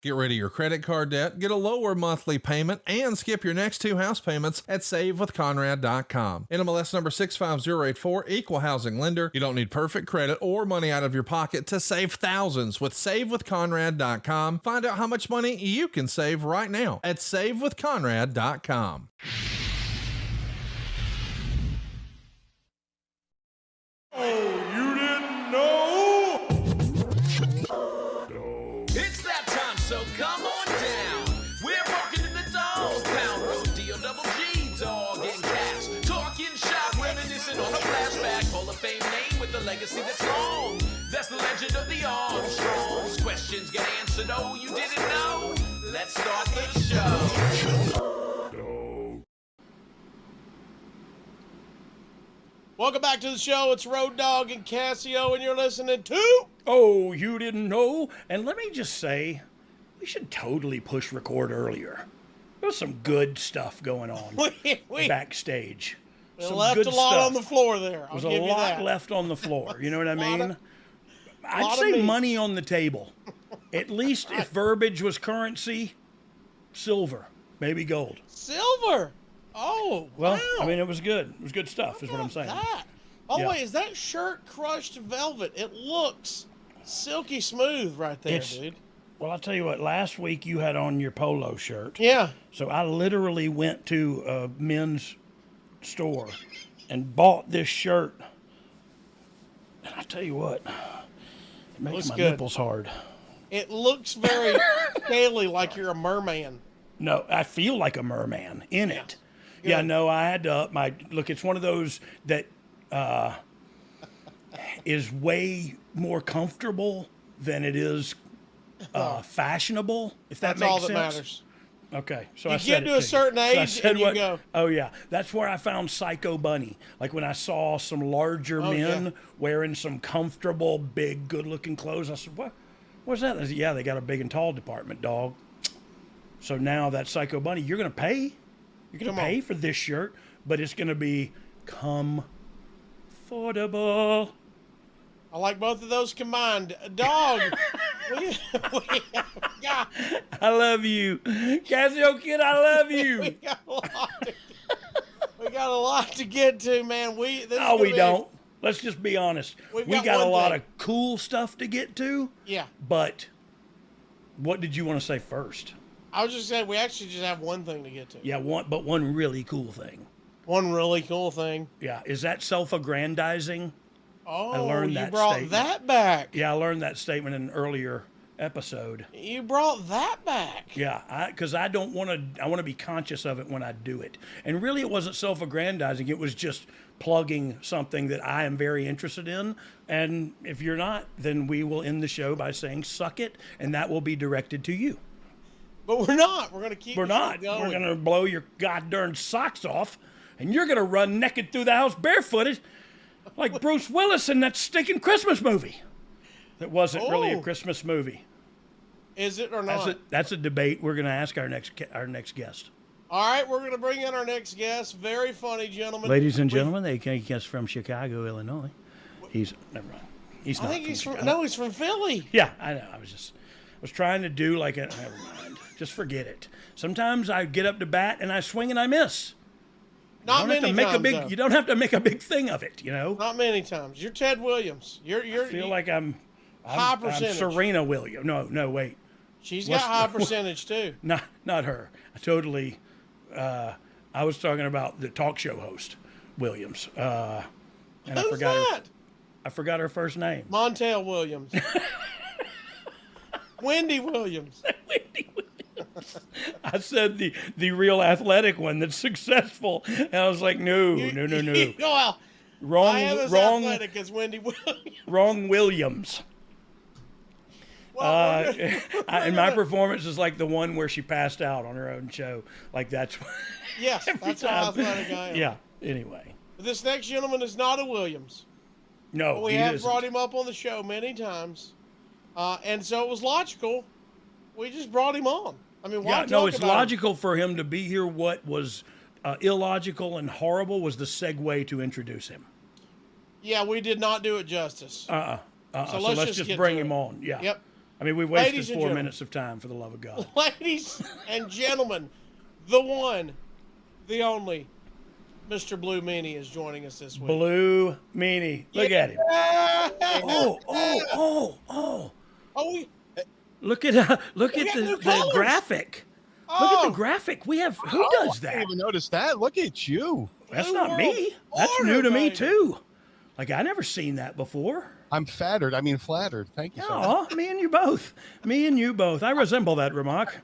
Get rid of your credit card debt, get a lower monthly payment, and skip your next 2 house payments at SaveWithConrad.com. NMLS number 65084, equal housing lender. You don't need perfect credit or money out of your pocket to save thousands with SaveWithConrad.com. Find out how much money you can save right now at SaveWithConrad.com. Oh, you didn't know? It's that time, so come on down. We're walking in the Dog Pound Road, D-O-double-G, Dogg and Casio. Talking shop, reminiscing on a flashback. Hall of Fame name with a legacy that's long. That's the legend of the Armstrongs. Questions get answered, oh, you didn't know? Let's start the show. Welcome back to the show. It's Road Dogg and Casio, and you're listening to... Oh, you didn't know? And let me just say, we should totally push record earlier. There's some good stuff going on backstage. We Some left good a lot stuff. on the floor there. I'll There's give a you lot that. left on the floor. You know what I mean? I'd lot of say meat. money on the table. At least if verbiage was currency, silver, maybe gold. Silver. Oh, Well, wow. I mean, it was good. It was good stuff, is what I'm saying. That. By the Yeah. way, is that shirt crushed velvet? It looks silky smooth right there, It's- dude. Well, I'll tell you what, last week you had on your polo shirt. Yeah. So I literally went to a men's store and bought this shirt. And I tell you what, it makes Looks my good. nipples hard. It looks very scaly, like you're a merman. No, I feel like a merman in it. Good. Yeah, no, I had to up my look. It's one of those that is way more comfortable than it is fashionable. If that That's makes all sense. that matters. Okay, so You I get said to it a certain you. So I age said and you what- go. Oh yeah, that's where I found Psycho Bunny. Like when I saw some larger men yeah. wearing some comfortable, big, good-looking clothes. I said, "What? What's that?" They said, "Yeah, they got a big and tall department, dog." So now that Psycho Bunny, you're gonna pay. You're gonna Come on. pay for this shirt, but it's gonna be comfortable. I like both of those combined. Dog. Yeah, I love you, Casio kid. I love you. we got a lot to get to, man. This is No, gonna we be- don't. Let's just be honest. We've We got got a one lot thing. of cool stuff to get to, Yeah. but what did you want to say first? I was just saying, we actually just have one thing to get to. Yeah, one really cool thing. One really cool thing. Yeah, is that self-aggrandizing? Oh, learned you that brought statement. that back. Yeah, I learned that statement in an earlier episode. You brought that back. Yeah, because I don't want to. I want to be conscious of it when I do it. And really, it wasn't self-aggrandizing. It was just plugging something that I am very interested in. And if you're not, then we will end the show by saying "suck it," and that will be directed to you. But we're not. We're going to keep We're the show not. going. We're going to blow your goddamn socks off, and you're going to run naked through the house barefooted like Bruce Willis in that stinking Christmas movie. That wasn't really a Oh. Christmas movie. Is it or not? That's a debate we're going to ask our next guest. All right, we're going to bring in our next guest. Very funny gentleman. Ladies and gentlemen, they can guess from Chicago, Illinois. He's never mind. He's I not think he's Chicago. from. No, he's from Philly. Yeah, I know. I was trying to do like a. Never mind. Just forget it. Sometimes I get up to bat and I swing and I miss. Not many times. though. You don't have to make a big thing of it, you know. Not many times. You're Ted Williams. I feel like I'm high percentage. I'm Serena Williams. No, wait. She's what's got high the- percentage too. Not her. I totally. I was talking about the talk show host, Williams. And I Who's forgot that? I forgot her first name. Montel Williams. Wendy Williams. Wendy Williams. I said the real athletic one that's successful, and I was like, no. Well, Wrong, I am as wrong, athletic as Wendy Williams. wrong Williams. Well, And my performance is like the one where she passed out on her own show. Like that's yes, every that's how time. athletic I am. Yeah. Anyway, This next gentleman is not a Williams. no, We he have isn't. brought him up on the show many times. And so it was logical. We just brought him on. I mean, why Yeah, talk no, it's about him? logical for him to be here. What was illogical and horrible was the segue to introduce him. Yeah, we did not do it justice. So let's let's just just get bring to him it. on. Yeah. Yep. I mean, we wasted Ladies and 4 gentlemen. minutes of time, for the love of God. Ladies and gentlemen, the one, the only, Mr. Blue Meanie is joining us this week. Blue Meanie. Look at him. Oh. Oh, Look at got new the colors. graphic. Look at the Oh. graphic. We have who does I that? didn't even notice that. Look at you. That's Blue not World me. That's Order, new to me baby. too. Like I never seen that before. I'm flattered. Thank you so much. Oh, me and you both. Me and you both. I resemble that remark.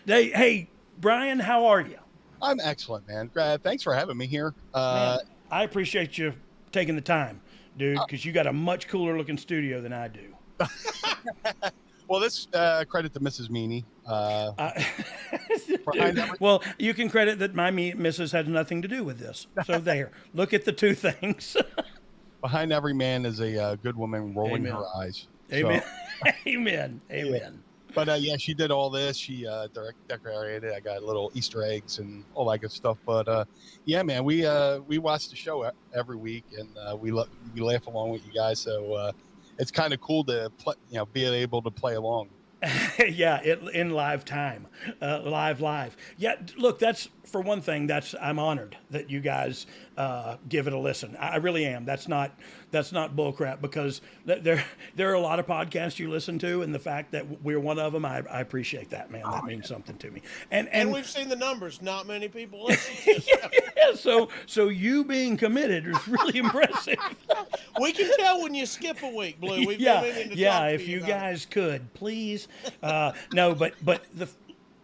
Hey, Brian, how are you? I'm excellent, man. Thanks for having me here. Man, I appreciate you taking the time, dude, because you got a much cooler looking studio than I do. Well, this credit to Mrs. Meanie. Well, you can credit that my missus had nothing to do with this. So there, look at the two things. Behind every man is a good woman rolling Amen. her eyes. Amen. So, Amen. Amen. but yeah, she did all this. She decorated. I got little Easter eggs and all that good stuff. But yeah, man, we watch the show every week, and we laugh along with you guys. So it's kind of cool to be able to play along. Yeah, in live time, live. Yeah, look, that's for one thing. I'm honored that you guys give it a listen. I really am. That's not bullcrap, because there are a lot of podcasts you listen to, and the fact that we're one of them, I appreciate that, man. That means something to me. and we've seen the numbers. Not many people listen to this. yeah, so you being committed is really impressive. We can tell when you skip a week, Blue. We've yeah, been meaning to yeah. talk to If you about guys could, please. No, but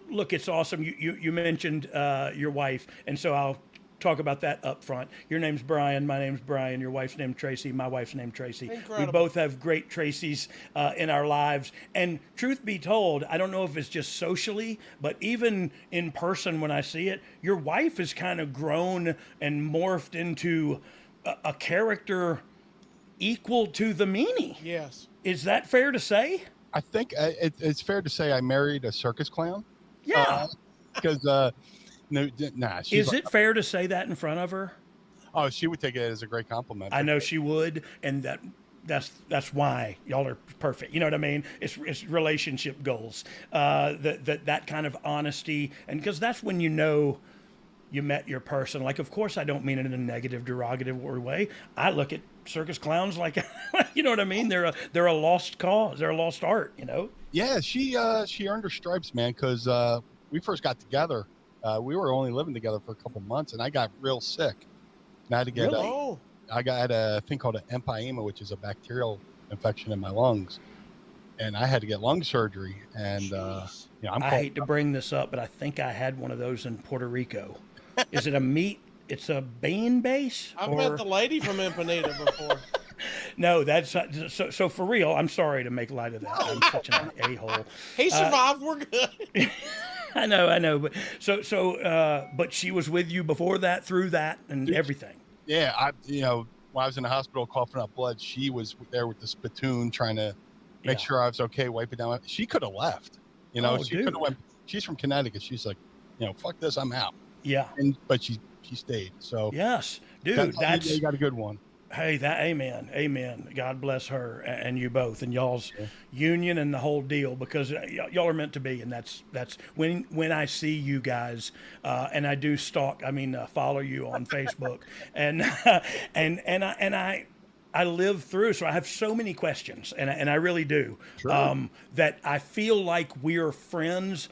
look, it's awesome. You mentioned your wife, and so I'll talk about that up front. Your name's Brian. My name's Brian. Your wife's named Tracy. My wife's named Tracy. Incredible. We both have great Tracys in our lives. And truth be told, I don't know if it's just socially, but even in person when I see it, your wife has kind of grown and morphed into a character equal to the Meanie. Yes. Is that fair to say? I think it's fair to say I married a circus clown. Yeah. Because she's Is it fair to say that in front of her? Oh, she would take it as a great compliment. I know she would, and that's why y'all are perfect. You know what I mean? It's relationship goals. That kind of honesty, and because that's when you know you met your person. Like, of course, I don't mean it in a negative, derogatory way. I look at circus clowns like, you know what I mean? They're a lost cause. They're a lost art. You know? Yeah, she earned her stripes, man. Because we first got together, we were only living together for a couple months, and I got real sick. And I had to get Really? I had a thing called an empyema, which is a bacterial infection in my lungs, and I had to get lung surgery. And Jeez. I hate to bring this up, but I think I had one of those in Puerto Rico. Is it a meat? It's a bean base? I've met the lady from Empanita before. No, that's so for real. I'm sorry to make light of that. I'm such an a-hole. He survived. We're good. I know, but she was with you before that, through that, and everything. Yeah, when I was in the hospital coughing up blood, she was there with the spittoon trying to make sure I was okay, wipe it down. She could have left. She could have went. She's from Connecticut. She's like, fuck this, I'm out. Yeah. But she stayed. So yes, dude, you got a good one. Hey, amen. God bless her and you both, and y'all's union and the whole deal, because y'all are meant to be, and that's when I see you guys, and I do follow you on Facebook, and I live through, so I have so many questions, and I really do, that I feel like we're friends.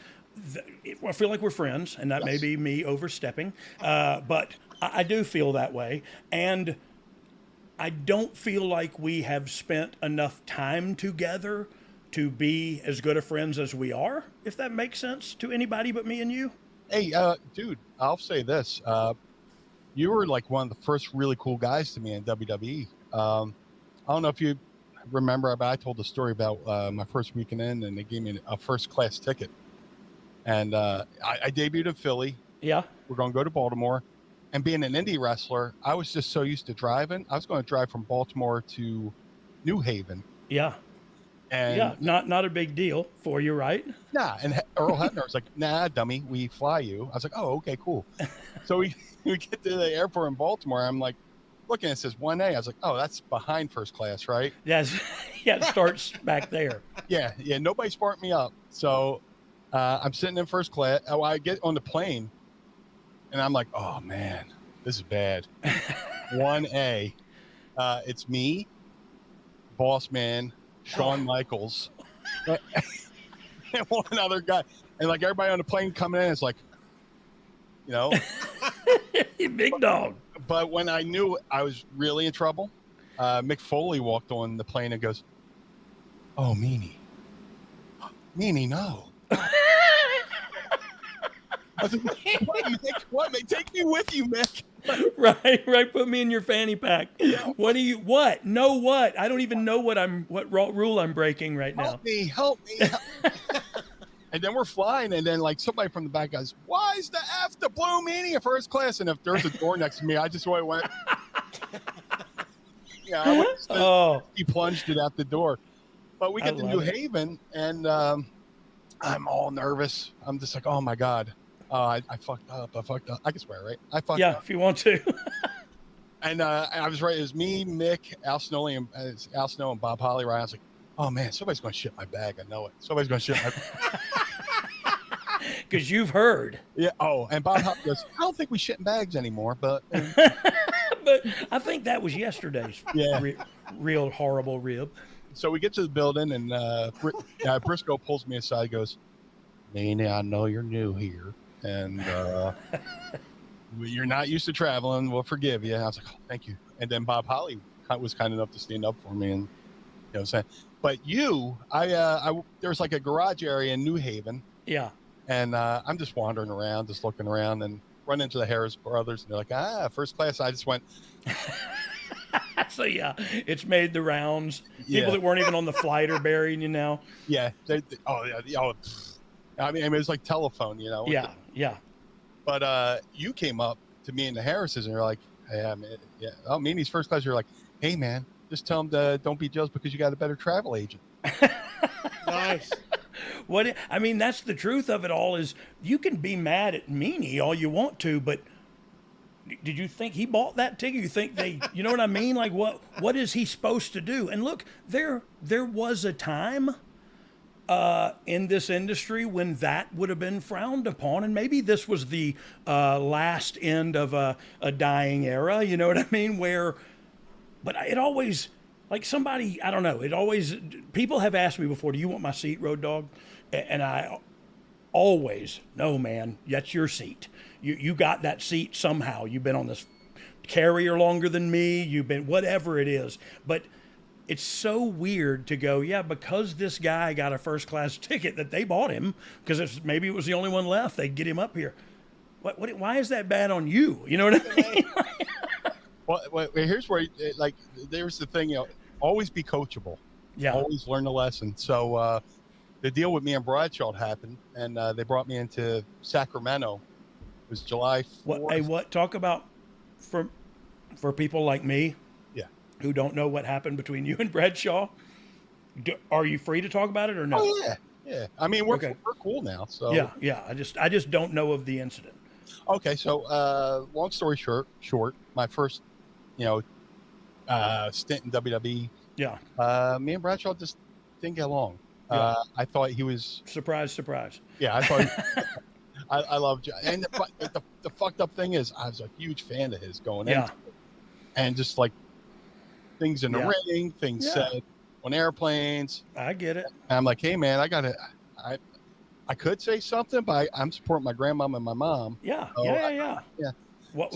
I feel like we're friends, and that may be me overstepping, but I do feel that way, and I don't feel like we have spent enough time together to be as good of friends as we are, if that makes sense to anybody but me and you. Hey, dude, I'll say this. You were like one of the first really cool guys to me in WWE. I don't know if you remember, but I told the story about my first weekend in, and they gave me a first class ticket. And I debuted in Philly. Yeah. We're going to go to Baltimore. And being an indie wrestler, I was just so used to driving. I was going to drive from Baltimore to New Haven. Yeah. And not a big deal for you, right? Nah. And Earl Hebner was like, nah, dummy, we fly you. I was like, oh, okay, cool. So we get to the airport in Baltimore. I'm like, looking, it says 1A. I was like, oh, that's behind first class, right? Yes. Yeah, it starts back there. Yeah, nobody sparked me up. So I'm sitting in first class. Oh, I get on the plane, and I'm like, oh man, this is bad. 1A. It's me, boss man, Shawn Michaels, and one other guy. And like everybody on the plane coming in, it's like, you know. Big dog. But when I knew I was really in trouble, Mick Foley walked on the plane and goes, "Oh, Meanie, no." I was like, what, Mick? What, Mick? Take me with you, Mick. Right. Put me in your fanny pack. What? No, what? I don't even know what rule I'm breaking right now. Help me. And then we're flying, and then like somebody from the back goes, "Why is the F the Blue Meanie in first class?" And if there's a door next to me, I just went. He plunged it out the door. But we get to New Haven, and I'm all nervous. I'm just like, oh my god, I fucked up. I can swear, right? I fucked up. Yeah, if you want to. And I was right. It was me, Mick, Al Snow, and Bob Holly. Right? I was like, oh man, somebody's going to shit my bag. I know it. Somebody's going to shit my bag. Because you've heard. Yeah. Oh, and Bob Holly goes, I don't think we shit in bags anymore, but. But I think that was yesterday's real horrible rib. So we get to the building, and Briscoe pulls me aside, goes, "Meanie, I know you're new here, and you're not used to traveling. We'll forgive you." And I was like, "Oh, thank you." And then Bob Holly was kind enough to stand up for me, and saying, "But there was like a garage area in New Haven, and I'm just wandering around, just looking around, and run into the Harris brothers, and they're like, first class." I just went. So it's made the rounds. People that weren't even on the flight are burying you now. Yeah. I mean, it was like telephone, Yeah. But you came up to me and the Harrises, and you're like, "Hey, oh, Meanie's first class." You're like, "Hey, man, just tell them don't be jealous because you got a better travel agent." Nice. That's the truth of it all. Is you can be mad at Meanie all you want to, but. Did you think he bought that ticket? You think you know what I mean? Like what is he supposed to do? And look, there was a time in this industry when that would have been frowned upon, and maybe this was the last end of a dying era. You know what I mean? But it always, like somebody, I don't know. People have asked me before, "Do you want my seat, Road Dogg?" And I always, "No, man, that's your seat. You got that seat somehow. You've been on this carrier longer than me. You've been whatever it is." But it's so weird to go, because this guy got a first class ticket that they bought him because maybe it was the only one left. They'd get him up here. Why is that bad on you? You know what I mean? Well, here's where there's the thing. Always be coachable. Yeah. Always learn the lesson. So the deal with me and Bradshaw happened, and they brought me into Sacramento. It was July 4th. Talk about for people like me, who don't know what happened between you and Bradshaw. Are you free to talk about it or no? Oh, yeah. I mean, we're cool now. So yeah. I just don't know of the incident. Okay, so long story short, my first, stint in WWE. Yeah. Me and Bradshaw just didn't get along. I thought he was surprise. Yeah, I thought. I love John. And the fucked up thing is, I was a huge fan of his going into it. And just like things in the ring, things said on airplanes. I get it. And I'm like, hey, man, I could say something, but I'm supporting my grandmom and my mom. Yeah. Yeah.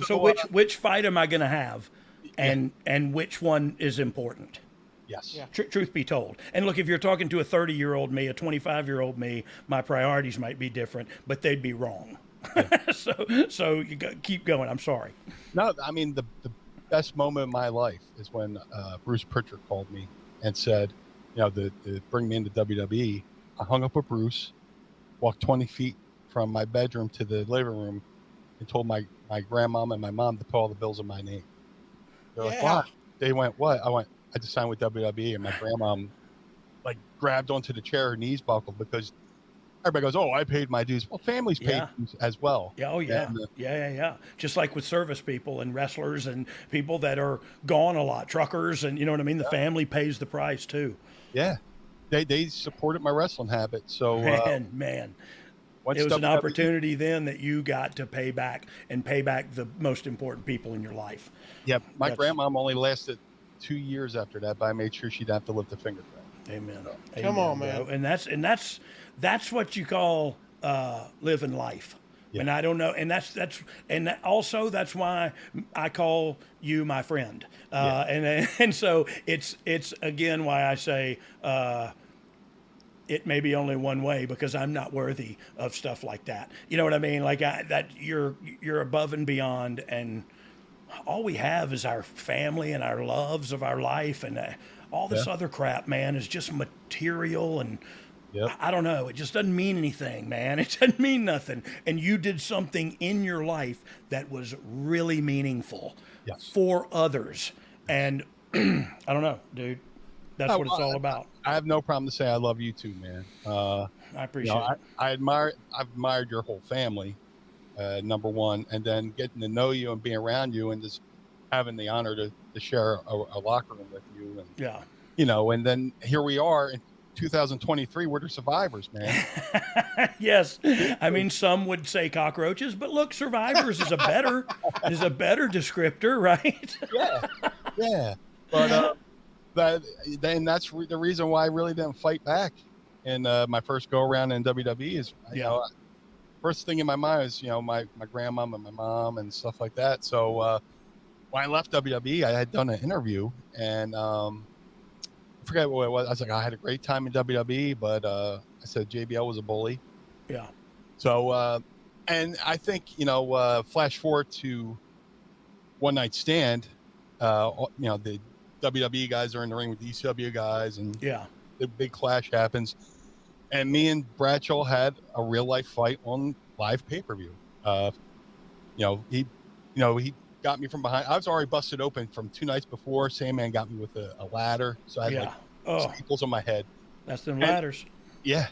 So which fight am I going to have? And which one is important? Yes. Yeah. Truth be told. And look, if you're talking to a 30-year-old me, a 25-year-old me, my priorities might be different, but they'd be wrong. Yeah. so you keep going. I'm sorry. No, I mean, the best moment of my life is when Bruce Pritchard called me and said, to bring me into WWE. I hung up with Bruce, walked 20 feet from my bedroom to the living room, and told my grandmom and my mom to put all the bills in my name. They're like, what? They went, what? I went, I just signed with WWE, and my grandmom grabbed onto the chair, her knees buckled because everybody goes, "Oh, I paid my dues." Well, families pay dues as well. Yeah, oh yeah, and, yeah. Just like with service people and wrestlers and people that are gone a lot, truckers, and you know what I mean. The family pays the price too. Yeah, they supported my wrestling habit. So Man, once it was an WWE opportunity then that you got to pay back the most important people in your life. Yeah, my That's- grandmom only lasted 2 years after that, but I made sure she'd have to lift a finger for it. Amen. Come on, bro. man. And that's what you call living life. Yeah. And I don't know, and also that's why I call you my friend. And so it's again why I say it may be only one way, because I'm not worthy of stuff like that. You know what I mean? Like that you're above and beyond, and all we have is our family and our loves of our life, and all this other crap, man, is just material, and Yep. I don't know. It just doesn't mean anything, man. It doesn't mean nothing. And you did something in your life that was really meaningful Yes. for others. And I don't know, dude. That's what it's all about. I have no problem to say I love you too, man. I appreciate it. I've admired your whole family, number one, and then getting to know you and being around you, and just having the honor to share a locker room with you, and Yeah. and then here we are in 2023. We're the survivors, man. Yes. I mean, some would say cockroaches, but look, survivors is a better descriptor, right? Yeah. But that's the reason why I really didn't fight back in my first go around in WWE. Is first thing in my mind is my grandmom and my mom and stuff like that. So when I left WWE, I had done an interview, and I forget what it was. I was like, I had a great time in WWE, but I said JBL was a bully. Yeah. So and I think flash forward to One Night Stand. The WWE guys are in the ring with the ECW guys, and the big clash happens. And me and Bradshaw had a real life fight on live pay-per-view. He got me from behind. I was already busted open from 2 nights before. Sandman got me with a ladder, so I had staples on my head. That's them ladders. Yeah,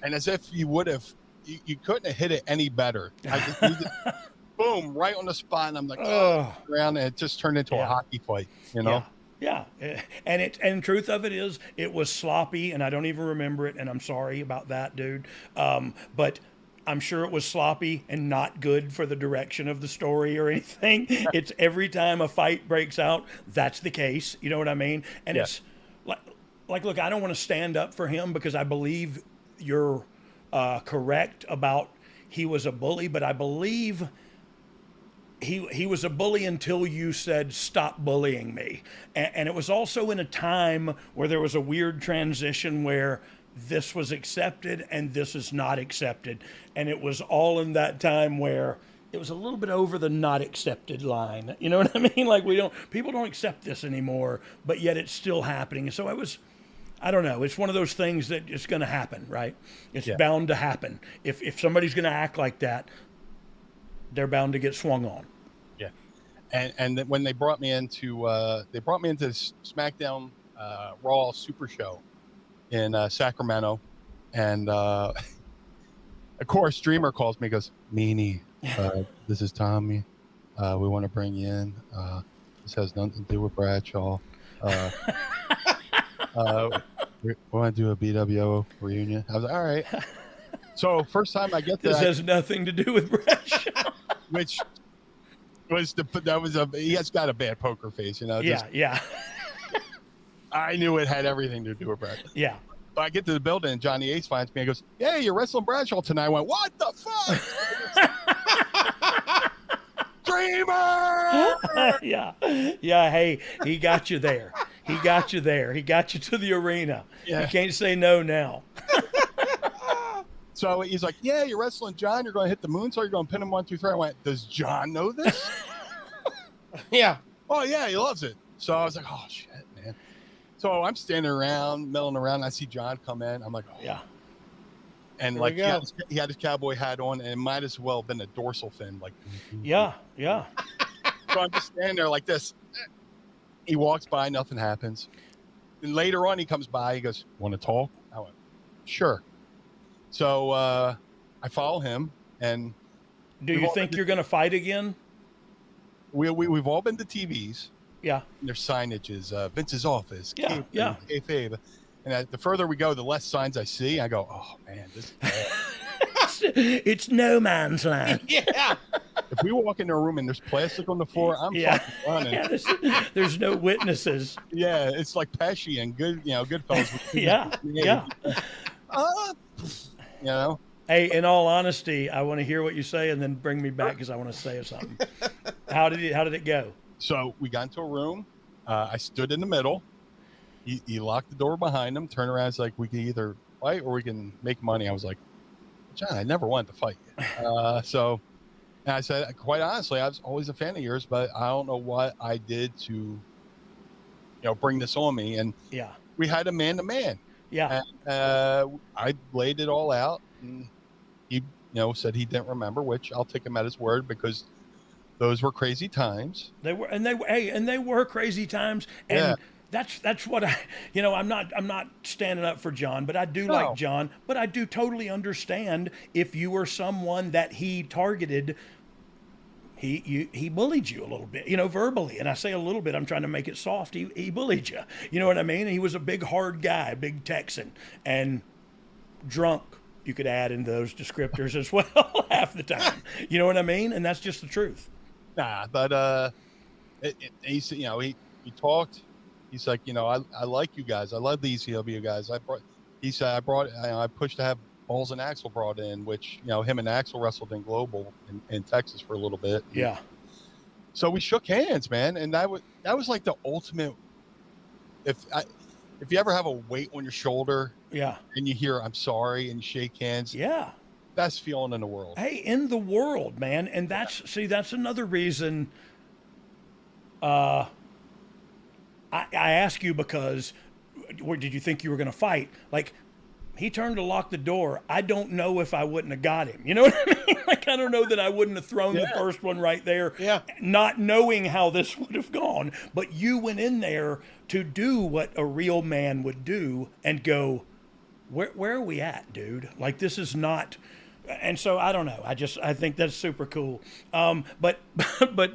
and as if you would have, you couldn't have hit it any better. I just needed, boom, right on the spot, and I'm like, around, and it just turned into a hockey fight. Yeah. And truth of it is, it was sloppy, and I don't even remember it, and I'm sorry about that, dude. But I'm sure it was sloppy and not good for the direction of the story or anything. It's every time a fight breaks out, that's the case. You know what I mean? And it's like, look, I don't want to stand up for him, because I believe you're correct about he was a bully, but I believe he was a bully until you said, stop bullying me. And it was also in a time where there was a weird transition where this was accepted and this is not accepted. And it was all in that time where it was a little bit over the not accepted line. You know what I mean? Like people don't accept this anymore, but yet it's still happening. And so I don't know. It's one of those things that it's going to happen, right? It's bound to happen. If somebody's going to act like that, they're bound to get swung on. Yeah. And when they brought me into SmackDown Raw Super Show in Sacramento, and of course Dreamer calls me, goes, Meanie, this is Tommy, we want to bring you in, this has nothing to do with Bradshaw, we want to do a BWO reunion. I was like, all right. So first time I get this has nothing to do with Bradshaw. Which was he has got a bad poker face, Yeah. I knew it had everything to do with Bradshaw. Yeah. But I get to the building and Johnny Ace finds me and goes, "Hey, you're wrestling Bradshaw tonight." I went, "What the fuck?" Dreamer! Yeah. Hey, he got you there. He got you to the arena. Yeah. You can't say no now. So he's like, "Yeah, you're wrestling John. You're going to hit the moonsault. You're going to pin him 1, 2, 3." I went, "Does John know this?" Yeah. Oh yeah, he loves it. So I was like, "Oh shit, man." So I'm standing around, milling around. And I see John come in. I'm like, "Oh yeah." And Here like we go. he had his cowboy hat on, and it might as well have been a dorsal fin. Like, Yeah. So I'm just standing there like this. He walks by, nothing happens. And later on, he comes by. He goes, "Want to talk?" I went, "Sure." So I follow him, and Do you think you're going to fight again? we've all been to TVs. Yeah. And there's signages, Vince's office, Yeah. kayfabe. And the further we go, the less signs I see. I go, oh man, this is bad. It's no man's land. Yeah. If we walk into a room and there's plastic on the floor, I'm fucking running. Yeah, there's no witnesses. Yeah, it's like Pesci and Goodfellas. Yeah. You know. Hey, in all honesty, I want to hear what you say and then bring me back because I want to say something. How did it go? So we got into a room. I stood in the middle. He locked the door behind him, turned around. It's like, we can either fight or we can make money. I was like, John, I never wanted to fight you. And I said, quite honestly, I was always a fan of yours, but I don't know what I did to, bring this on me. And yeah, we had a man-to-man. Yeah. And, I laid it all out, and he, said he didn't remember, which I'll take him at his word because those were crazy times. They were crazy times. And yeah. That's what I'm not standing up for John, but I do like John, but I do totally understand if you were someone that he targeted, he bullied you a little bit, verbally. And I say a little bit, I'm trying to make it soft. He bullied you. You know what I mean? He was a big, hard guy, big Texan, and drunk. You could add in those descriptors as well half the time. You know what I mean? And that's just the truth. Nah, but he talked. He's like, I like you guys. I love the ECW guys. I pushed to have Balls and Axel brought in, which, him and Axel wrestled in Global in Texas for a little bit. Yeah. So we shook hands, man. And that was like the ultimate. If you ever have a weight on your shoulder, yeah, and you hear, I'm sorry, and you shake hands. Yeah. Best feeling in the world. Hey, in the world, man. And that's another reason, I ask you because, did you think you were going to fight? Like, he turned to lock the door. I don't know if I wouldn't have got him. You know what I mean? Like, I don't know that I wouldn't have thrown the first one right there, not knowing how this would have gone. But you went in there to do what a real man would do and go, where are we at, dude? Like, this is not... And so I don't know. I think that's super cool. But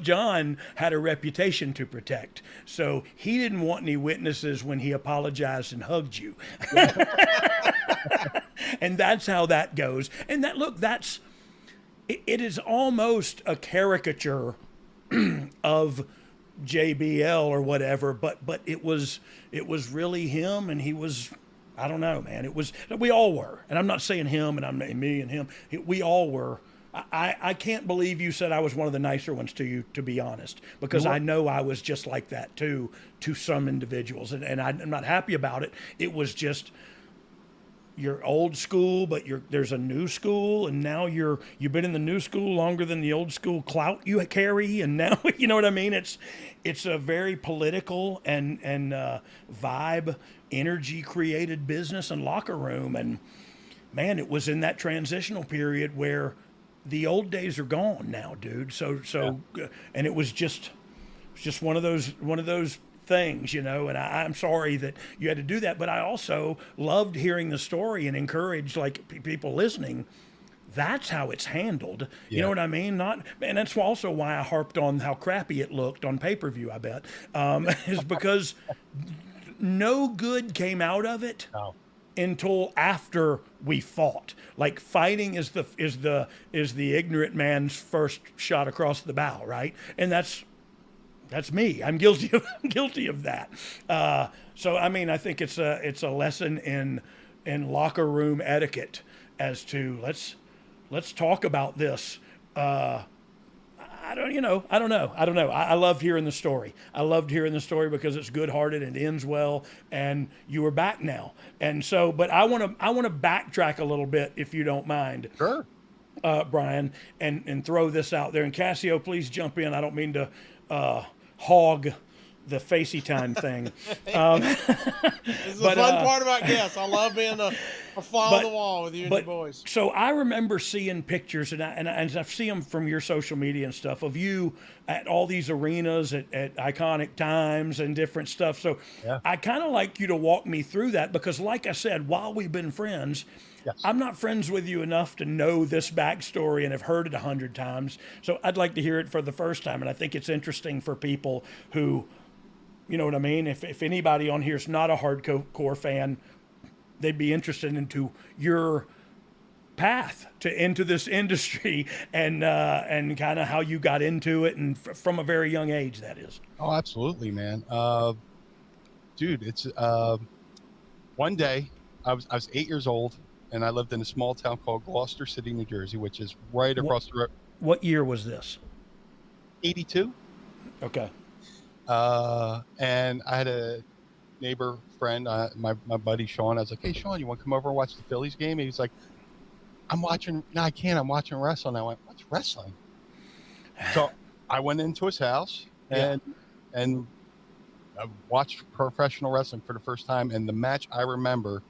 John had a reputation to protect, so he didn't want any witnesses when he apologized and hugged you. And that's how that goes. And it is almost a caricature of JBL or whatever. But it was really him, and he was. I don't know, man. We all were. And I'm not saying him and I'm me and him. We all were. I can't believe you said I was one of the nicer ones to you, to be honest, because I know I was just like that too, to some individuals. And I'm not happy about it. It was just, you're old school, but there's a new school. And now you've been in the new school longer than the old school clout you carry. And now, you know what I mean? It's a very political and vibe, energy created business and locker room. And man, it was in that transitional period where the old days are gone now, dude. And it was just one of those things, and I'm sorry that you had to do that, but I also loved hearing the story and encouraged people listening. That's how it's handled. You know what I mean? And that's also why I harped on how crappy it looked on pay-per-view, I bet, is because no good came out of it until after we fought. Like, fighting is the ignorant man's first shot across the bow, right? And that's me. I'm guilty of that. So I mean, I think it's a lesson in locker room etiquette as to let's talk about this. I don't know. I loved hearing the story. Because it's good-hearted and ends well, and you are back now. And so, but I want to backtrack a little bit, if you don't mind. Sure. Brian, and throw this out there. And Casio, please jump in. I don't mean to hog the facey time thing. This is the fun part about guests. I love being a fly on the wall with you and your boys. So I remember seeing pictures, and I see them from your social media and stuff, of you at all these arenas at iconic times and different stuff. So I kind of like you to walk me through that, because like I said, while we've been friends, I'm not friends with you enough to know this backstory and have heard it 100 times. So I'd like to hear it for the first time. And I think it's interesting for people who, you know what I mean? If anybody on here is not a hardcore fan, they'd be interested into your path into this industry and kind of how you got into it, and from a very young age, that is. Oh, absolutely, man. Dude, it's one day I was 8 years old, and I lived in a small town called Gloucester City, New Jersey, which is right across the road. What year was this? 82. Okay. And I had a neighbor friend, my buddy Sean. I was like, "Hey, Sean, you want to come over and watch the Phillies game?" And he's like, "I'm watching." No, I can't. I'm watching wrestling. I went, "What's wrestling?" So I went into his house and I watched professional wrestling for the first time. And the match I remember,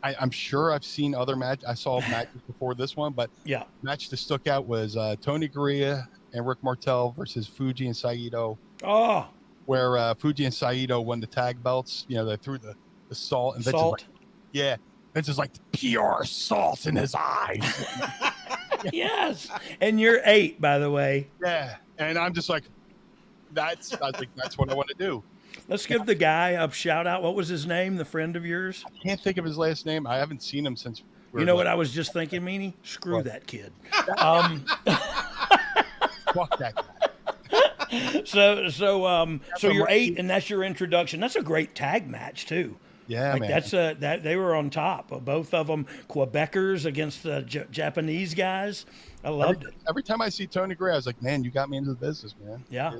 I'm sure I've seen other matches. I saw matches before this one, but yeah, the match that stuck out was Tony Garea and Rick Martel versus Fuji and Saito. Oh, where Fuji and Saito won the tag belts. You know, they threw the salt. And Vince is like, yeah. Vince is like, pure salt in his eyes. Yes. And you're 8, by the way. Yeah. And I'm just like, that's what I want to do. Let's give the guy a shout out. What was his name? The friend of yours? I can't think of his last name. I haven't seen him since. You know what I was just thinking, Meanie? Screw that kid. Fuck that guy. So you're 8, and that's your introduction. That's a great tag match too. Yeah, like man. That's that they were on top. Both of them Quebecers against the Japanese guys. I loved it. Every time I see Tony Gray, I was like, man, you got me into the business, man. Yeah.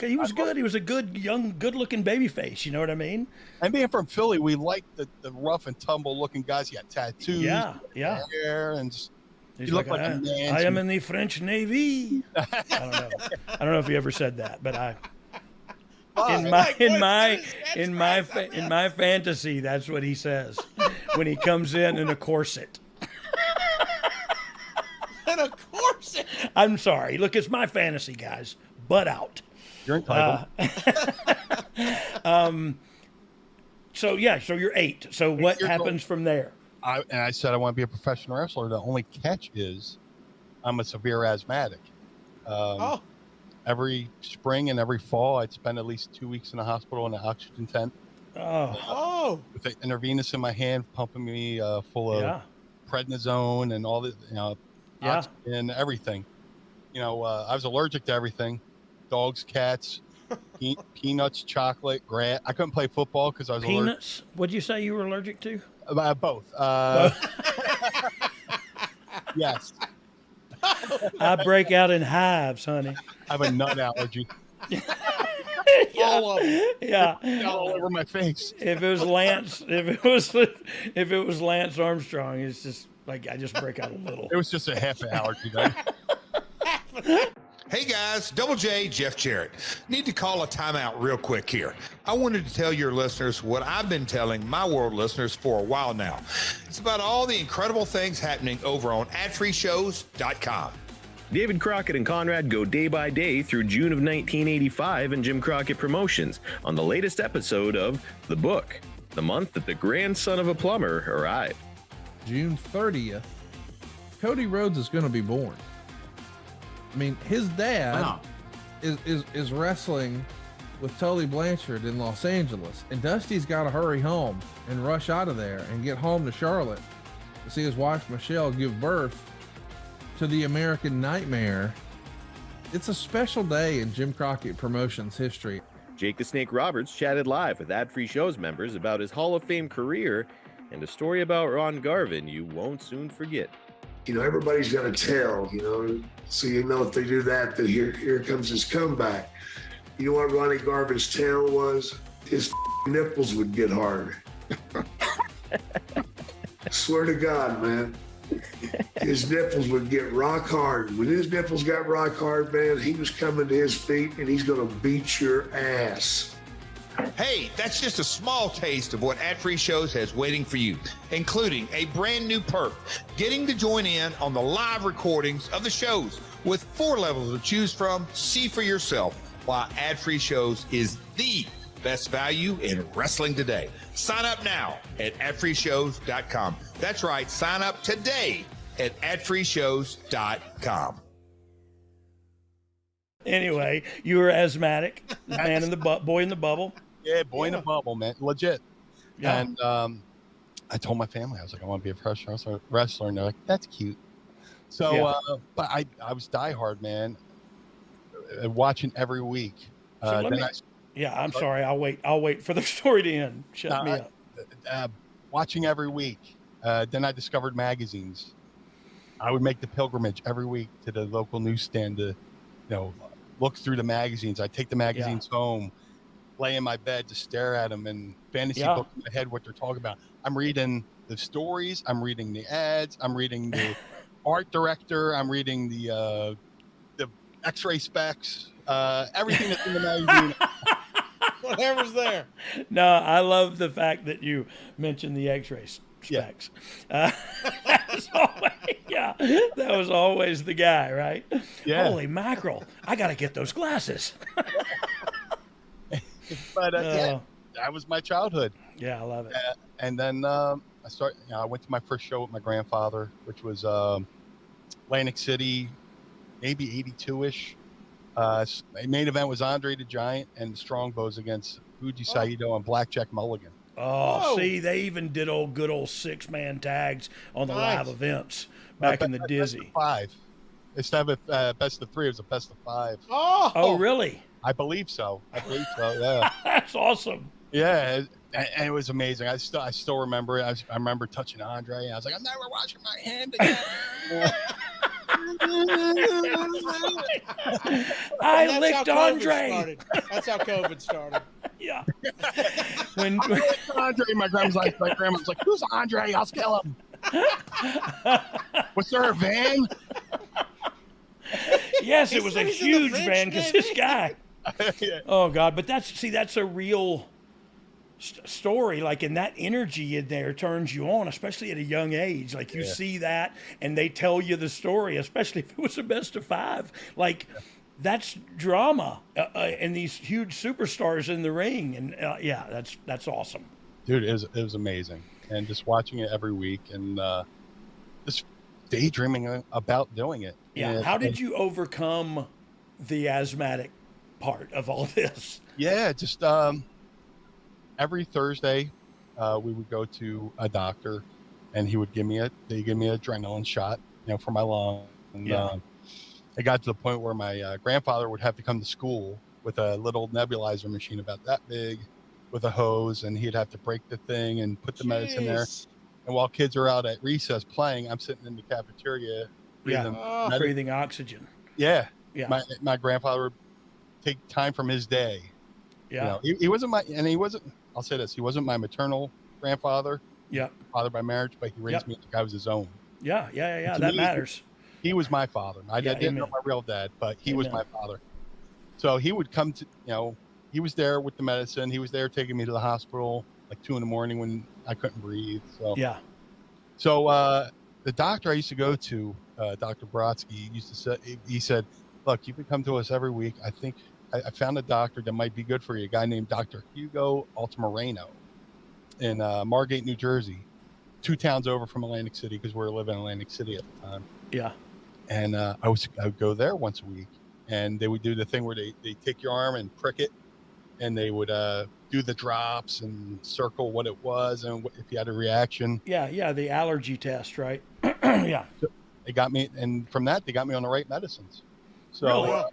He was good. He was a good, young, good-looking baby face. You know what I mean? And being from Philly, we like the rough and tumble-looking guys. He had tattoos. Yeah. Hair and just, he's you look like a man. I am in the French Navy. I don't know if he ever said that, but in my fantasy, that's what he says when he comes in a corset. And a corset. I'm sorry. Look, it's my fantasy, guys. Butt out. You're entitled. So you're 8. So what happens from there? I said I want to be a professional wrestler. The only catch is I'm a severe asthmatic. Every spring and every fall, I'd spend at least 2 weeks in the hospital in an oxygen tent. With the intravenous in my hand, pumping me full of prednisone and all the, oxygen, everything. I was allergic to everything. Dogs, cats, peanuts, chocolate, grass. I couldn't play football because I was allergic. Peanuts? What'd you say you were allergic to? Both. Yes. I break out in hives, honey. I have a nut allergy. All of them. Yeah. All over my face. If it was Lance Armstrong, it's just like I just break out a little. It was just a half an allergy then. Hey guys, Double J, Jeff Jarrett. Need to call a timeout real quick here. I wanted to tell your listeners what I've been telling my world listeners for a while now. It's about all the incredible things happening over on adfreeshows.com. David Crockett and Conrad go day by day through June of 1985 in Jim Crockett Promotions on the latest episode of The Book, the month that the grandson of a plumber arrived. June 30th, Cody Rhodes is going to be born. I mean, his dad is wrestling with Tully Blanchard in Los Angeles, and Dusty's got to hurry home and rush out of there and get home to Charlotte to see his wife Michelle give birth to the American Nightmare. It's a special day in Jim Crockett Promotions history. Jake the Snake Roberts chatted live with Ad Free Shows members about his Hall of Fame career and a story about Ron Garvin you won't soon forget. Everybody's got a tell, so if they do that, then here comes his comeback. You know what Ronnie Garvin's tell was? His nipples would get hard. Swear to God, man. His nipples would get rock hard. When his nipples got rock hard, man, he was coming to his feet and he's going to beat your ass. Hey, that's just a small taste of what Ad Free Shows has waiting for you, including a brand new perk, getting to join in on the live recordings of the shows with 4 levels to choose from. See for yourself why Ad Free Shows is the best value in wrestling today. Sign up now at adfreeshows.com. That's right, sign up today at adfreeshows.com. Anyway, you were asthmatic, the man in the boy in the bubble. Yeah, boy in the bubble, man, legit. Yeah. And I told my family, I was like, I want to be a professional wrestler. And they're like, that's cute. So, Yeah. but I was diehard, man, watching every week. So let me. Yeah, I'm sorry. I'll wait for the story to end. Shut me up. Watching every week. Then I discovered magazines. I would make the pilgrimage every week to the local newsstand to, look through the magazines. I'd take the magazines home, lay in my bed to stare at them, and fantasy book in my head what they're talking about. I'm reading the stories. I'm reading the ads. I'm reading the art director. I'm reading the X-ray specs. Everything that's in the magazine. Whatever's there. No, I love the fact that you mentioned the X-ray specs. That was always the guy, right? Yeah. Holy mackerel! I got to get those glasses. But that was my childhood. Yeah, I love it. And then I went to my first show with my grandfather, which was Atlantic City, maybe 82-ish. Main event was Andre the Giant and the Strongbows against Fuji Saito and Blackjack Mulligan. Oh, see, they even did good old 6-man tags on the live events back in the Dizzy. Best of 5. Instead of a best of 3, it was a best of 5. Oh, really? I believe so. Yeah. That's awesome. Yeah, and it was amazing. I still remember it. I remember touching Andre, and I was like, I'm never washing my hand again. I licked Andre. That's how COVID started. Yeah. when Andre, my grandma's like, who's Andre? I'll kill him. Was there a van? Yes, it was a huge van because this guy. Oh God! But that's a real story. Like, and that energy in there turns you on, especially at a young age. Like you see that, and they tell you the story, especially if it was a best of 5. Like. That's drama and these huge superstars in the ring, and that's awesome, dude. It was amazing, and just watching it every week and just daydreaming about doing it. Yeah. And, how did you overcome the asthmatic part of all this? Yeah, just every Thursday we would go to a doctor, and he would give me an adrenaline shot, for my lung. And, it got to the point where my grandfather would have to come to school with a little nebulizer machine about that big with a hose, and he'd have to break the thing and put the medicine there. And while kids are out at recess playing, I'm sitting in the cafeteria breathing oxygen. Yeah. Yeah. My grandfather would take time from his day. Yeah. He wasn't I'll say this, he wasn't my maternal grandfather. Yeah. Father by marriage, but he raised me like I was his own. Yeah. That matters. He was my father. I didn't know my real dad, but he was my father. So he would come to, he was there with the medicine. He was there taking me to the hospital like 2 a.m. when I couldn't breathe. So So the doctor I used to go to, Dr. Brodsky, he said, look, you can come to us every week. I think I found a doctor that might be good for you. A guy named Dr. Hugo Altamirano in Margate, New Jersey, 2 towns over from Atlantic City, because we were living in Atlantic City at the time. Yeah. And I would go there once a week, and they would do the thing where they take your arm and prick it, and they would do the drops and circle what it was and if you had a reaction. Yeah, the allergy test, right? Yeah. So they got me, and from that they got me on the right medicines. So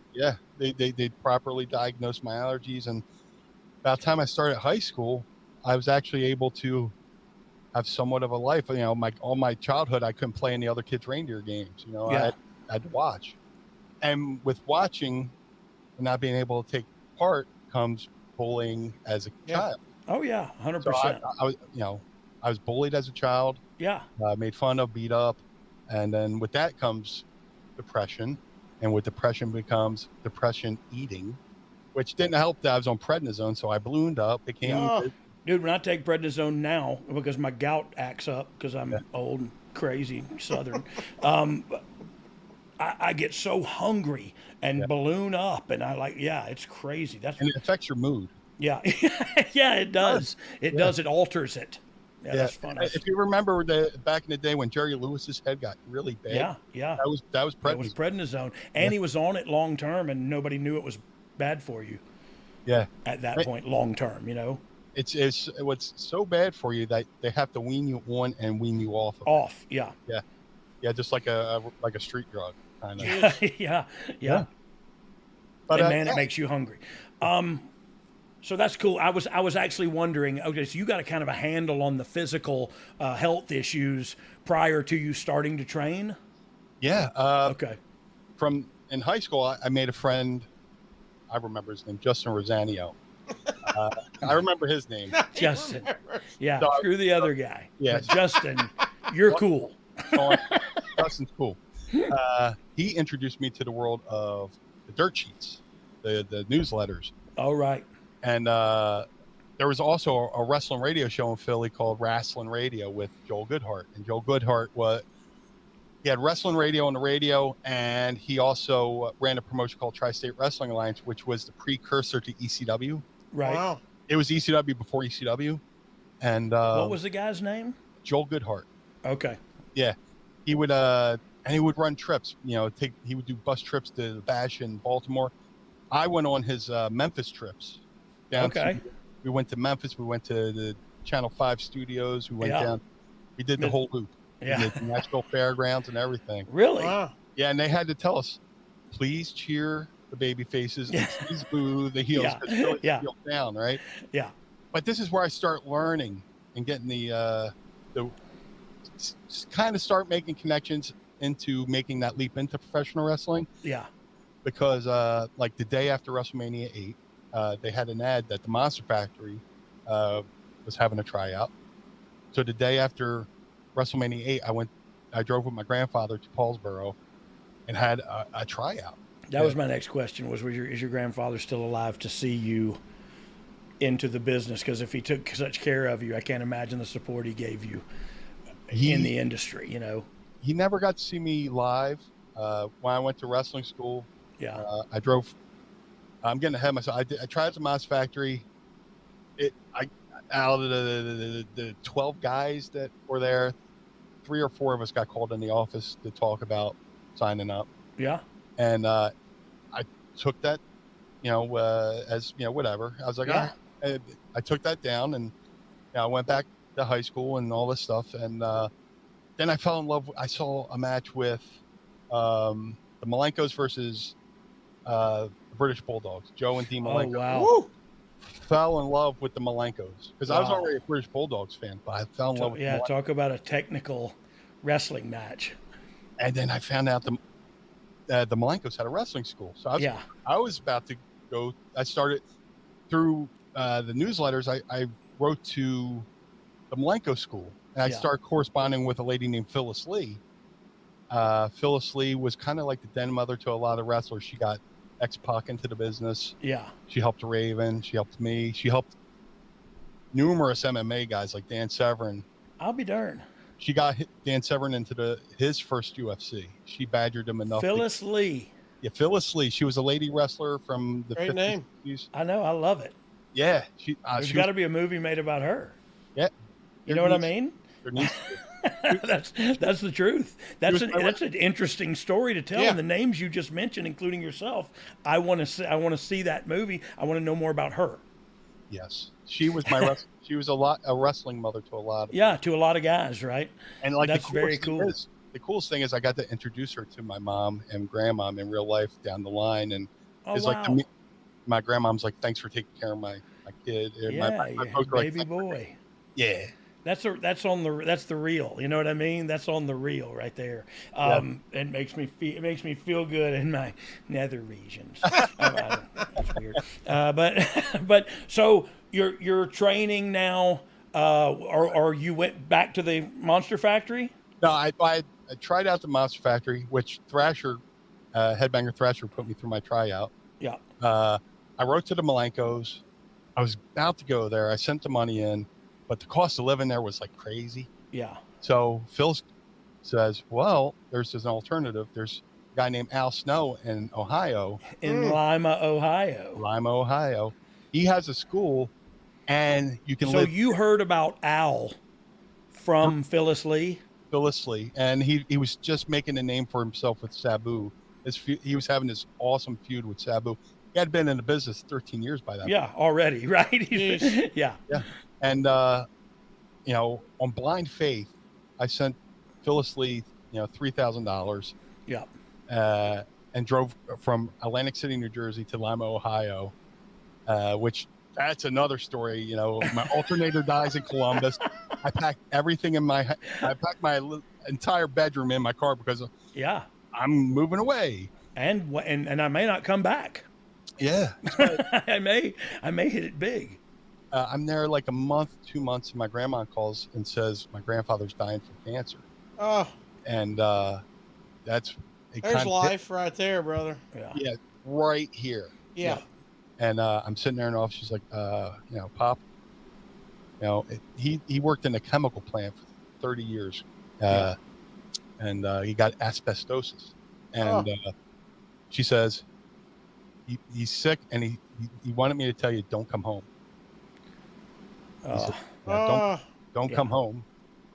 really? They properly diagnosed my allergies, and about the time I started high school, I was actually able to have somewhat of a life. All my childhood, I couldn't play any other kids' reindeer games. I had to watch, and with watching and not being able to take part comes bullying as a child. Oh yeah, 100%. So I was bullied as a child. Yeah. Made fun of, beat up, and then with that comes depression, and with depression becomes depression eating, which didn't help that I was on prednisone, so I ballooned up. Dude, when I take prednisone now, because my gout acts up because I'm old and crazy Southern, I get so hungry and balloon up, and it's crazy. And it affects your mood. Yeah, yeah, it does. It does. It alters it. Yeah, that's funny. If you remember back in the day when Jerry Lewis's head got really bad, that was prednisone. It was prednisone, and he was on it long term, and nobody knew it was bad for you. Yeah. At that point, long term, it's what's so bad for you that they have to wean you on and wean you off of it. Off, yeah. Yeah, just like a street drug kind of. Yeah. But And man, it makes you hungry. So that's cool. I was actually wondering. Okay, so you got a kind of a handle on the physical health issues prior to you starting to train. Yeah. Okay. From in high school, I made a friend. I remember his name, Justin Rosanio. I remember his name. Justin. Yeah. So- Screw the other guy. Yeah. But Justin, you're cool. Justin's cool. He introduced me to the world of the dirt sheets, the newsletters. All right. And there was also a wrestling radio show in Philly called Wrestling Radio with Joel Goodhart. And Joel Goodhart he had wrestling radio on the radio, and he also ran a promotion called Tri-State Wrestling Alliance, which was the precursor to ECW. Right. Wow. It was ECW before ECW. And What was the guy's name? Joel Goodhart. Okay. Yeah. He would run trips, he would do bus trips to the Bash in Baltimore. I went on his Memphis trips. We went to Memphis. We went to the Channel 5 studios. We went down. We did the whole loop. Yeah. We did the Nashville Fairgrounds and everything. Really? Wow. Yeah, and they had to tell us, please cheer the baby faces and please boo the heels. Yeah. Heel down, right? Yeah. But this is where I start learning and getting the kind of start making connections into making that leap into professional wrestling. Yeah. Because like the day after WrestleMania 8, they had an ad that the Monster Factory was having a tryout. So the day after WrestleMania 8, I drove with my grandfather to Paulsboro and had a tryout. That was my next question is your grandfather still alive to see you into the business? Because if he took such care of you, I can't imagine the support he gave you in the industry, He never got to see me live. When I went to wrestling school, I drove. I'm getting ahead of myself. I tried at the Moss Factory. Out of the 12 guys that were there, 3 or 4 of us got called in the office to talk about signing up. Yeah. And I took that, as whatever. I was like, I took that down, and I went back to high school and all this stuff, and then I fell in love. I saw a match with the Malenkos versus the British Bulldogs, Joe and Dean Malenko. Oh, wow. Woo! Fell in love with the Malenkos because I was already a British Bulldogs fan, but I fell in love with the talk about a technical wrestling match. And then I found out the Malenkos had a wrestling school. So I was about to go. I started through the newsletters. I wrote to the Malenko school, and I started corresponding with a lady named Phyllis Lee. Phyllis Lee was kind of like the den mother to a lot of wrestlers. She got X-Pac into the business. Yeah. She helped Raven. She helped me. She helped numerous MMA guys like Dan Severn. I'll be darned. She got Dan Severn into his first UFC. She badgered him enough. Phyllis Lee. Yeah, Phyllis Lee. She was a lady wrestler from the Great 50s. name. I know. I love it. Yeah. There's got to be a movie made about her. Yeah. You know what I mean? There needs to be. That's the truth. That's an interesting story to tell. Yeah. And the names you just mentioned, including yourself, I want to see that movie. I want to know more about her. Yes, she was she was a wrestling mother to a lot of to a lot of guys, right? And like that's very cool. The coolest thing is I got to introduce her to my mom and grandmom in real life down the line, and it's like to me, my grandmom's like, "Thanks for taking care of my kid." Yeah, baby boy. Yeah. That's the real. You know what I mean? That's on the real right there. It makes me feel good in my nether regions. That's weird. But so you're training now, or you went back to the Monster Factory? No, I tried out the Monster Factory, which Thrasher, Headbanger Thrasher, put me through my tryout. Yeah. I wrote to the Malenkos. I was about to go there. I sent the money in. But the cost of living there was like crazy. Yeah. So Phil says, well, there's an alternative. There's a guy named Al Snow in Ohio. In Lima, Ohio. He has a school, and you can live. So you heard about Al from Phyllis Lee? Phyllis Lee. And he was just making a name for himself with Sabu. He was having this awesome feud with Sabu. he had been in the business 13 years by that point. Yeah, already, right? Jeez. Yeah. Yeah. And, you know, on blind faith, I sent Phyllis Lee, you know, $3,000 Yeah. and drove from Atlantic City, New Jersey to Lima, Ohio, which that's another story. You know, my alternator dies in Columbus. I packed everything I packed my entire bedroom in my car because Yeah. I'm moving away. And I may not come back. Yeah. I may hit it big. I'm there like a month, 2 months, and my grandma calls and says my grandfather's dying from cancer. Oh, And that's it. there's life right there, brother. Yeah. Yeah, right here. Yeah. And I'm sitting there in the office. She's like, you know, Pop, you know, he worked in a chemical plant for 30 years, and he got asbestosis. And she says he's sick, and he wanted me to tell you, don't come home. He said, don't come home.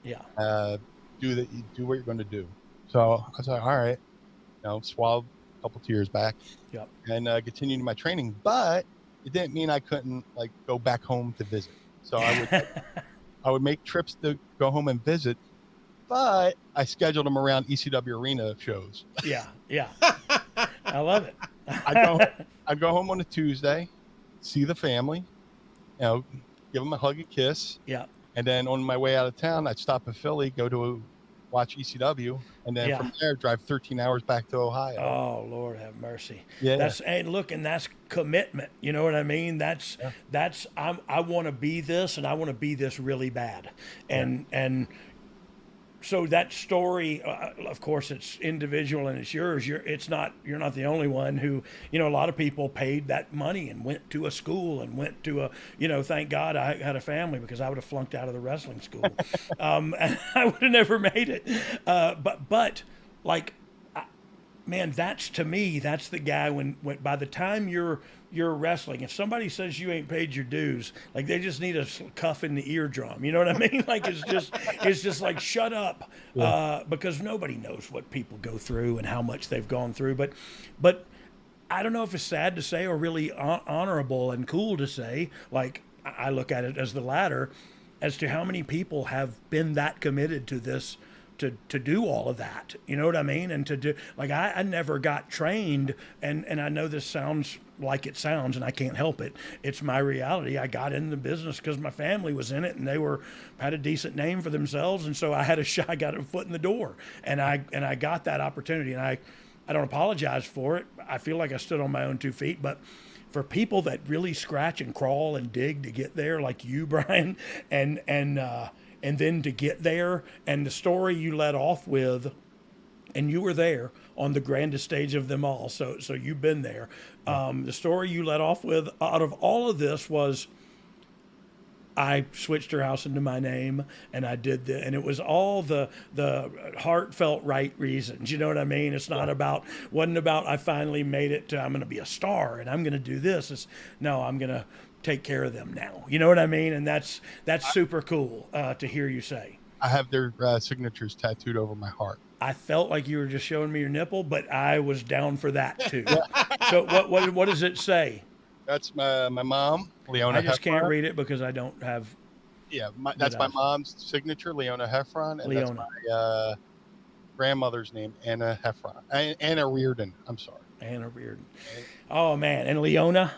Yeah. Do what you're going to do. So I was like, all right, you know, swallowed a couple tears back. Yep. And continued my training, but it didn't mean I couldn't like go back home to visit. So I would make trips to go home and visit, but I scheduled them around ECW arena shows. Yeah. Yeah. I love it. I'd go home on a Tuesday, see the family, you know, give them a hug and kiss. Yeah. And then on my way out of town, I'd stop in Philly, watch ECW, and then from there drive 13 hours back to Ohio. Oh, Lord have mercy. Yeah. That's commitment. You know what I mean? I want to be this, and I want to be this really bad. And so that story, of course, it's individual and it's yours. You're not the only one who, you know, a lot of people paid that money and went to a school and went to thank God I had a family, because I would have flunked out of the wrestling school. And I would have never made it. But like, man, that's the guy when by the time you're wrestling, if somebody says you ain't paid your dues, like they just need a cuff in the eardrum. You know what I mean? Like it's just like, shut up. Because nobody knows what people go through and how much they've gone through. But I don't know if it's sad to say or really honorable and cool to say. Like, I look at it as the latter, as to how many people have been that committed to this, to do all of that, you know what I mean? And to do, like, I never got trained, and I know this sounds like it sounds, and I can't help it. It's my reality. I got in the business because my family was in it, and they had a decent name for themselves, and so I got a foot in the door, and I got that opportunity, and I don't apologize for it. I feel like I stood on my own 2 feet, but for people that really scratch and crawl and dig to get there, like you, Brian, and then to get there, and the story you let off with, and you were there on the grandest stage of them all, so you've been there. The story you let off with out of all of this was, I switched her house into my name, and I did and it was all the heartfelt right reasons. You know what I mean? It's wasn't about I finally made it to I'm going to be a star and I'm going to do this. It's no, I'm going to take care of them now. You know what I mean? And that's super cool to hear you say. I have their signatures tattooed over my heart. I felt like you were just showing me your nipple, but I was down for that too. So what does it say? That's my mom, Leona. I just Heffron. Can't read it because I don't have. Yeah, that's my mom's signature, Leona Heffron, and that's my grandmother's name, Anna Heffron. Anna Reardon. I'm sorry. Anna Reardon. Oh man, and Leona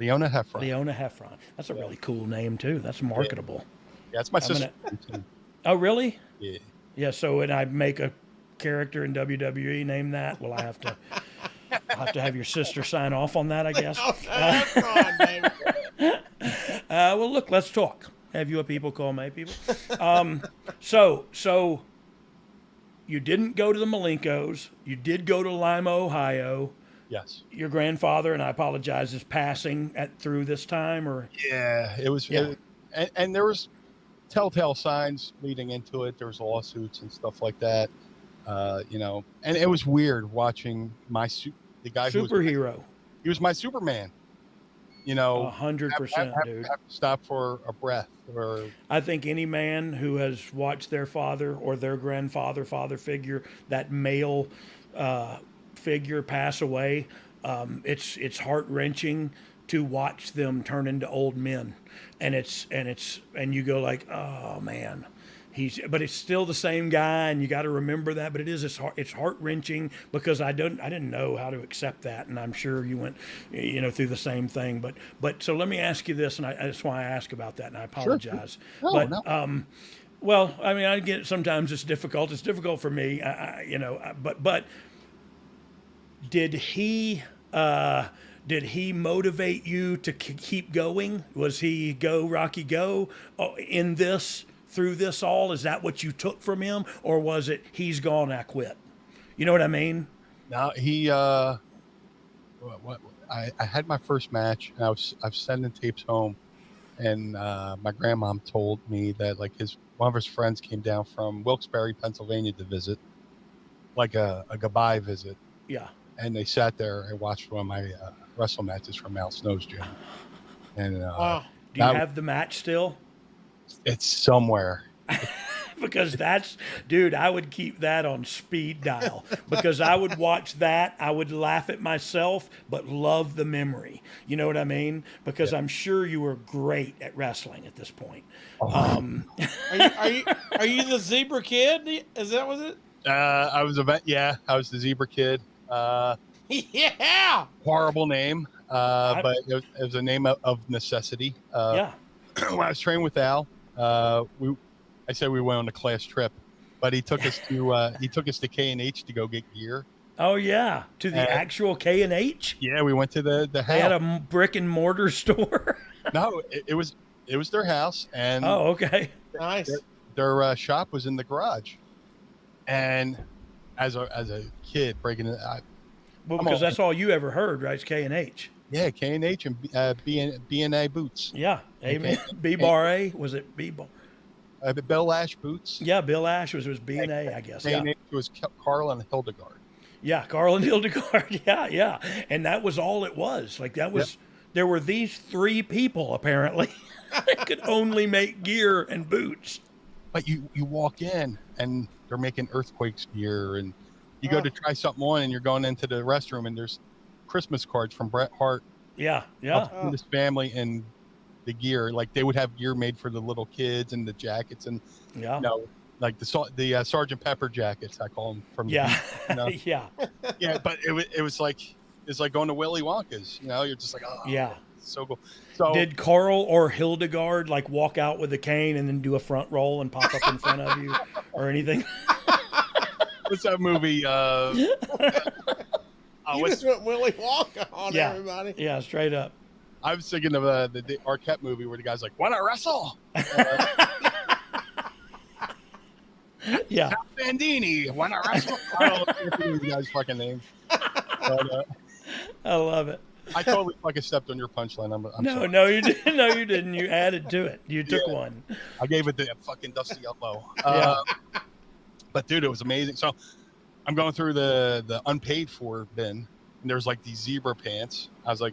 Heffron. Leona Heffron. That's a really cool name too. That's marketable. Yeah, it's my sister. Oh really? Yeah. Yeah. So when I make a character in WWE, name that. Well, I'll have to have your sister sign off on that, I guess. Well, look, let's talk. Have you a people call my people? So you didn't go to the Malenkos. You did go to Lima, Ohio. Yes. Your grandfather, and I apologize, is passing through this time, or? Yeah, it was. Yeah. And there was telltale signs leading into it. There was lawsuits and stuff like that. And it was weird watching the guy superhero. He was my Superman. 100%, dude. Have to stop for a breath. Or I think any man who has watched their father or their grandfather, father figure, that male figure pass away, It's heart wrenching to watch them turn into old men, and you go like, oh man. But it's still the same guy, and you got to remember that. But it's heart wrenching because I didn't know how to accept that, and I'm sure you went, through the same thing. But so let me ask you this, and that's why I ask about that, and I apologize. Sure. No. Well, I mean, I get sometimes it's difficult. It's difficult for me, but did he motivate you to keep going? Was he go Rocky go in this? Through this all, is that what you took from him, or was it he's gone, I quit? You know what I mean? No, he. I had my first match, and I was sending tapes home, and my grandmom told me that like one of his friends came down from Wilkes-Barre, Pennsylvania, to visit, like a goodbye visit. Yeah. And they sat there and watched one of my wrestle matches from Al Snow's gym. And wow. Do you have the match still? It's somewhere. Because dude, I would keep that on speed dial because I would watch that. I would laugh at myself, but love the memory. You know what I mean? Because I'm sure you were great at wrestling at this point. Are you the Zebra Kid? Is that what it? I was I was the Zebra Kid. Yeah. Horrible name. But it was a name of necessity. Yeah. When I was training with Al, I said we went on a class trip, but he took us to K&H to go get gear. Oh yeah, to the actual K&H. Yeah, we went to the house. They had a brick and mortar store. No, it was their house, and okay, nice. Their shop was in the garage, and as a kid breaking it, because that's all you ever heard, right? It's K&H. Yeah, K&H and B&A boots. Yeah, amen. B-Bar A, was it B-Bar? Bill Ash boots. Yeah, Bill Ash was B&A, I guess. K&H was Carl and Hildegard. Yeah, Carl and Hildegard. Yeah. And that was all it was. Like that was, there were these three people apparently that could only make gear and boots. But you walk in and they're making Earthquakes gear, and you go to try something on, and you're going into the restroom, and there's Christmas cards from Bret Hart. Yeah. From his family, and the gear, like they would have gear made for the little kids and the jackets, and like the Sergeant Pepper jackets, I call them from yeah but it was like it's like going to Willy Wonka's, you're just like, oh yeah, so cool. So did Carl or Hildegard like walk out with a cane and then do a front roll and pop up in front of you or anything? What's that movie? You just went Willy Wonka on everybody. Yeah, straight up. I was thinking of the Arquette movie where the guy's like, "Want to wrestle?" Yeah. Bandini, want to wrestle? I don't know the guy's fucking name. But, I love it. I totally fucking stepped on your punchline. I'm sorry. No, you didn't. No, you didn't. You added to it. You took one. I gave it the fucking dusty elbow. But dude, it was amazing. So I'm going through the unpaid for bin, and there's like these zebra pants. I was like,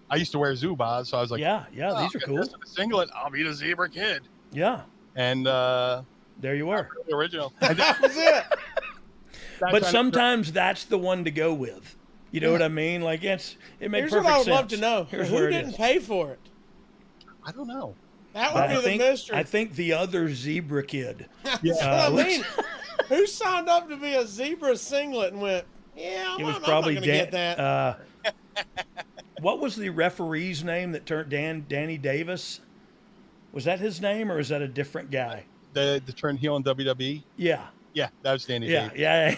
I used to wear Zubaz, so I was like, yeah, these are cool. A singlet, I'll be the Zebra Kid. Yeah. And there you were. The original. That was it. But sometimes that's the one to go with. You know what I mean? Like it makes perfect sense. Here's what I would love to know. Who didn't pay for it? I don't know. That would be the mystery. I think the other Zebra Kid. That's what I mean. Who signed up to be a zebra singlet and went, it was probably I'm not gonna get that. What was the referee's name that turned Danny Davis? Was that his name, or is that a different guy? The turned heel in WWE? Yeah. Yeah, that was Danny Davis. Yeah.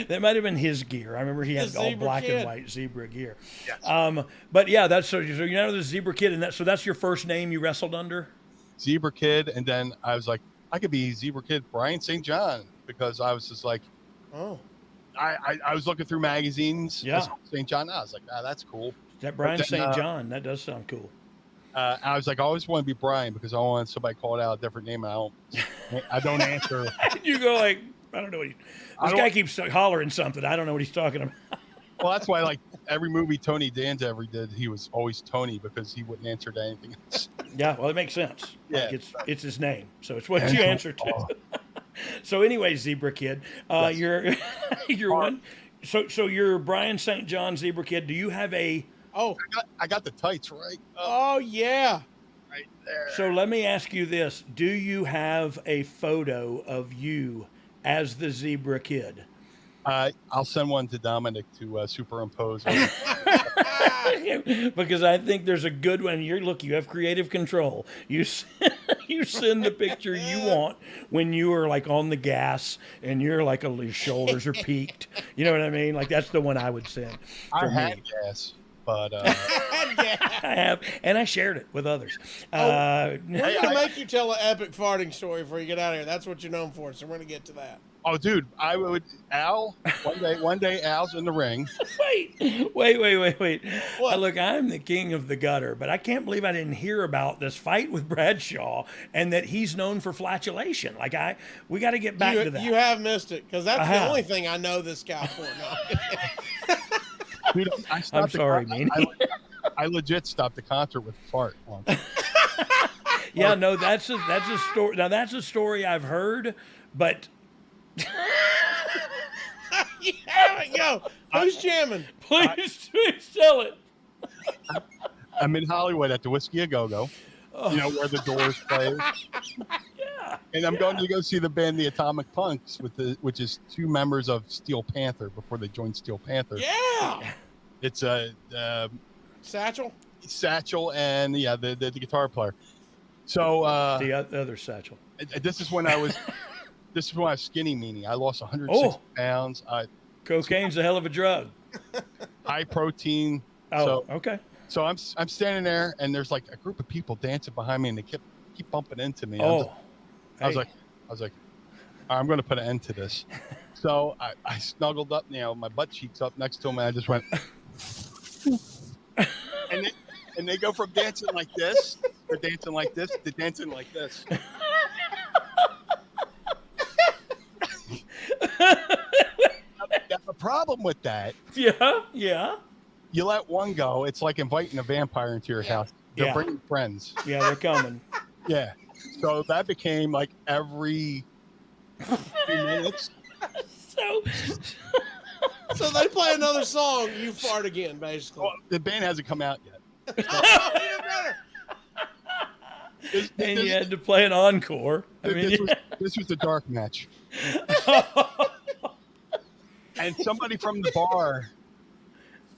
That might have been his gear. I remember he had all black and white zebra gear. Yes. But yeah, that's so you know the Zebra Kid, and so that's your first name you wrestled under? Zebra Kid, and then I was like, I could be Zebra Kid Brian St. John, because I was just like, I was looking through magazines. Yeah. St. John. I was like, that's cool. That Brian St. John, that does sound cool. I was like, I always want to be Brian because I want somebody called out a different name. And I don't answer. You go like, I don't know what this guy keeps hollering something. I don't know what he's talking about. Well, that's why like every movie Tony Danza ever did, he was always Tony because he wouldn't answer to anything else. Yeah, well, it makes sense. Yeah, like it's his name, so it's what you answer to. So anyway, Zebra Kid, you're So you're Brian St. John Zebra Kid. Do you have a? Oh, I got the tights right. oh yeah. Right there. So let me ask you this: do you have a photo of you as the Zebra Kid? I'll send one to Dominic to superimpose. Because I think there's a good one. You have creative control. You send the picture you want when you are like on the gas and you're like your shoulders are peaked. You know what I mean? Like that's the one I would send. I had gas, but I have, and I shared it with others. We're gonna make you tell an epic farting story before you get out of here. That's what you're known for. So we're gonna get to that. oh, dude, I would Al one day. Al's in the ring. Wait. What? Look, I'm the king of the gutter, but I can't believe I didn't hear about this fight with Bradshaw and that he's known for flatulation. Like we got to get back to that. You have missed it because that's I the have. only thing I know this guy for now. Dude, I stopped I'm sorry, man. I legit stopped the concert with a fart once. Yeah, no, that's a story. Now that's a story I've heard, but You haven't, yo. Who's jamming? please tell it. I'm in Hollywood at the Whiskey A Go Go, you know, where the Doors play. Yeah. And I'm going to go see the band The Atomic Punks, which is two members of Steel Panther before they joined Steel Panther. Yeah. It's Satchel. Satchel and the guitar player. So The other Satchel. this is when I was skinny meanie. I lost 160 Oh. pounds. Cocaine's a hell of a drug. High protein. Oh, So, okay. so I'm standing there, and there's like a group of people dancing behind me, and they keep bumping into me. Oh, I was hey. like, all right, I'm going to put an end to this. So I snuggled up, my butt cheeks up next to him, and I just went, and they go from dancing like this, they're dancing like this, to dancing like this. The problem with that, Yeah. you let one go, it's like inviting a vampire into your house. They're Yeah. bringing friends. Yeah, they're coming. Yeah. So that became like every few minutes. So they play another song, you fart again, basically. Well, the band hasn't come out yet. Oh, even better. And you had to play an encore. I mean, this was the dark match. And somebody from the bar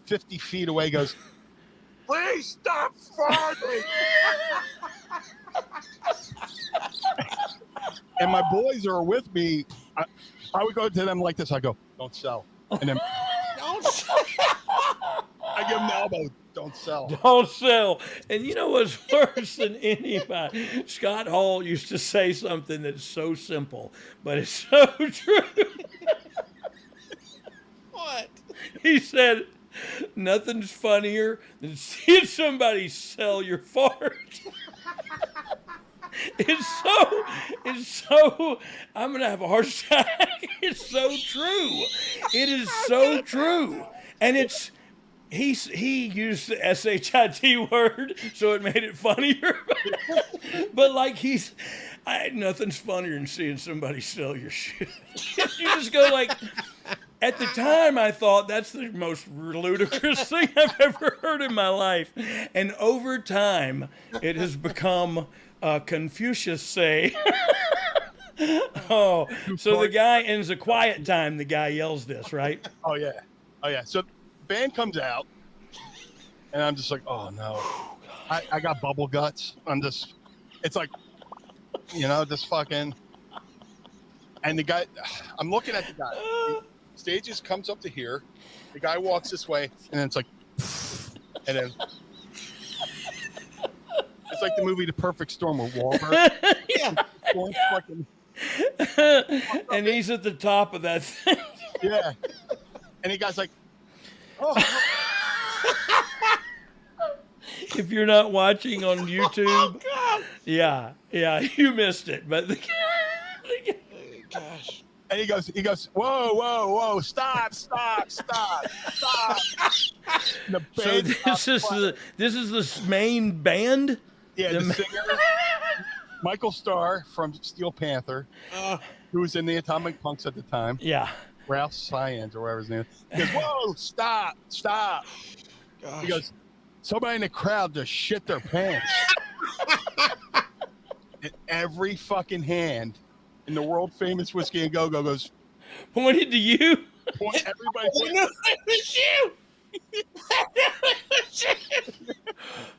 50 feet away goes, "Please stop farting." And my boys are with me. I would go to them like this. I go, "Don't sell." And then Don't I give them the elbow, "Don't sell." don't sell. And you know what's worse than anybody? Scott Hall used to say something that's so simple, but it's so true. What? He said, nothing's funnier than seeing somebody sell your fart. It's so, I'm going to have a heart attack. It's so true. It is so true. And he used the SHIT word, so it made it funnier. But like nothing's funnier than seeing somebody sell your shit. You just go like, at the time I thought that's the most ludicrous thing I've ever heard in my life. And over time, it has become Confucius say. Oh, so the guy ends a quiet time, the guy yells this, right? Oh yeah. So band comes out, and I'm just like, oh no. I got bubble guts. It's like, just fucking. And the guy, I'm looking at the guy. The stage just comes up to here. The guy walks this way, and then it's like, and then it's like the movie The Perfect Storm with Wahlberg. Yeah. Fucking, And he's at the top of that thing. yeah. And the guy's like, oh. If you're not watching on YouTube, yeah, you missed it. But Gosh. And he goes, whoa, stop. And the so band this is the main band. yeah, the singer, Michael Starr from Steel Panther, who was in the Atomic Punks at the time. Yeah. Ralph Syans or whatever his name is. He goes, whoa, stop. Gosh. He goes, somebody in the crowd just shit their pants. And every fucking hand in the world famous Whiskey and Go-Go goes, Pointed to you. everybody. It was you.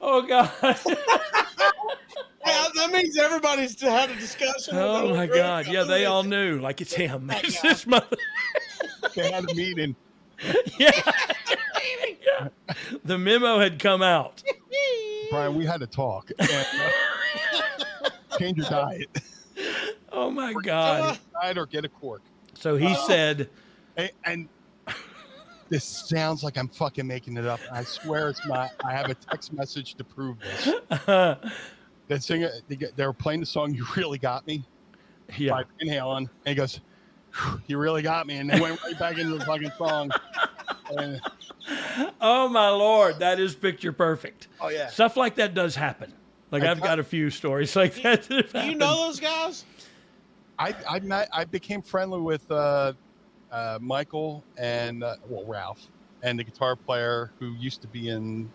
Oh God. Yeah, that means everybody's had a discussion. Oh my God. Yeah, they all knew. Like, it's him. It's this mother. They had a meeting. Yeah. The memo had come out. Brian, we had to talk. And, change your diet. Oh my God. Diet or get a cork. So he said, And this sounds like I'm fucking making it up. I swear it's not. I have a text message to prove this. That singer, they were playing the song "You Really Got Me" yeah. by Van Halen, and he goes, "You really got me," and they went right back into the fucking song. And, Oh my Lord, that is picture perfect. oh yeah, Stuff like that does happen. Like I've got a few stories like that. That have Do you happened. know those guys? I became friendly with Michael and Ralph and the guitar player who used to be in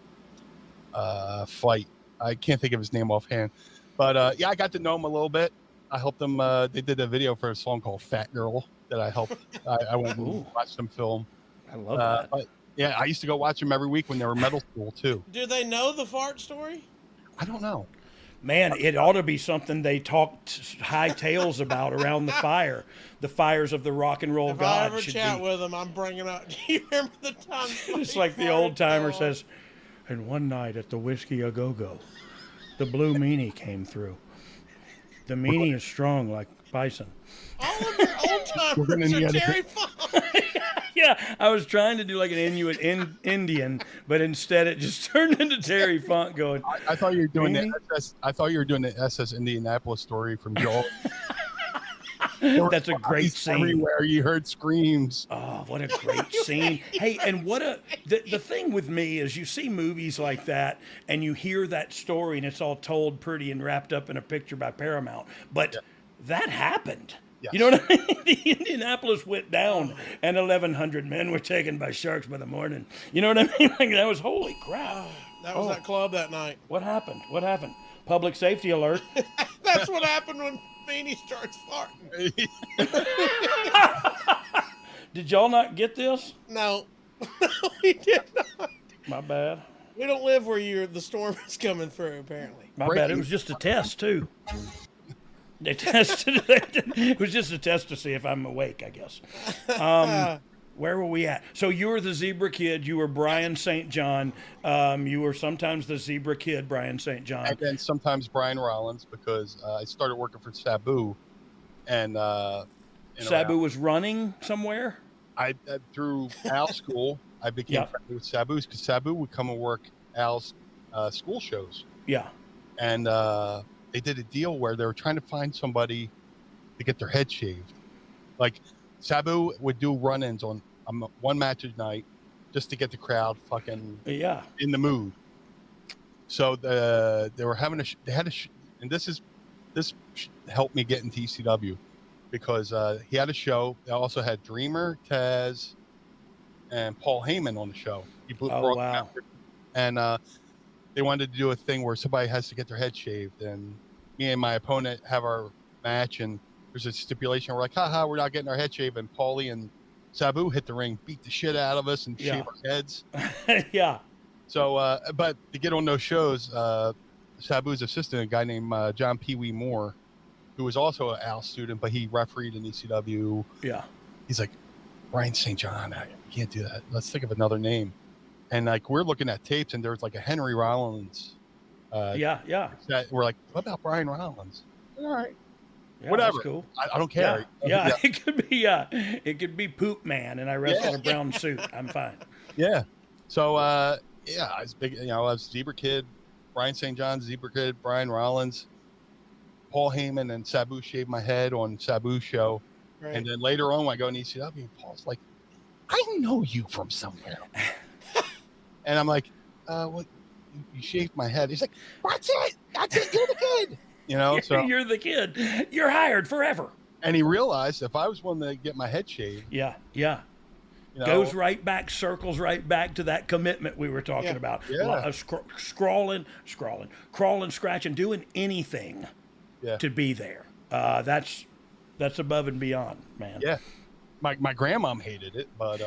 Fight. I can't think of his name offhand, but yeah, I got to know him a little bit. I helped them. They did a video for a song called "Fat Girl" that I helped. I went and watched them film. I love that. But yeah, I used to go watch them every week when they were middle school too. Do they know the fart story? I don't know. Man, it ought to be something they talked high tales about around the fire. The fires of the rock and roll If god I ever should chat be. with them, I'm bringing up. Do you remember the time? It's like the old timer says, and one night at the Whiskey A Go-Go, the Blue Meanie came through. The Meanie is strong like bison. All of your old We're gonna timers are need Terry Funk. Yeah, I was trying to do like an Inuit Indian, but instead it just turned into Terry Funk going. I thought you were doing Really? the SS. I thought you were doing the SS Indianapolis story from Joel. That's a great scene. Everywhere you heard screams. Oh, what a great scene. Hey, and the thing with me is you see movies like that and you hear that story and it's all told pretty and wrapped up in a picture by Paramount. But that happened. Yes. You know what I mean? The Indianapolis went down and 1,100 men were taken by sharks by the morning. You know what I mean? Like that was holy crap. That was that club that night. What happened? What happened? Public safety alert. That's what happened when Meanie starts farting. Did y'all not get this? No, we did not. My bad. We don't live where the storm is coming through. Apparently, My bad. It was just a test too. They tested it. It was just a test to see if I'm awake, I guess. Where were we at? So you were the Zebra Kid. You were Brian St. John. You were sometimes the Zebra Kid, Brian St. John. And then sometimes Brian Rollins because I started working for Sabu, and Sabu was running somewhere. I through Al's school. I became friendly with Sabu's because Sabu would come and work Al's school shows. Yeah. And they did a deal where they were trying to find somebody to get their head shaved. Like Sabu would do run-ins on one match a night just to get the crowd fucking in the mood. So they were having and this helped me get into ECW because he had a show. They also had Dreamer, Taz, and Paul Heyman on the show. Oh, wow. And they wanted to do a thing where somebody has to get their head shaved, and me and my opponent have our match, and there's a stipulation. We're like, haha, we're not getting our head shaved. And Paulie and Sabu hit the ring, beat the shit out of us, and shave our heads. Yeah. So, but to get on those shows, Sabu's assistant, a guy named John Pee Wee Moore, who was also an Al student, but he refereed in ECW. Yeah. He's like, Brian St. John, I can't do that. Let's think of another name. And like, we're looking at tapes, and there's like a Henry Rollins. Yeah. We're like, what about Brian Rollins? All right. Yeah, Whatever. That's cool. I don't care. Yeah. It could be. It could be Poop Man, and I wrestle in a brown suit. I'm fine. Yeah. So I was big. I was Zebra Kid, Brian St. John, Zebra Kid, Brian Rollins, Paul Heyman, and Sabu shaved my head on Sabu's show. right. And then later on, when I go in ECW, Paul's like, I know you from somewhere. And I'm like, what? You shaved my head. He's like, that's it. You're the kid. You know, so You're the kid. You're hired forever. And he realized if I was one to get my head shaved, Yeah. you know, Goes right back, circles right back to that commitment we were talking about. Yeah. Crawling, scratching, doing anything to be there. That's above and beyond, man. Yeah. My grandmom hated it, but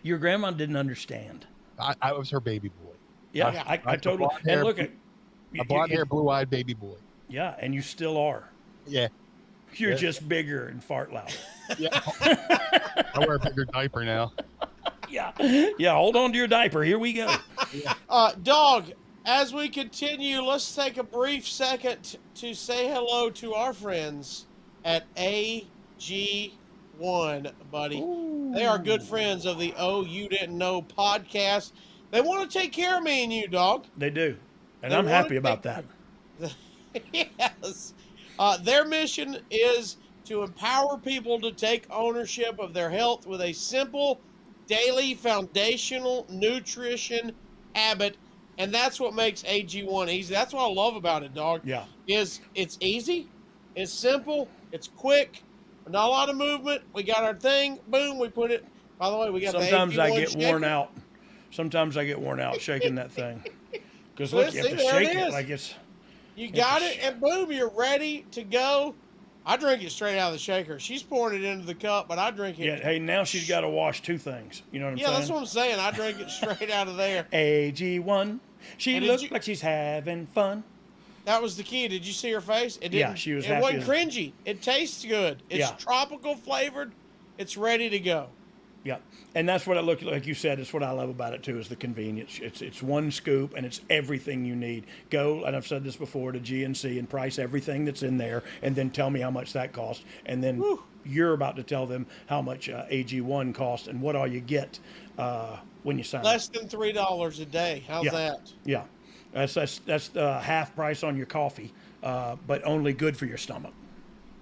Your grandma didn't understand. I was her baby boy. Yeah, I totally. And look at a blonde hair, blue-eyed baby boy. Yeah, and you still are. Yeah. You're just bigger and fart louder. Yeah. I wear a bigger diaper now. Yeah. Hold on to your diaper. Here we go. Dog, as we continue, let's take a brief second to say hello to our friends at AG1, buddy. Ooh. They are good friends of the Oh You Didn't Know podcast. They want to take care of me and you, dog. They do. And I'm happy about that. Yes. Their mission is to empower people to take ownership of their health with a simple, daily, foundational nutrition habit. And that's what makes AG1 easy. That's what I love about it, dog. Yeah. It's easy, it's simple, it's quick, not a lot of movement. We got our thing, boom, we put it. By the way, we got Sometimes the AG1 I get shaker. worn out. Sometimes I get worn out shaking that thing. Because look, you have to shake it like it's... You got it, and boom, you're ready to go. I drink it straight out of the shaker. She's pouring it into the cup, but I drink it. Yeah, hey, now she's got to wash two things. You know what I'm saying? Yeah, that's what I'm saying. I drink it straight out of there. AG1. She looks like she's having fun. That was the key. Did you see her face? It didn't, yeah, she was happy. It wasn't cringy. It tastes good. It's tropical flavored. It's ready to go. Yeah, and that's what it looked like. You said it's what I love about it too, is the convenience. It's one scoop and it's everything you need. Go, and I've said this before, to GNC and price everything that's in there, and then tell me how much that costs, and then you're about to tell them how much AG1 costs and what all you get when you sign. Less than $3 a day. How's that? Yeah, that's half price on your coffee, but only good for your stomach.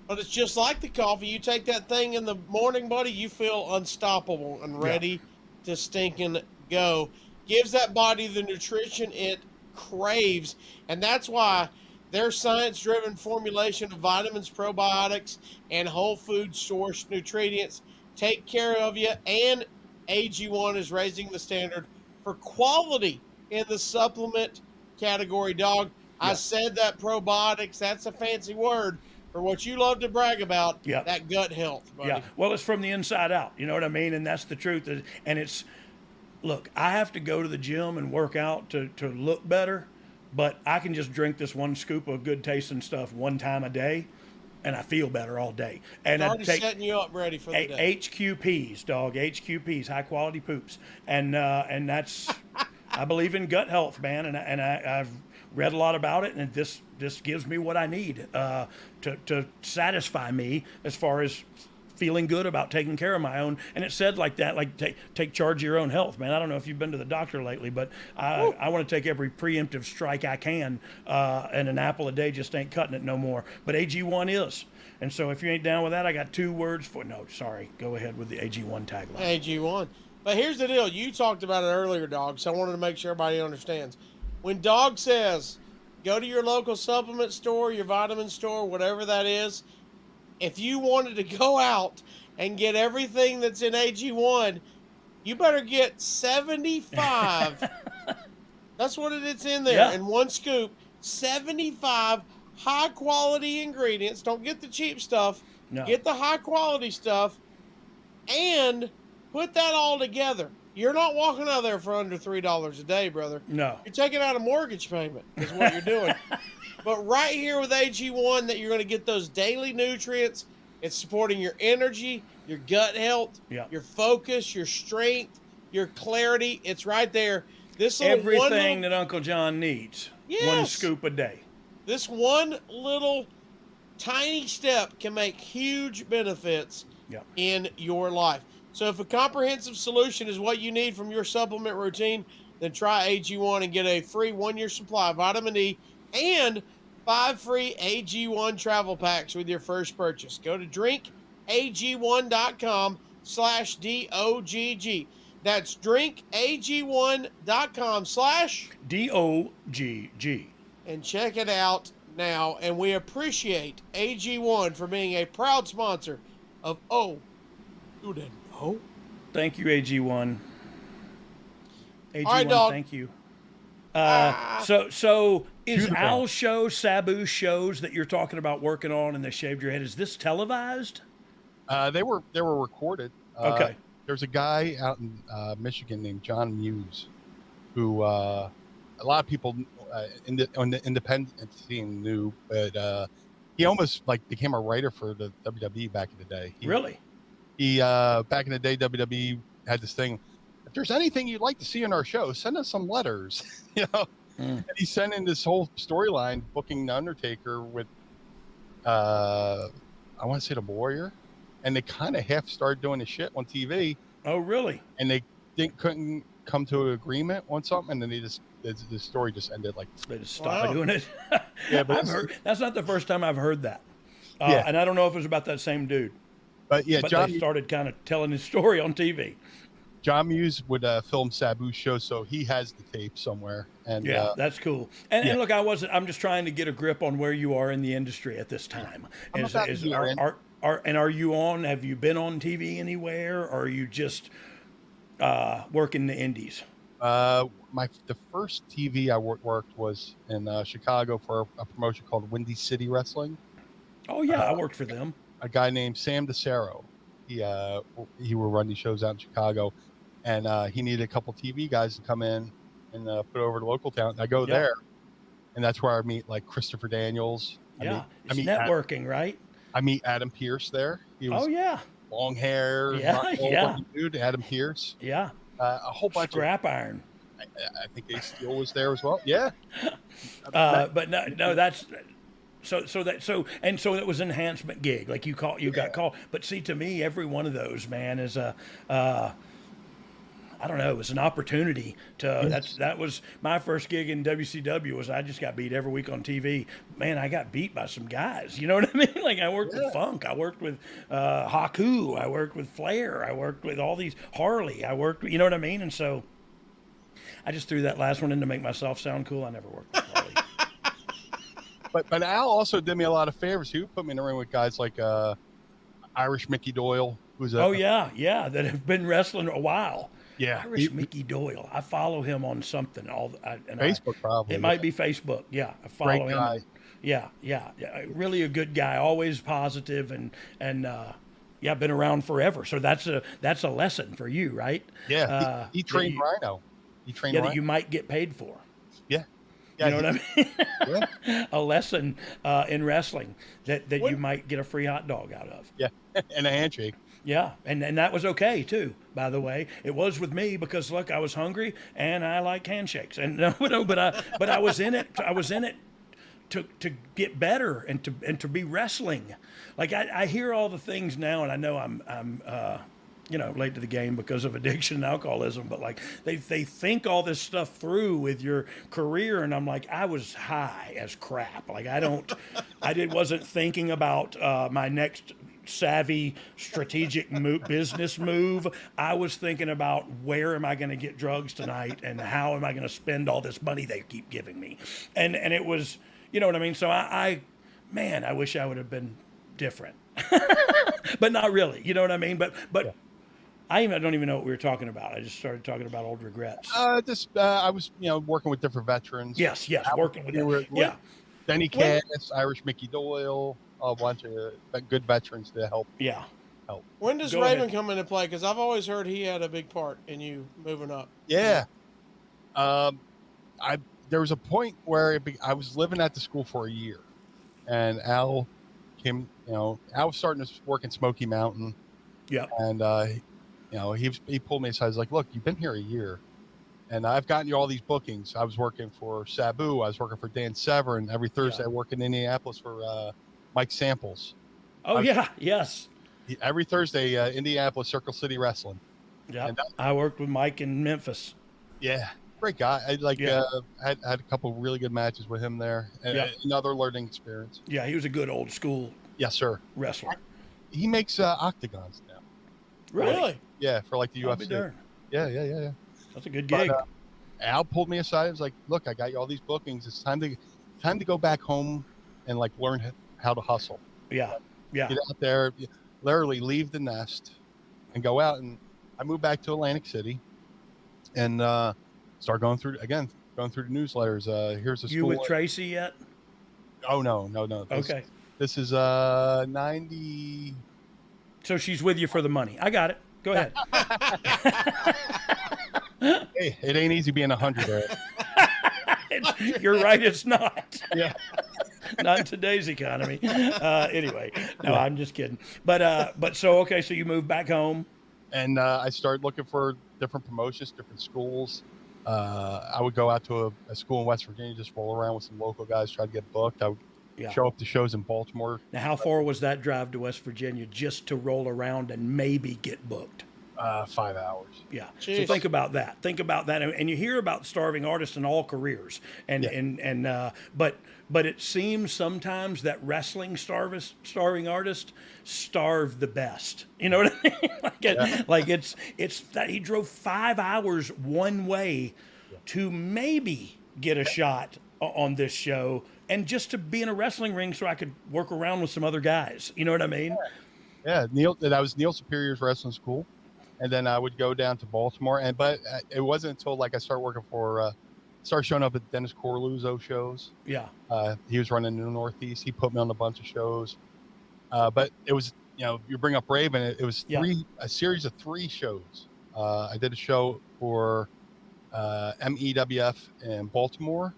But it's just like the coffee. You take that thing in the morning, buddy, you feel unstoppable and ready to stinking go. Gives that body the nutrition it craves. And that's why their science-driven formulation of vitamins, probiotics, and whole food source nutrients take care of you. And AG1 is raising the standard for quality in the supplement category, dog. Yeah. I said that probiotics, that's a fancy word for what you love to brag about, that gut health, buddy. Yeah, well, it's from the inside out, you know what I mean? And that's the truth. And it's, look, I have to go to the gym and work out to look better, but I can just drink this one scoop of good tasting stuff one time a day, and I feel better all day. And it's already setting you up ready for the day. HQPs, dog, HQPs, high quality poops. And that's, I believe in gut health, man, and I've read a lot about it, and this gives me what I need to satisfy me as far as feeling good about taking care of my own. And it said like that, like take charge of your own health, man. I don't know if you've been to the doctor lately, but I want to take every preemptive strike I can, and an apple a day just ain't cutting it no more. But AG1 is. And so if you ain't down with that, I got two words for no, sorry. Go ahead with the AG1 tagline. AG1. But here's the deal. You talked about it earlier, Dog, so I wanted to make sure everybody understands. When Dog says, go to your local supplement store, your vitamin store, whatever that is, if you wanted to go out and get everything that's in AG1, you better get 75. That's what it's in there in one scoop. 75 high-quality ingredients. Don't get the cheap stuff. No. Get the high-quality stuff and put that all together. You're not walking out of there for under $3 a day, brother. No. You're taking out a mortgage payment is what you're doing. But right here with AG1, that you're going to get those daily nutrients. It's supporting your energy, your gut health, your focus, your strength, your clarity. It's right there. This everything that Uncle John needs. Yes. One scoop a day. This one little tiny step can make huge benefits in your life. So if a comprehensive solution is what you need from your supplement routine, then try AG1 and get a free 1-year supply of vitamin E and 5 free AG1 travel packs with your first purchase. Go to drinkag1.com/DOGG. That's drinkag1.com/DOGG. DOGG. And check it out now, and we appreciate AG1 for being a proud sponsor of Oh, You Didn't Know. Thank you, AG1. AG1, right, dog. thank you. So is Al's show, Sabu's shows that you're talking about working on and they shaved your head, is this televised? They were recorded. Okay. There's a guy out in Michigan named John Muse, who a lot of people on the independent scene knew, but he almost like became a writer for the WWE back in the day. Really? He back in the day, WWE had this thing. If there's anything you'd like to see in our show, send us some letters. And he sent in this whole storyline booking the Undertaker with I want to say the Warrior, and they kind of half started doing the shit on TV. Oh, really? And they couldn't come to an agreement on something, and then the story just ended like they just stopped doing it. Yeah, but I've heard that's not the first time I've heard that. Yeah. And I don't know if it was about that same dude. But yeah, But they started kind of telling his story on TV. John Muse would film Sabu's show, so he has the tape somewhere. And yeah, that's cool. And look, I'm just trying to get a grip on where you are in the industry at this time. Are you on? Have you been on TV anywhere, or are you just working the indies? The first TV I worked was in Chicago for a promotion called Windy City Wrestling. Oh yeah, I worked for them. A guy named Sam DeCero. He would run these shows out in Chicago, and he needed a couple TV guys to come in and put over to local town. I go there, and that's where I meet like Christopher Daniels. I meet networking, right? I meet Adam Pearce there. He was long hair, dude. Adam Pearce. Yeah, a whole bunch scrap iron. I think Ace Steel was there as well. Yeah, but no, that's. So it was an enhancement gig, like you got called. But see, to me, every one of those, man, is I don't know, it was an opportunity to. That was my first gig in WCW. Was I just got beat every week on TV. Man, I got beat by some guys. You know what I mean? Like I worked with Funk, I worked with Haku, I worked with Flair, I worked with all these Harley. You know what I mean? And so I just threw that last one in to make myself sound cool. I never worked with Harley. But Al also did me a lot of favors. He would put me in the ring with guys like Irish Mickey Doyle, who's that have been wrestling a while. Yeah, Irish Mickey Doyle. I follow him on something. Facebook probably. It might be Facebook. Yeah, I follow Great him. Guy. Yeah. Really a good guy. Always positive and been around forever. So that's a lesson for you, right? Yeah, he trained Rhino. He trained Rhino. That you might get paid for. Yeah. You know what I mean? A lesson in wrestling that you might get a free hot dog out of. Yeah, and a handshake. Yeah, and that was okay too. By the way, it was with me because look, I was hungry and I like handshakes. And but I was in it. I was in it to get better and to be wrestling. Like I hear all the things now, and I know I'm late to the game because of addiction and alcoholism, but like they think all this stuff through with your career, and I'm like, I was high as crap. Like wasn't thinking about my next savvy strategic business move. I was thinking about where am I going to get drugs tonight and how am I going to spend all this money they keep giving me, and it was, you know what I mean. So I wish I would have been different, but not really. You know what I mean? But. Yeah. I don't even know what we were talking about. I just started talking about old regrets. I was, working with different veterans. Yes, working with them. Denny Cass, Irish Mickey Doyle, a bunch of good veterans to help. Yeah. Help. When does Raven come into play? Because I've always heard he had a big part in you moving up. Yeah. There was a point where I was living at the school for a year, and Al came. Al was starting to work in Smoky Mountain. Yeah. And he pulled me aside. He's like, look, you've been here a year, and I've gotten you all these bookings. I was working for Sabu. I was working for Dan Severn. Every Thursday I work in Indianapolis for Mike Samples. Oh, yes. Every Thursday, Indianapolis, Circle City Wrestling. Yeah, I worked with Mike in Memphis. Yeah, great guy. I had a couple of really good matches with him there. And another learning experience. Yeah, he was a good old school wrestler. He makes octagons now. Really? Yeah, for like the UFC. Yeah. That's a good gig. Al pulled me aside. He was like, "Look, I got you all these bookings. It's time to go back home and like learn how to hustle. Yeah. Yeah. Get out there, literally leave the nest and go out. And I moved back to Atlantic City and start going through the newsletters. Here's a school. You with Tracy yet? Oh, no. Okay. This is 90. So she's with you for the money. I got it. Go ahead. Hey, it ain't easy being 100 there. You're right. It's not. Yeah. Not in today's economy. Anyway, no, I'm just kidding. But so you moved back home, and I started looking for different promotions, different schools. I would go out to a school in West Virginia, just roll around with some local guys, try to get booked. I would show up to shows in Baltimore. Now, how far was that drive to West Virginia just to roll around and maybe get booked? 5 hours. Yeah. Jeez. So think about that. And you hear about starving artists in all careers, but it seems sometimes that wrestling starving artists starve the best. You know what I mean? Like it's that he drove 5 hours one way to maybe get a shot on this show and just to be in a wrestling ring so I could work around with some other guys. You know what I mean? Yeah. That was Neil Superior's wrestling school. And then I would go down to Baltimore, but it wasn't until I started working started showing up at Dennis Corluzzo shows. Yeah. He was running in the Northeast. He put me on a bunch of shows. But it was, you bring up Raven. It was a series of 3 shows. I did a show for MEWF in Baltimore,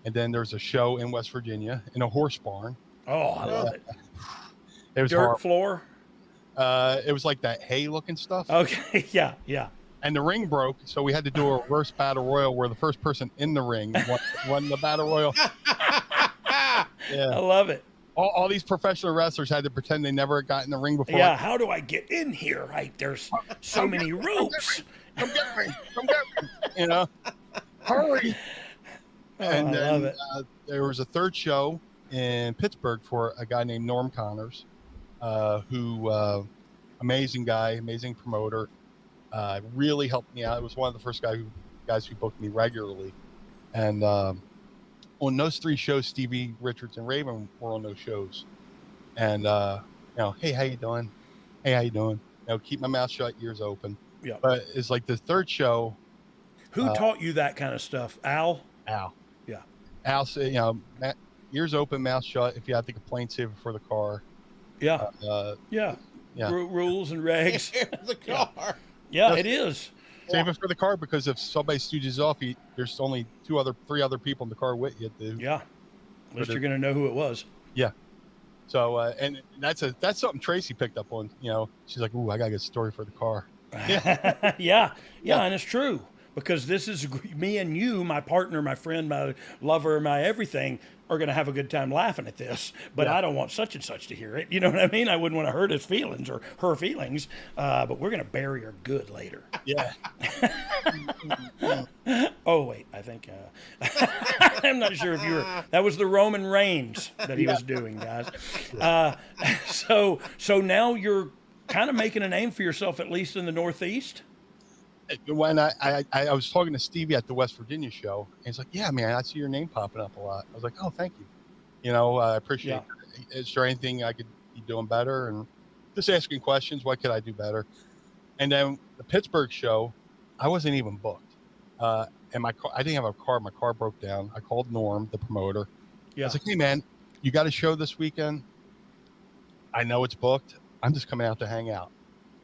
and then there's a show in West Virginia in a horse barn. Oh, I love it. It was dirt floor. It was like that hay looking stuff. Okay. Yeah. And the ring broke, so we had to do a reverse battle royal where the first person in the ring won the battle royal. I love it. All these professional wrestlers had to pretend they never got in the ring before. Yeah, how do I get in here? Right, there's so many ropes. Come get me. Hurry. And I love it. There was a third show in Pittsburgh for a guy named Norm Connors, who amazing guy, amazing promoter, really helped me out. It was one of the first guys who booked me regularly. And on those 3 shows, Stevie, Richards, and Raven were on those shows. And hey, how you doing? Hey, how you doing? Keep my mouth shut, ears open. Yeah. But it's like the third show. Who taught you that kind of stuff? Al? Yeah. Al said, ears open, mouth shut. If you have to complain, save it for the car. Yeah. Yeah. Rules and regs. The car. Yeah, it is. Save it for the car, because if somebody stooges off, there's only 3 other people in the car with you. Yeah. At least you're going to know who it was. Yeah. So, and that's something Tracy picked up on. She's like, "Ooh, I got a good story for the car." Yeah. And it's true. Because this is me and you, my partner, my friend, my lover, my everything, are going to have a good time laughing at this. But I don't want such and such to hear it. You know what I mean? I wouldn't want to hurt his feelings or her feelings. But we're going to bury her good later. Yeah. Oh, wait. I think I'm not sure if you were. That was the Roman Reigns that he was doing, guys. So now you're kind of making a name for yourself, at least in the Northeast. When I was talking to Stevie at the West Virginia show, and he's like, "Yeah, man, I see your name popping up a lot." I was like, "Oh, thank you. I appreciate it. Is there anything I could be doing better?" And just asking questions. What could I do better? And then the Pittsburgh show, I wasn't even booked. And my car, I didn't have a car. My car broke down. I called Norm, the promoter. Yeah. I was like, "Hey, man, you got a show this weekend? I know it's booked. I'm just coming out to hang out.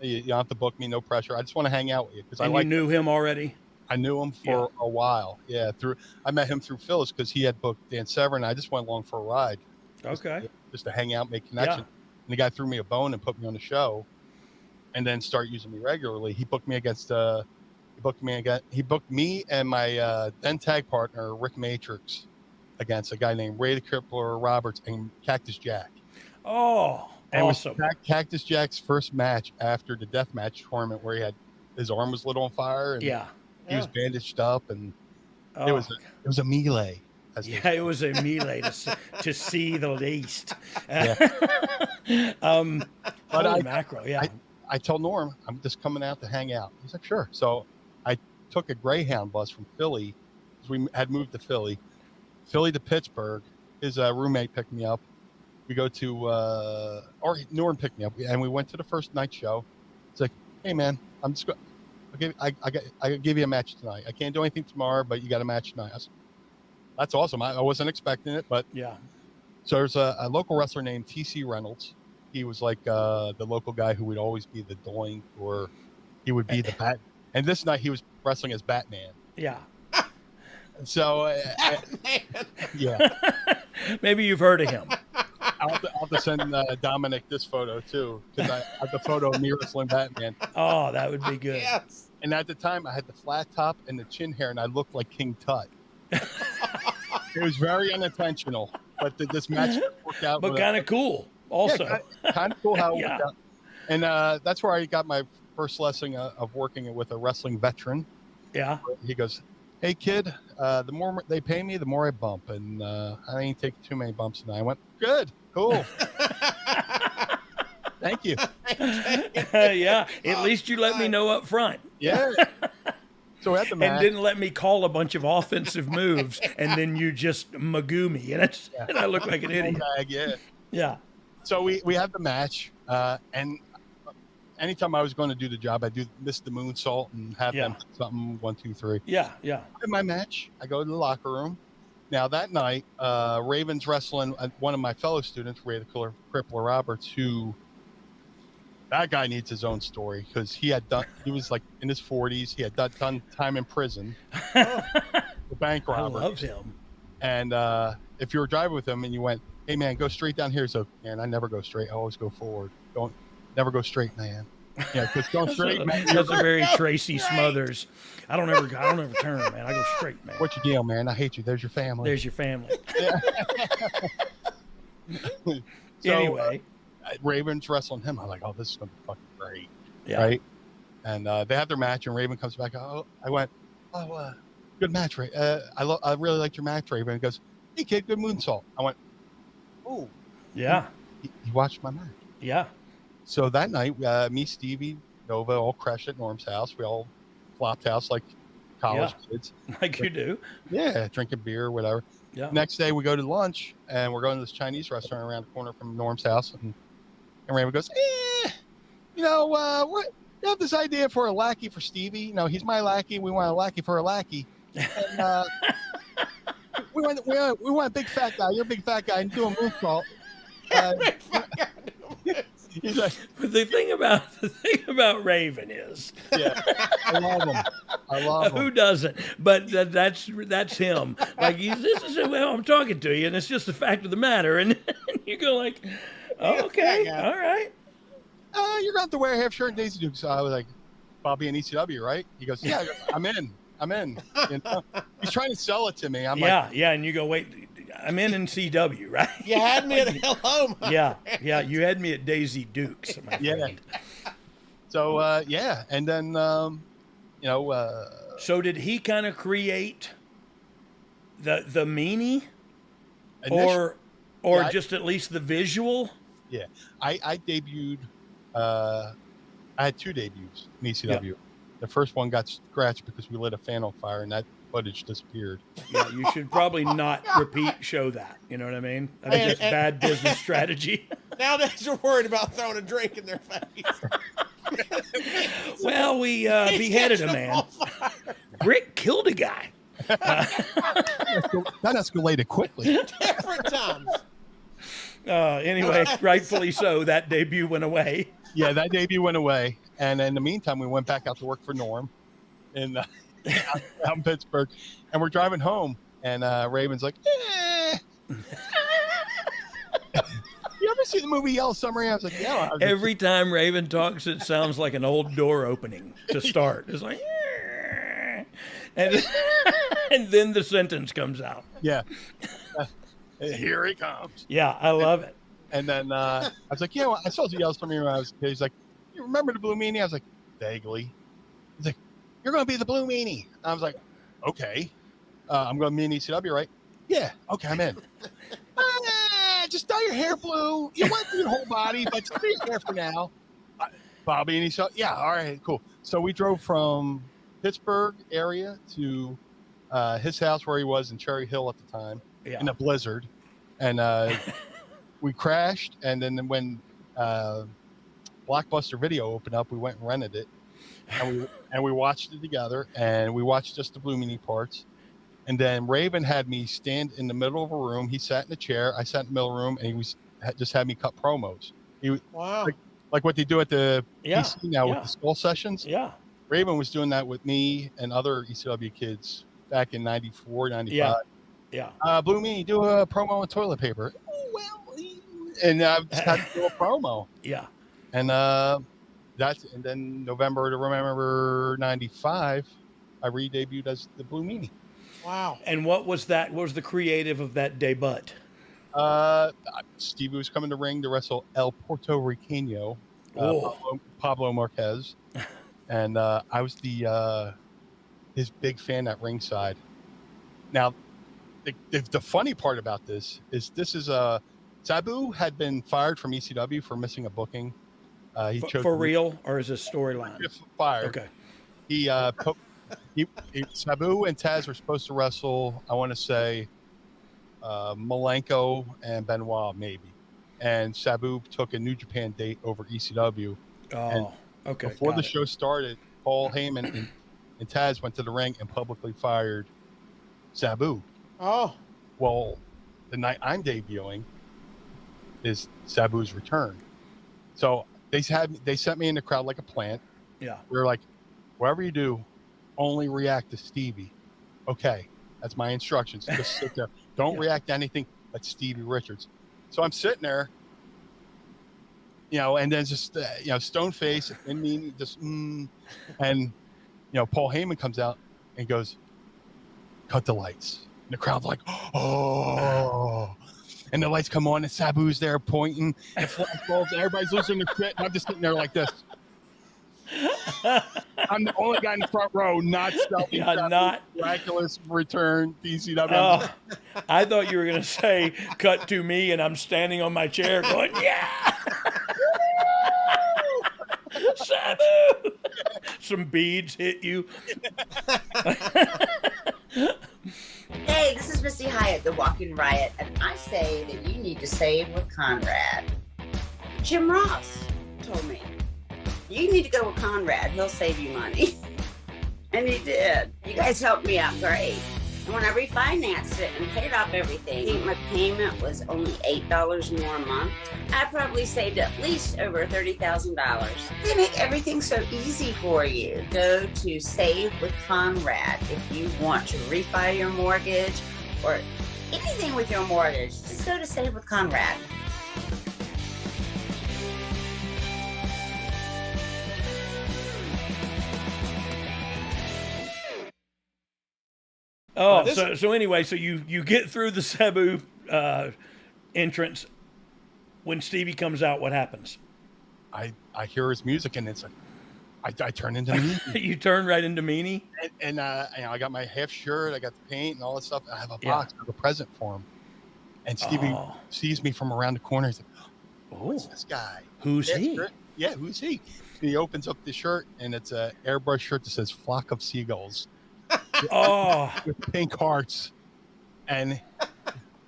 You don't have to book me, no pressure. I just want to hang out with you." Because you knew him already? I knew him for a while. Yeah, I met him through Phyllis because he had booked Dan Severn. I just went along for a ride. Okay. Just to hang out, make connection. And the guy threw me a bone and put me on the show, and then start using me regularly. He booked me against. He booked me and my then tag partner Rick Matrix against a guy named Ray the Crippler Roberts and Cactus Jack. Oh. And awesome. It was Cactus Jack's first match after the deathmatch tournament, where his arm was lit on fire and he was bandaged up, and it was a melee. It was a melee to see the least. But macro, I told Norm, I'm just coming out to hang out. He's like, sure. So I took a Greyhound bus from Philly, because we had moved to Philly to Pittsburgh, his roommate picked me up. We go to, or Norm picked me up, and we went to the first night show. It's like, hey man, I'm just going. I give you a match tonight. I can't do anything tomorrow, but you got a match tonight. I said, that's awesome. I wasn't expecting it, but Yeah. So there's a local wrestler named TC Reynolds. He was like the local guy who would always be the Doink, or he would be the Bat. And this night he was wrestling as Batman. Yeah. So, yeah. Maybe you've heard of him. I'll have to send Dominic this photo too, because I have the photo of me wrestling Batman. Oh, that would be good. Yes. And at the time, I had the flat top and the chin hair, and I looked like King Tut. It was very unintentional, but this match worked out. But kind of cool, also. Yeah, kind of cool how it Yeah. worked out. And that's where I got my first lesson of working with a wrestling veteran. Yeah. He goes, hey, kid, the more they pay me, the more I bump. And I ain't taking too many bumps tonight. I went, good, cool. Thank you. Yeah. At least you let me know up front. Yeah. So at the match, And didn't let me call a bunch of offensive moves, and then you just magoo me, and I look like an idiot. yeah. Yeah. So we had the match, and anytime I was going to do the job, I do miss the moonsault and have them hit something 1, 2, 3. Yeah. Yeah. In my match, I go to the locker room. Now that night, Raven's wrestling one of my fellow students, Ray the Crippler Roberts, who that guy needs his own story, because he was like in his 40s. He had done time in prison for bank I robbery. love him. And if you were driving with him and you went, hey man, go straight down here. So, man, I never go straight. I always go forward. Never go straight, man. Yeah, because going straight, man. That's a very Tracy Smothers. I don't ever turn, man. I go straight, man. What's your deal, man? I hate you. There's your family. There's your family. So, Anyway. Raven's wrestling him. I'm like, oh, this is going to be fucking great. Yeah. Right? And they have their match, and Raven comes back. Oh, I went, good match, Ray. I really liked your match, Raven. He goes, hey, kid, good moonsault. I went, oh. Yeah. He watched my match. Yeah. So that night, me, Stevie, Nova all crashed at Norm's house. We all flopped house like college kids. Like you do. Yeah, drinking beer, whatever. Yeah. Next day, we go to lunch, and we're going to this Chinese restaurant around the corner from Norm's house. And Raven goes, we have this idea for a lackey for Stevie. You know, he's my lackey. We want a lackey for a lackey. And we want a big fat guy. You're a big fat guy, and do a moonsault. He's like, But the thing about Raven is, yeah, I love him. Who doesn't? But that's him. Like this is well, I'm talking to you, and it's just the fact of the matter. And you go like, oh, okay, all right. You're going to have to wear a half shirt and Daisy Dukes. So I was like, Bobby and ECW, right? He goes, yeah. I go, I'm in. You know? He's trying to sell it to me. I'm like, yeah. And you go, wait, I'm in CW, right? You had me at hello. Yeah. You had me at Daisy Dukes. My friend. So and then So did he kind of create the meanie, or just at least the visual? Yeah, I debuted. I had 2 debuts in ECW. Yeah. The first one got scratched because we lit a fan on fire, and that footage disappeared. Yeah, you should probably not show that. You know what I mean? That's just bad business strategy. Nowadays, we're worried about throwing a drink in their face. Well, we beheaded a man. Rick killed a guy. That escalated quickly. Different times. Anyway, rightfully so, that debut went away. Yeah, that debut went away. And in the meantime, we went back out to work for Norm out in Pittsburgh. And we're driving home, and Raven's like, You ever see the movie Yellow Submarine? I was like, yeah. Every time Raven talks, it sounds like an old door opening to start. It's like, and then the sentence comes out. Yeah. Here he comes. Yeah, I love it. And then I was like, I saw the Yellow Submarine when I was a kid. He's like, you remember the Blue Meanie? I was like, vaguely. He's like, you're going to be the Blue Meanie. I was like, okay. I'm going to be in ECW, right? Yeah. Okay, I'm in. Just dye your hair blue. You want your whole body, but just do your hair for now. Bobby and he said, yeah, all right, cool. So we drove from Pittsburgh area to his house where he was in Cherry Hill at the time in a blizzard. and we crashed. And then when Blockbuster Video opened up, we went and rented it, and we watched it together. And we watched just the Blue Meanie parts. And then Raven had me stand in the middle of a room. He sat in a chair. I sat in the middle of the room, and he just had me cut promos. Wow. Like what they do at the Yeah, PC now yeah. with the skull sessions. Yeah. Raven was doing that with me and other ECW kids back in 94, 95. Yeah. Blue Meanie, do a promo on toilet paper. Oh, well, and I just had to do a promo. Yeah. And and then November to Remember 95, I re-debuted as the Blue Meanie. Wow. And what was that? What was the creative of that debut? Stevie was coming to ring to wrestle El Puerto Riqueño, Oh. Pablo Marquez. And I was his big fan at ringside. Now, the funny part about this is Sabu had been fired from ECW for missing a booking. He chose For real, or is this storyline? Fired. Okay. Sabu and Taz were supposed to wrestle, I want to say, Malenko and Benoit, maybe. And Sabu took a New Japan date over ECW. Oh, okay. Before the show started, Paul Heyman and Taz went to the ring and publicly fired Sabu. Oh. Well, the night I'm debuting is Sabu's return. So they sent me in the crowd like a plant. Yeah. We were like, whatever you do, only react to Stevie. Okay, that's my instructions. Just sit there. Don't react to anything but Stevie Richards. So I'm sitting there, and then just, stone face and me just, and, Paul Heyman comes out and goes, cut the lights. And the crowd's like, oh. And the lights come on and Sabu's there pointing and flashbulbs and everybody's losing their shit. And I'm just sitting there like this. I'm the only guy in the front row not selling miraculous return PCW. Oh, I thought you were going to say, cut to me, and I'm standing on my chair going, yeah! Sabu! Some beads hit you. Hey, this is Missy Hyatt, the Walking Riot, and I say that you need to save with Conrad. Jim Ross told me, you need to go with Conrad. He'll save you money. And he did. You guys helped me out great. And when I refinanced it and paid off everything, I think my payment was only $8 more a month. I probably saved at least over $30,000. They make everything so easy for you. Go to Save with Conrad if you want to refi your mortgage or anything with your mortgage. Just go to Save with Conrad. Oh, so anyway, so you get through the Sabu entrance. When Stevie comes out, what happens? I hear his music and it's like, I turn into Meanie. You turn right into Meanie? And I got my half shirt, I got the paint and all that stuff. And I have a box of a present for him. And Stevie sees me from around the corner. He's like, what's this guy? Who's he? Shirt? Yeah, who's he? And he opens up the shirt and it's an airbrush shirt that says Flock of Seagulls. With pink hearts. And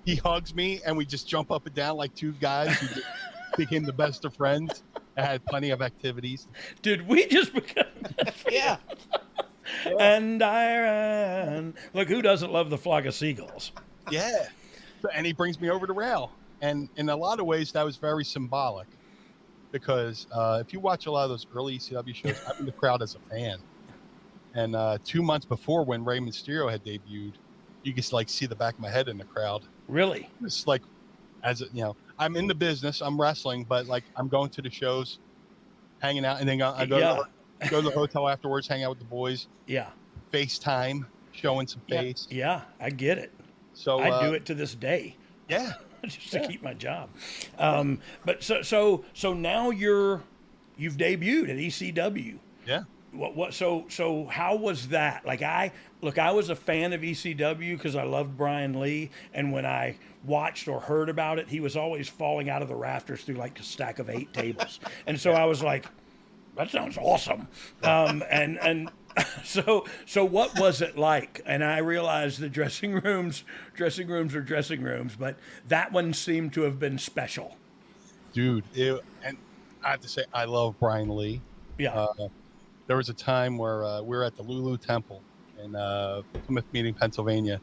he hugs me and we just jump up and down like two guys who became the best of friends. I had plenty of activities. Did we just become Yeah. And I ran. Look, who doesn't love the Flock of Seagulls? Yeah. And he brings me over the rail. And in a lot of ways, that was very symbolic. Because if you watch a lot of those early ECW shows, I'm in the crowd as a fan. And 2 months before, when Rey Mysterio had debuted, you could like see the back of my head in the crowd. Really? It's like, I'm in the business, I'm wrestling, but like I'm going to the shows, hanging out, and then I go to the hotel afterwards, hang out with the boys. Yeah. FaceTime, showing some face. Yeah, I get it. So I do it to this day. Yeah. Just to keep my job. But so now you've debuted at ECW. Yeah. So how was that? Like I was a fan of ECW because I loved Brian Lee, and when I watched or heard about it, he was always falling out of the rafters through like a stack of 8 tables, and so I was like, that sounds awesome. And So what was it like? And I realized the dressing rooms are dressing rooms, but that one seemed to have been special. Dude, and I have to say, I love Brian Lee. Yeah. There was a time where we were at the Lulu Temple in Plymouth Meeting, Pennsylvania,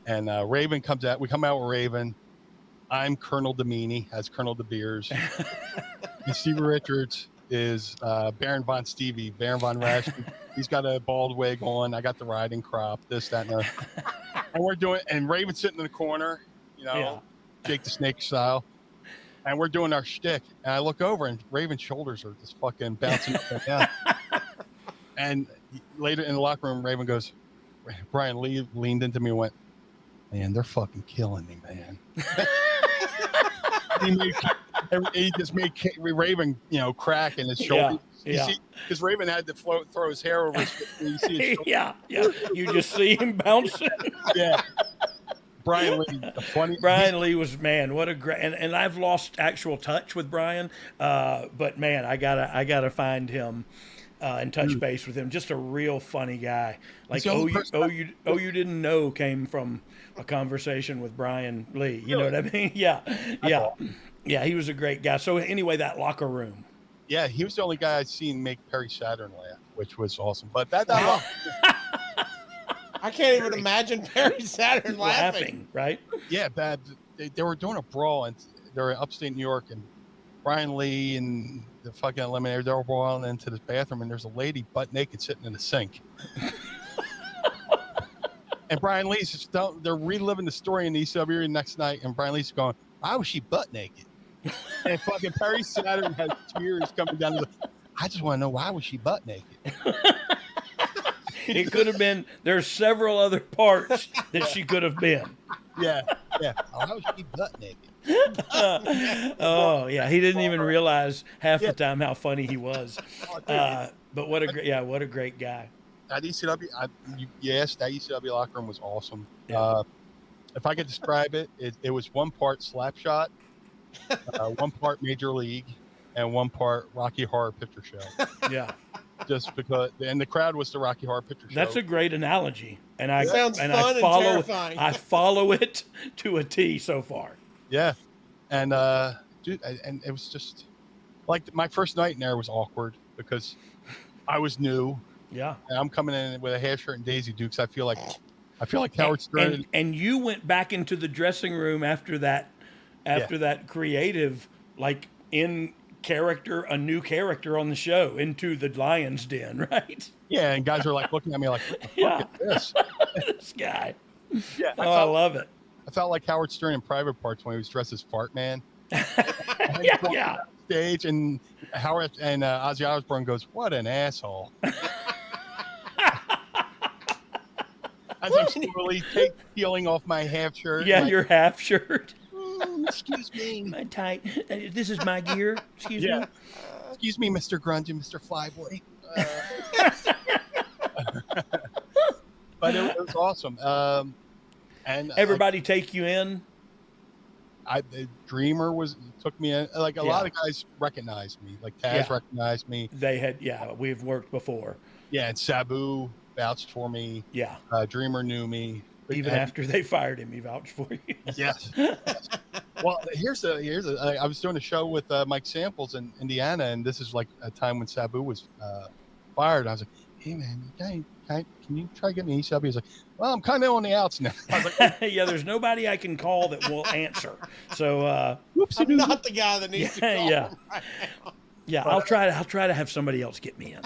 and Raven comes out. We come out with Raven. I'm Colonel Meanie as Colonel De Beers. And Stevie Richards is Baron Von Stevie, Baron Von Rash. He's got a bald wig on. I got the riding crop, this, that, and and we're doing, and Raven's sitting in the corner, Jake the Snake style. And we're doing our shtick. And I look over, and Raven's shoulders are just fucking bouncing up and down. And later in the locker room, Raven goes, Brian Lee leaned into me and went, man, they're fucking killing me, man. he just made Raven, crack in his shoulder. Yeah. Because Raven had to throw his hair over his face. Yeah. You just see him bouncing. Yeah. Brian Lee, Brian Lee was, man, what a great, and I've lost actual touch with Brian, but man, I gotta find him and touch base with him. Just a real funny guy. Like you didn't know came from a conversation with Brian Lee. You know what I mean? Yeah. He was a great guy. So anyway, that locker room. Yeah, he was the only guy I'd seen make Perry Saturn laugh, which was awesome. But that I can't even imagine Perry Saturn laughing. Right? Yeah, bad. They were doing a brawl, and they were in upstate New York, and Brian Lee and the fucking Eliminator, they were brawling into this bathroom, and there's a lady butt naked sitting in the sink. And Brian Lee's just they're reliving the story in the ECW the next night, and Brian Lee's going, why was she butt naked? And fucking Perry Saturn has tears coming down. I just want to know, why was she butt naked? It could have been, there's several other parts that she could have been. Yeah. Why was she butt naked? He didn't even realize half the time how funny he was. But what a great guy. That ECW, yes, that ECW locker room was awesome. Yeah. If I could describe it, it was one part Slapshot, one part Major League, and one part Rocky Horror Picture Show. Yeah. Just because, and the crowd was the Rocky Horror Picture Show. That's a great analogy, and I terrifying. I follow it to a T so far. Yeah, and dude, and it was just like my first night in there was awkward because I was new. Yeah, and I'm coming in with a half shirt and Daisy Dukes. I feel like Howard Stern. And you went back into the dressing room after that creative, like in character, a new character on the show, into the Lion's Den, right? Yeah, and guys are like looking at me like, what the fuck is this? This guy. Yeah, I love it. I felt like Howard Stern in Private Parts when he was dressed as Fart Man. Yeah. Stage, and Howard and Ozzy Osbourne goes, "What an asshole." As I'm slowly peeling off my half shirt. Yeah, your half shirt. Excuse me. My tight. This is my gear. Excuse me. Excuse me, Mr. Grunge and Mr. Flyboy. But it was awesome. And everybody take you in. The Dreamer took me in. Like a lot of guys recognized me. Like Taz recognized me. They had, we've worked before. Yeah, and Sabu vouched for me. Yeah. Dreamer knew me. Even after they fired him, he vouched for you. Yes. Well, here's I was doing a show with Mike Samples in Indiana, and this is like a time when Sabu was fired. I was like, hey man, can you try to get me ECW? He's like, well, I'm kind of on the outs now. I was like, yeah, there's nobody I can call that will answer. So I'm not the guy that needs to call him right now. Yeah, I'll try to have somebody else get me in.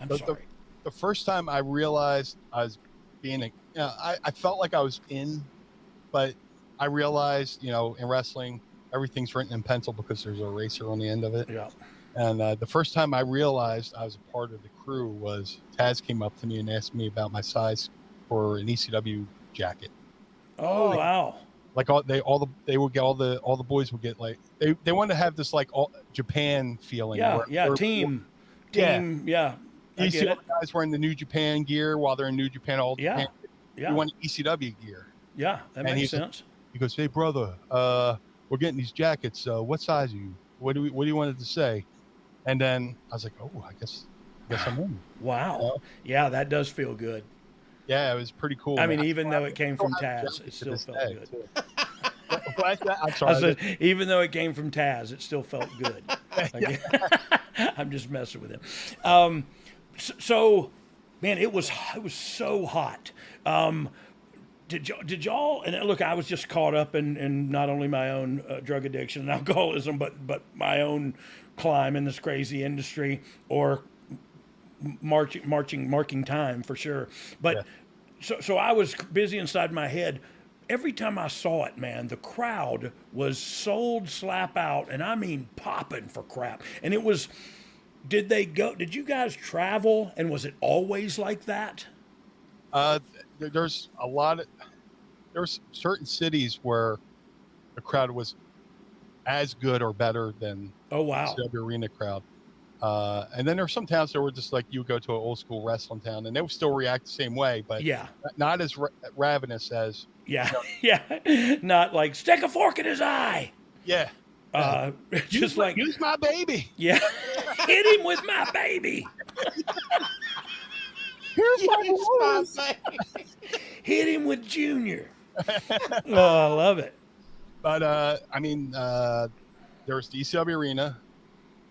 I'm sorry. The first time I realized I was being I felt like I was in, but I realized, in wrestling, everything's written in pencil because there's a eraser on the end of it. Yeah. And the first time I realized I was a part of the crew was Taz came up to me and asked me about my size for an ECW jacket. Oh, wow. Like they would get all the boys would get like they wanted to have this like all Japan feeling. Team. You see all the guys wearing the New Japan gear while they're in New Japan. Yeah. You want ECW gear. Yeah, that makes sense. He goes, hey brother, we're getting these jackets. What size are you? What do you want it to say? And then I was like, oh, I guess guess I'm in. Wow. You know? Yeah, that does feel good. Yeah, it was pretty cool. I man. mean, even though it came from still have Taz, jacket it to still this felt day, good. too. What's that? I'm I sorry. said, even though it came from Taz, it still felt good. Like, I'm just messing with him. So, man, it was so hot. Did y'all? And look, I was just caught up in not only my own drug addiction and alcoholism, but my own climb in this crazy industry, or marking time for sure. But so I was busy inside my head. Every time I saw it, man, the crowd was sold slap out, and I mean popping for crap. And it was, did you guys travel, and was it always like that? There's certain cities where the crowd was as good or better than Oh, wow. the arena crowd. And then there were some towns that were just like, you go to an old school wrestling town and they would still react the same way, but Yeah. not as ravenous as. Yeah. Yeah. Not like stick a fork in his eye. Yeah. Just like use my baby. Yeah. Hit him with my baby. Here's my baby. Hit him with Junior. Oh, I love it. But I mean, there's the ECW Arena.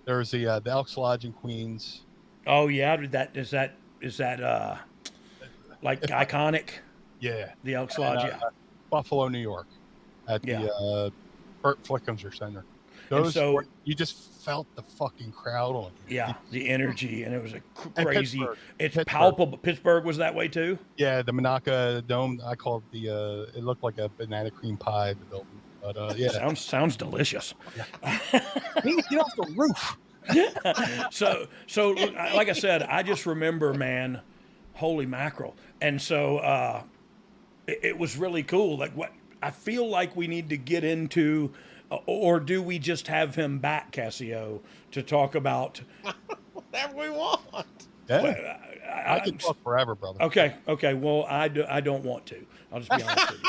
There's the Elks Lodge in Queens. Oh yeah, is that like iconic? Yeah, The Elks Lodge. Yeah. Buffalo, New York, at the Burt Flickinger Center. Those so you just felt the fucking crowd on you. Yeah, the energy, and it was a crazy. It's Pittsburgh. palpable. Pittsburgh was that way too. Yeah, the Monaca Dome. I call it the. It looked like a banana cream pie. The building, but yeah, sounds delicious. Get off the roof. So look, like I said, I just remember, man, holy mackerel, and so it was really cool. Like what I feel like we need to get into. Or do we just have him back, Casio, to talk about whatever we want? Yeah. I can talk forever, brother. Okay. Well, I don't want to. I'll just be honest with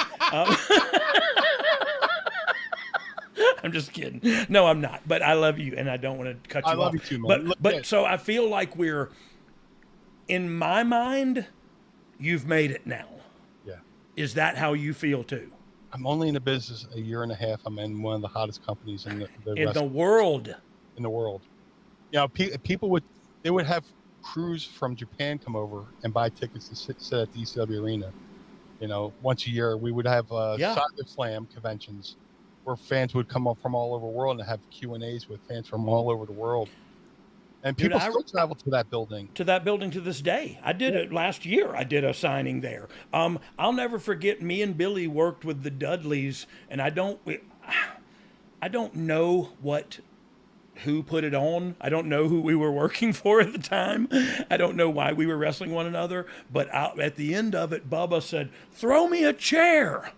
you. I'm just kidding. No, I'm not. But I love you, and I don't want to cut you off. I love you too, man. But so I feel like we're, in my mind, you've made it now. Yeah. Is that how you feel too? I'm only in the business a year and a half. I'm in one of the hottest companies in the world. In the world. You know, people would have crews from Japan come over and buy tickets to sit at the ECW Arena. You know, once a year we would have Cyber Slam conventions where fans would come up from all over the world and have Q&As with fans from all over the world. And people still travel to that building. To this day. I did it last year. I did a signing there. I'll never forget, me and Billy worked with the Dudleys, and I don't know who put it on. I don't know who we were working for at the time. I don't know why we were wrestling one another. But at the end of it, Bubba said, "Throw me a chair."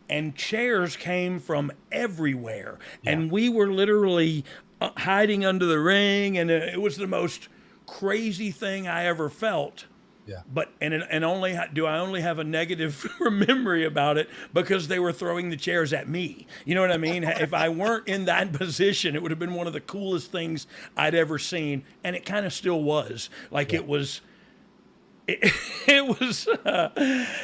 And chairs came from everywhere. Yeah. And we were literally hiding under the ring, and it was the most crazy thing I ever felt. Yeah. But I only have a negative memory about it because they were throwing the chairs at me. You know what I mean? If I weren't in that position, it would have been one of the coolest things I'd ever seen, and it kind of still was. Like it was. It was.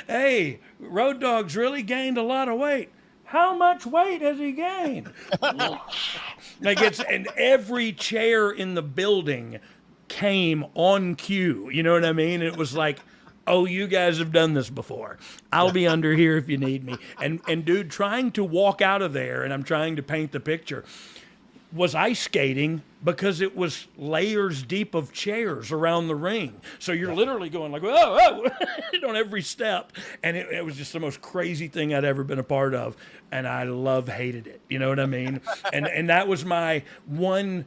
Hey, Road Dogg's really gained a lot of weight. How much weight has he gained? And every chair in the building came on cue. You know what I mean? It was like, oh, you guys have done this before. I'll be under here if you need me. And dude, trying to walk out of there, and I'm trying to paint the picture, was ice skating because it was layers deep of chairs around the ring. So you're literally going like, whoa, on every step. And it was just the most crazy thing I'd ever been a part of. And I hated it. You know what I mean? and that was my one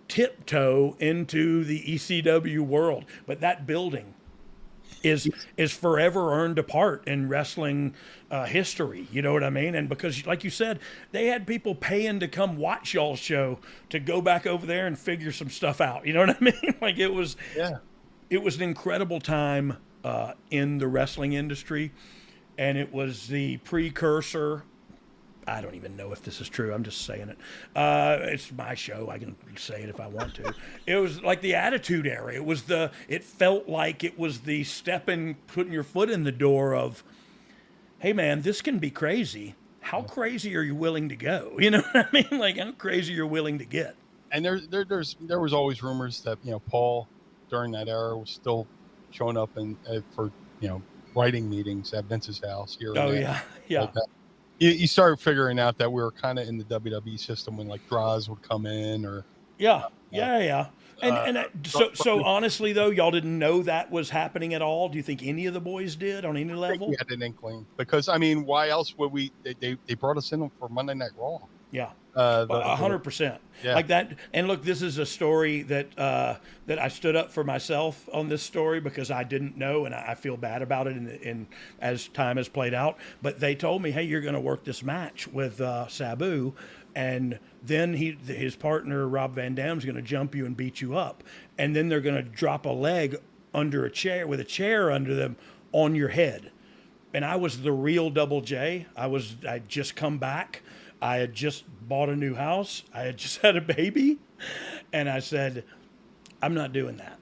tiptoe into the ECW world. But that building is forever earned a part in wrestling history. You know what I mean? And because, like you said, they had people paying to come watch y'all's show to go back over there and figure some stuff out. You know what I mean? Like it was an incredible time in the wrestling industry, and it was the precursor. I don't even know if this is true. I'm just saying it. It's my show. I can say it if I want to. It was like the Attitude Era. It felt like it was the putting your foot in the door of, hey man, this can be crazy. How crazy are you willing to go? You know what I mean? Like how crazy you're willing to get. And there was always rumors that, you know, Paul during that era was still showing up for, you know, writing meetings at Vince's house here. Oh yeah. Yeah. Like you started figuring out that we were kind of in the WWE system when like draws would come in or. Yeah. So honestly though, y'all didn't know that was happening at all. Do you think any of the boys did on any level? We had an inkling because I mean, why else would we? They brought us in for Monday Night Raw. Yeah, 100%. Yeah. Like that. And look, this is a story that I stood up for myself on this story because I didn't know, and I feel bad about it. In as time has played out, but they told me, hey, you're going to work this match with Sabu. And then his partner, Rob Van Dam's going to jump you and beat you up. And then they're going to drop a leg under a chair with a chair under them on your head. And I was the real Double J. I'd just come back. I had just bought a new house. I had just had a baby. And I said, I'm not doing that.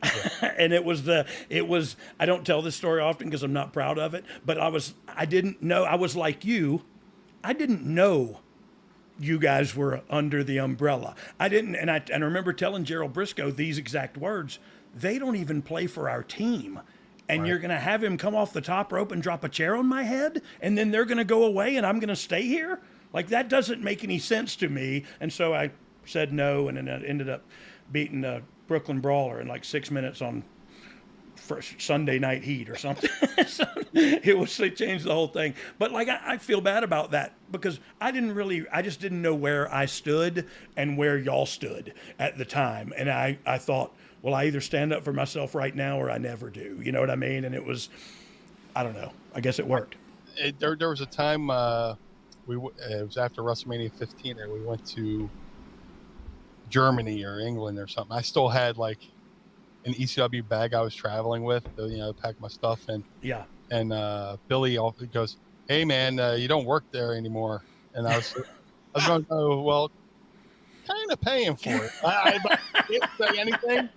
Yeah. And it was, I don't tell this story often because I'm not proud of it, but I didn't know. I was like you. I didn't know you guys were under the umbrella. I didn't, and I remember telling Gerald Briscoe these exact words. They don't even play for our team. And You're going to have him come off the top rope and drop a chair on my head, and then they're going to go away and I'm going to stay here? Like, that doesn't make any sense to me. And so I said no, and then I ended up beating a Brooklyn Brawler in like 6 minutes on Sunday Night Heat or something. So it changed the whole thing. But like I feel bad about that because I just didn't know where I stood and where y'all stood at the time. And I thought, well, I either stand up for myself right now or I never do. You know what I mean? And it was, I don't know. I guess it worked. There was a time it was after WrestleMania 15 and we went to Germany or England or something. I still had like an ECW bag I was traveling with, pack my stuff and Billy goes, hey man, you don't work there anymore. And I was going, oh well, kind of paying for it. I didn't say anything.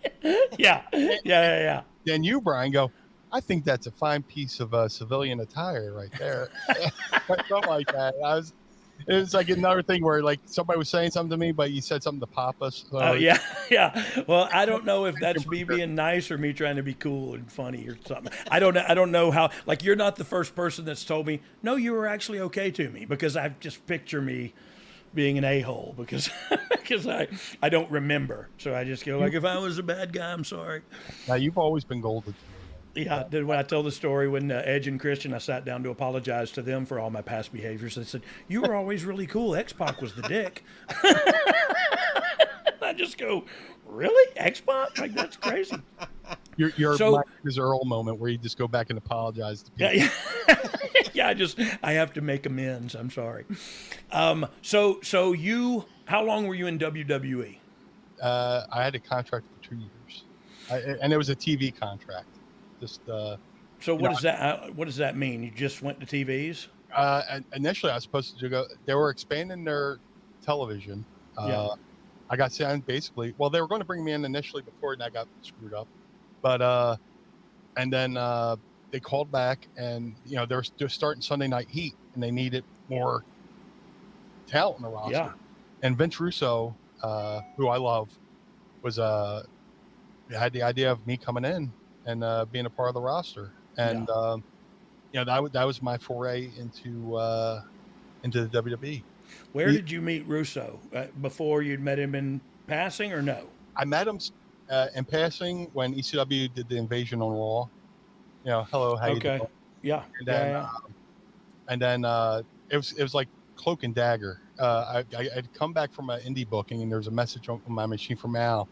Yeah. Then you, Brian, go, I think that's a fine piece of civilian attire right there. Something like that. It was like another thing where like somebody was saying something to me, but you said something to Papa. So yeah. Well, I don't know if that's me being nice or me trying to be cool and funny or something. I don't know how. Like, you're not the first person that's told me, no, you were actually okay to me, because I just picture me being an a-hole because I don't remember. So I just go like, if I was a bad guy, I'm sorry. Now you've always been golden. Yeah, when I tell the story when Edge and Christian, I sat down to apologize to them for all my past behaviors. They said, you were always really cool. X-Pac was the dick. I just go, really? X-Pac? Like, that's crazy. Your Black is Earl moment where you just go back and apologize to people. Yeah, I have to make amends. I'm sorry. So you, how long were you in WWE? I had a contract for 2 years, and it was a TV contract. So what does that mean? You just went to TVs? Initially, I was supposed to go. They were expanding their television. I got signed basically. Well, they were going to bring me in initially before, and I got screwed up. But and then they called back, and they're starting Sunday Night Heat, and they needed more talent in the roster. Yeah. And Vince Russo, who I love, had the idea of me coming in and being a part of the roster, and that was my foray into the WWE. Where did you meet Russo? Before you'd met him in passing, or no? I met him in passing when ECW did the Invasion on Raw. Hello, how you doing? Yeah. And then it was like cloak and dagger. I'd come back from an indie booking, and there was a message on my machine from Al.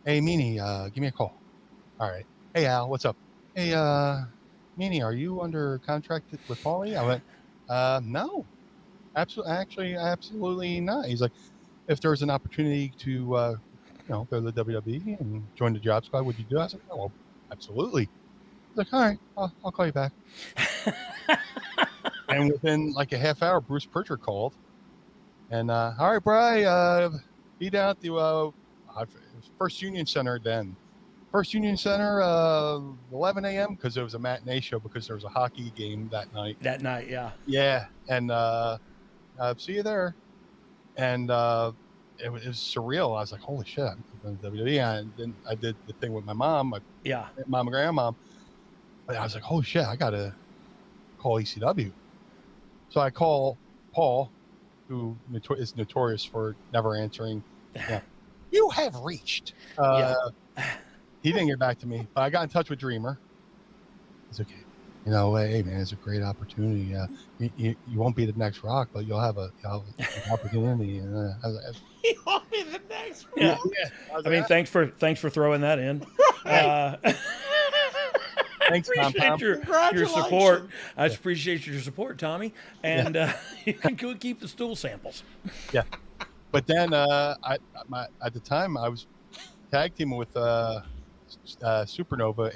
Hey, Meanie, give me a call. All right. Hey, Al, what's up? Hey, Meanie, are you under contract with Paulie? I went, no, absolutely not. He's like, if there's an opportunity to, go to the WWE and join the job squad, would you do that? I was like, oh, well, absolutely. He's like, all right, I'll call you back. And within like a half hour, Bruce Pritchard called. And, all right, Bri, be down at the First Union Center then. First Union Center, 11 a.m. because it was a matinee show because there was a hockey game that night. That night, yeah. Yeah. And see you there. And it was surreal. I was like, holy shit, I'm going to WWE. And then I did the thing with my mom, my mom and grandma. But I was like, holy shit, I got to call ECW. So I call Paul, who is notorious for never answering. Yeah. You have reached. He didn't get back to me, but I got in touch with Dreamer. He's okay. You know, hey man, it's a great opportunity. You won't be the next Rock, but you'll have an opportunity. And I was like, You won't be the next one. Yeah. I mean, thanks for throwing that in. Thanks, appreciate your support. I appreciate your support, Tommy. And you can go keep the stool samples. Yeah. But then at the time I was tag teaming with Supernova,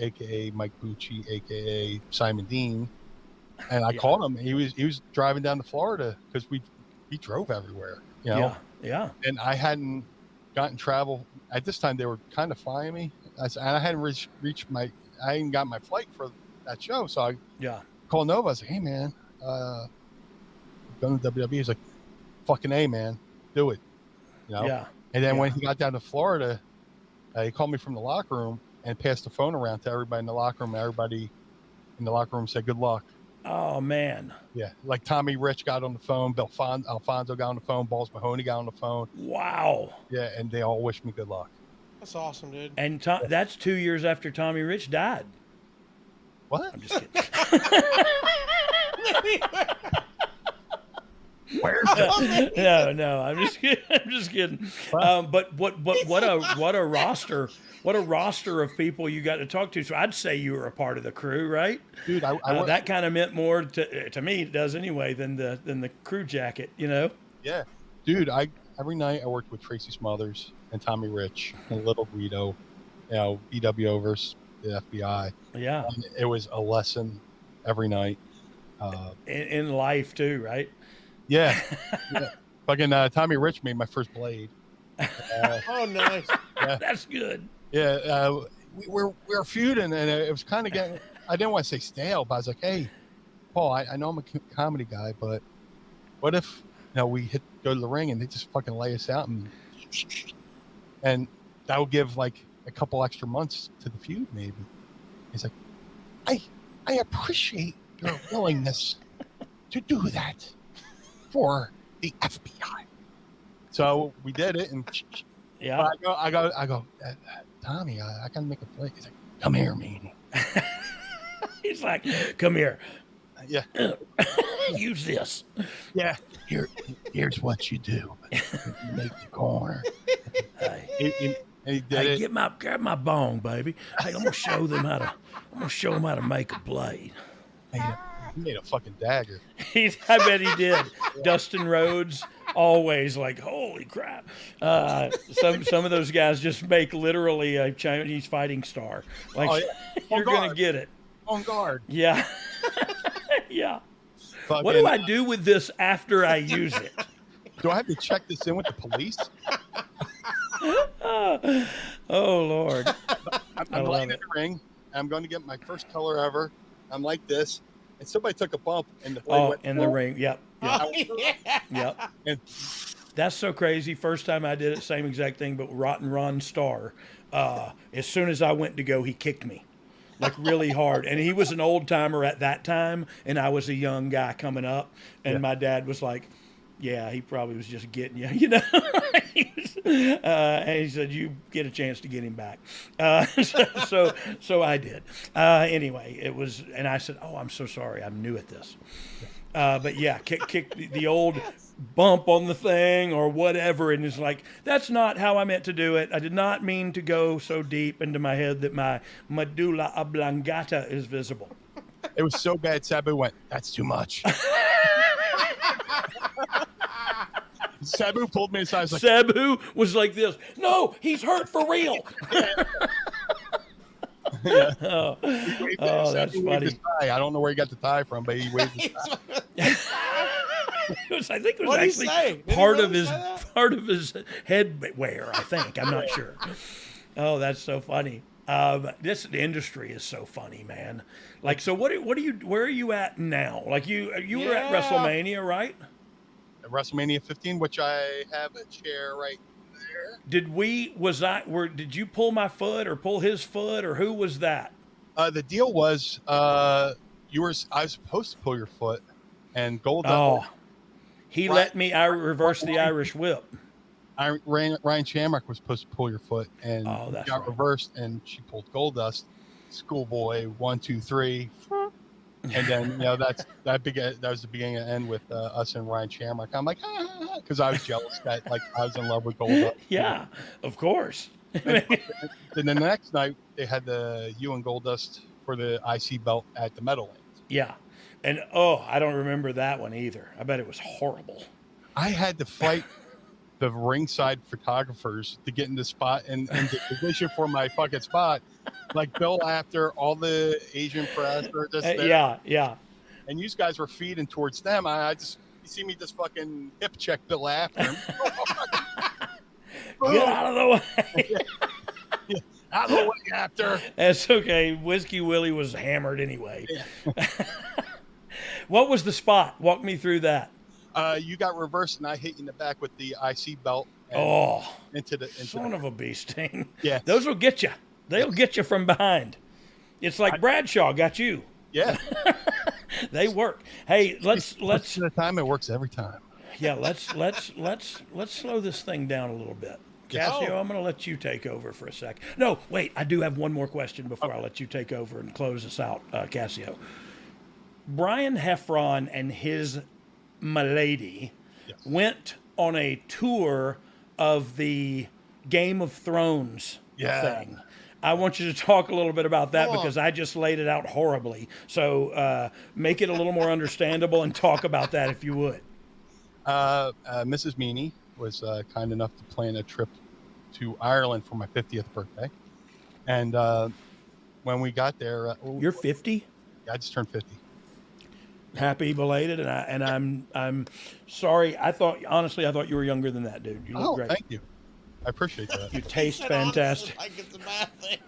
aka Mike Bucci, aka Simon Dean, and I called him. He was driving down to Florida because we drove everywhere, you know. Yeah. And I hadn't gotten travel at this time. They were kind of flying me, and I hadn't reached I hadn't got my flight for that show. So I called Nova. I was like, hey man, going to WWE. He's like, fucking A, man, do it. You know? Yeah. And then when he got down to Florida, he called me from the locker room and passed the phone around to everybody in the locker room. Everybody in the locker room said, good luck. Oh, man. Yeah. Like Tommy Rich got on the phone. Alfonso got on the phone. Balls Mahoney got on the phone. Wow. Yeah. And they all wished me good luck. That's awesome, dude. And that's 2 years after Tommy Rich died. What? I'm just kidding. Where's No, I'm just kidding. But what a roster of people you got to talk to. So I'd say you were a part of the crew, right? Dude, that kind of meant more to me, it does anyway, than the crew jacket, you know? Yeah. Dude, every night I worked with Tracy Smothers and Tommy Rich and Little Guido, you know, EWO versus the FBI. Yeah. And it was a lesson every night. In life too, right? Yeah. Fucking Tommy Rich made my first blade. Oh, nice. Yeah. That's good. Yeah. We were feuding, and it was kind of getting, I didn't want to say stale, but I was like, hey, Paul, I know I'm a comedy guy, but what if, you know, we go to the ring and they just fucking lay us out and that would give like a couple extra months to the feud, maybe. He's like, I appreciate your willingness to do that for the FBI. So we did it, and yeah, I go, Tommy, I gotta make a play. He's like, come here, Meanie. He's like, come here. Yeah. Use this. Yeah. Here's what you do. You make the corner. And he did it. Grab my bong, baby. Hey, I'm gonna show them how to make a blade. He made a fucking dagger. I bet he did. Dustin Rhodes, always like, holy crap. Some of those guys just make literally a Chinese fighting star. Like, you're going to get it. On guard. Yeah. Yeah. Fucking, what do I do with this after I use it? Do I have to check this in with the police? Oh, Lord. I'm laying in the ring. I'm going to get my first color ever. I'm like this. And somebody took a bump and the blade went the ring. Yep. Oh, yeah. Yep. And that's so crazy. First time I did it, same exact thing, but Rotten Ron Starr. As soon as I went to go, he kicked me. Like really hard. And he was an old timer at that time, and I was a young guy coming up. And my dad was like, yeah, he probably was just getting you, you know. And he said, you get a chance to get him back. So I did. Anyway, it was, and I said, oh, I'm so sorry. I'm new at this. But yeah, kick the old bump on the thing or whatever. And it's like, that's not how I meant to do it. I did not mean to go so deep into my head that my medulla oblongata is visible. It was so bad, Sabu went, that's too much. Sabu pulled me aside. Like, Sabu was like this. No, he's hurt for real. Yeah. Oh, He waved that's he waved his funny. tie. I don't know where he got the tie from, but he waved his tie. I think it was What'd he actually say? Did he part of really his say that? part of his headwear. I think. I'm not sure. Oh, that's so funny. This industry is so funny, man. Like, so what are you? Where are you at now? Like you were at Yeah. WrestleMania, right? At WrestleMania 15, which I have a chair right there. Did you pull my foot or pull his foot or who was that? The deal was, I was supposed to pull your foot, and Oh, he Ryan- let me. I reversed the Irish whip. Ryan Shamrock was supposed to pull your foot, and Oh, that's got right. reversed, and she pulled Goldust. Schoolboy 1, 2, 3, and then that was the beginning and end with us and Ryan Shamrock. I'm like, because I was jealous that like I was in love with Goldust. Yeah, of course. And then the next night they had you and Goldust for the IC belt at the Meadowlands. Yeah. And I don't remember that one either. I bet it was horrible. I had to fight the ringside photographers to get in the spot and the position for my fucking spot. Like Bill after all the Asian press or just there. Yeah. And you guys were feeding towards them. You see me just fucking hip check Bill after him. Get out of the way. Out of the way after. That's okay. Whiskey Willie was hammered anyway. Yeah. What was the spot? Walk me through that. You got reversed and I hit you in the back with the IC belt. Into son of a bee sting. Yeah. Those will get you. They'll get you from behind. It's like Bradshaw got you. Yeah. They work. Hey, let's at a time. It works every time. Yeah, let's slow this thing down a little bit. Casio, I'm going to let you take over for a sec. No, wait, I do have one more question before I let you take over and close us out, Casio. Brian Heffron and his milady went on a tour of the Game of Thrones thing. I want you to talk a little bit about that because I just laid it out horribly. So make it a little more understandable and talk about that if you would. Mrs. Meanie was kind enough to plan a trip to Ireland for my 50th birthday. And when we got there... You're 50? I just turned 50. Happy belated, and I'm sorry. Honestly, I thought you were younger than that, dude. You look great. Thank you. I appreciate that. You taste fantastic. Like it's a bad thing.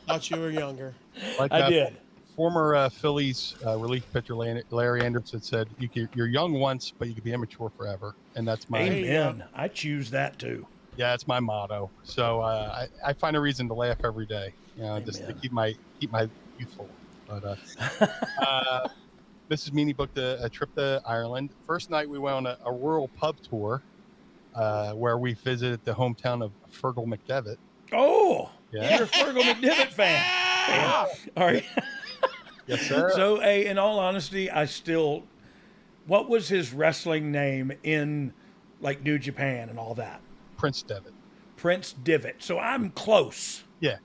Thought you were younger. Like I did. Former Phillies relief pitcher Larry Anderson said, "You're young once, but you can be immature forever," and that's my amen. I choose that too. Yeah, that's my motto. So I find a reason to laugh every day, just to keep my youthful. But Mrs. Meanie booked a trip to Ireland. First night we went on a rural pub tour where we visited the hometown of Fergal McDevitt. Oh, yeah. You're a Fergal McDevitt fan. Yeah. All right. Yes, sir. So, in all honesty, what was his wrestling name in like New Japan and all that? Prince Devitt. Prince Devitt. So I'm close. Yeah.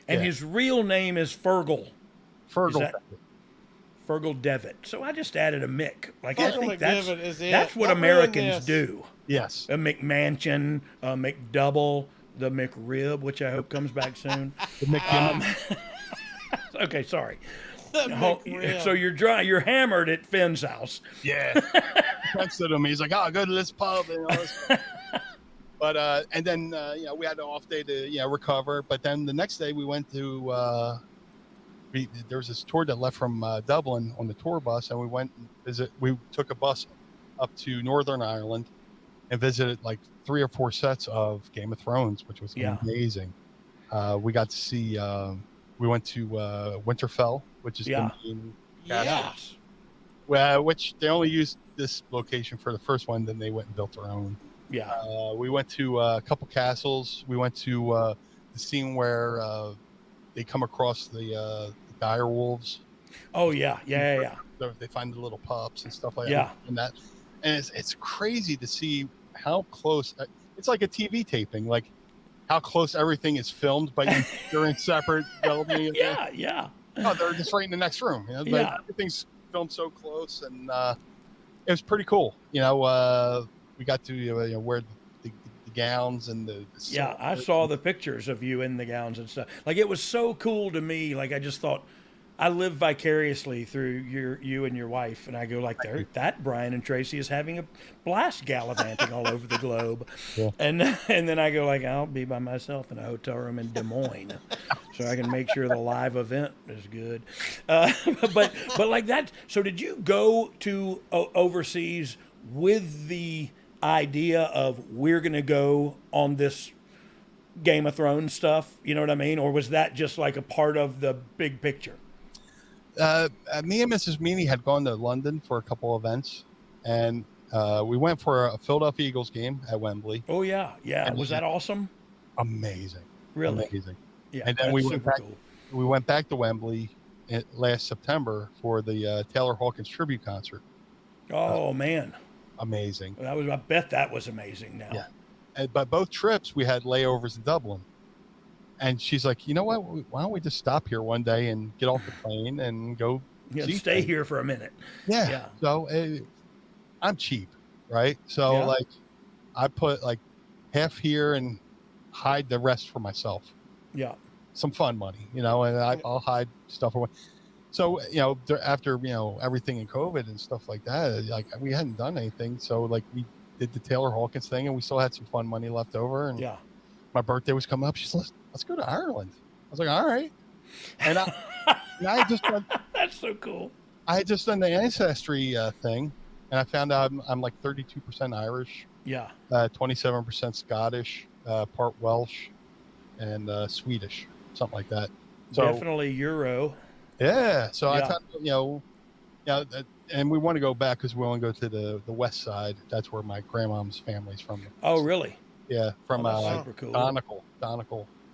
And his real name is Fergal. Fergal Devitt. So I just added a Mick. Like Fergal I think McDevitt that's what Don't Americans ruin this. do. Yes. A McMansion, a McDouble, the McRib, which I hope comes back soon. The McGimmon. Okay, sorry. McRib. Oh, So you're hammered at Finn's house. Yeah. Texted him. He's like, "Oh, go to this pub." And all this. But and then we had an off day to recover. But then the next day we went to there was this tour that left from Dublin on the tour bus, and we went and visit. We took a bus up to Northern Ireland and visited like 3 or 4 sets of Game of Thrones, which was amazing. We got to see. We went to Winterfell, which is the main Yes. which they only used this location for the first one. Then they went and built their own. Yeah. We went to a couple castles. We went to the scene where they come across the dire wolves. Oh yeah. They find the little pups and stuff like Yeah. that. And it's crazy to see how close. It's like a TV taping, like how close everything is filmed, but they're in separate buildings. Yeah. Oh, they're just right in the next room. But everything's filmed so close, and it was pretty cool. We got to where the gowns and the Yeah, I saw the pictures of you in the gowns and stuff. Like, it was so cool to me. Like, I just thought, I live vicariously through you and your wife, and I go like, that Brian and Tracy is having a blast gallivanting all over the globe, and then I go like, I'll be by myself in a hotel room in Des Moines, so I can make sure the live event is good. But like that. So did you go to overseas with the idea of we're going to go on this Game of Thrones stuff? You know what I mean? Or was that just like a part of the big picture? Me and Mrs. Meanie had gone to London for a couple events, and we went for a Philadelphia Eagles game at Wembley. Oh yeah. And was that awesome? Amazing. Really? Amazing. Yeah. And then we went back to Wembley last September for the Taylor Hawkins tribute concert. Oh man. Amazing. I bet that was amazing. Now. Yeah. But both trips we had layovers in Dublin. And she's like, you know what? Why don't we just stop here one day and get off the plane and go stay here for a minute? Yeah. So I'm cheap, right? So like, I put like half here and hide the rest for myself. Yeah. Some fun money, and I'll hide stuff away. So, after, everything in COVID and stuff like that, like we hadn't done anything. So like we did the Taylor Hawkins thing and we still had some fun money left over. And my birthday was coming up. She's like, let's go to Ireland. I was like, all right. And I just done, that's so cool. I had just done the ancestry thing, and I found out I'm like 32% Irish. Yeah. 27% Scottish, part Welsh, and Swedish, something like that. So, definitely Euro. Yeah. So I found, and we want to go back because we want to go to the west side. That's where my grandmom's family's from. Oh, really? Yeah, from super cool. Donegal,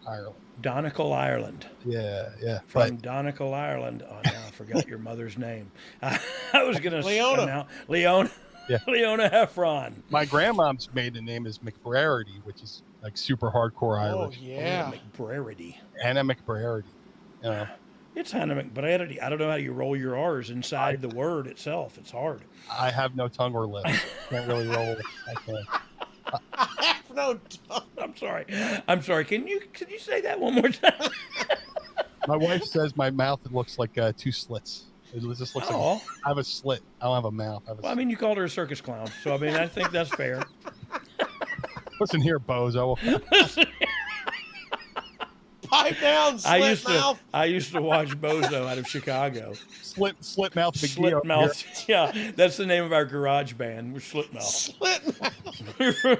Ireland. Donegal, Ireland. Yeah. From Donegal, Ireland. Oh, now I forgot your mother's name. I was going to say Leona. Leona. Yeah. Leona Heffron. My grandmom's maiden name is McBrarity, which is like super hardcore Irish. Oh, yeah. McBrarity. Anna McBrarity. It's Hannah McBrarity. I don't know how you roll your R's inside the word itself. It's hard. I have no tongue or lips. Can't really roll it. I can't. I have no tongue. I'm sorry. Can you say that one more time? My wife says my mouth looks like two slits. It just looks like I have a slit. I don't have a mouth. You called her a circus clown, so I think that's fair. Listen here, bozo. Pipe down, slit mouth. I used to watch Bozo out of Chicago. Slit mouth. Slit mouth. Yeah, that's the name of our garage band. We're Slit Mouth. Slit mouth.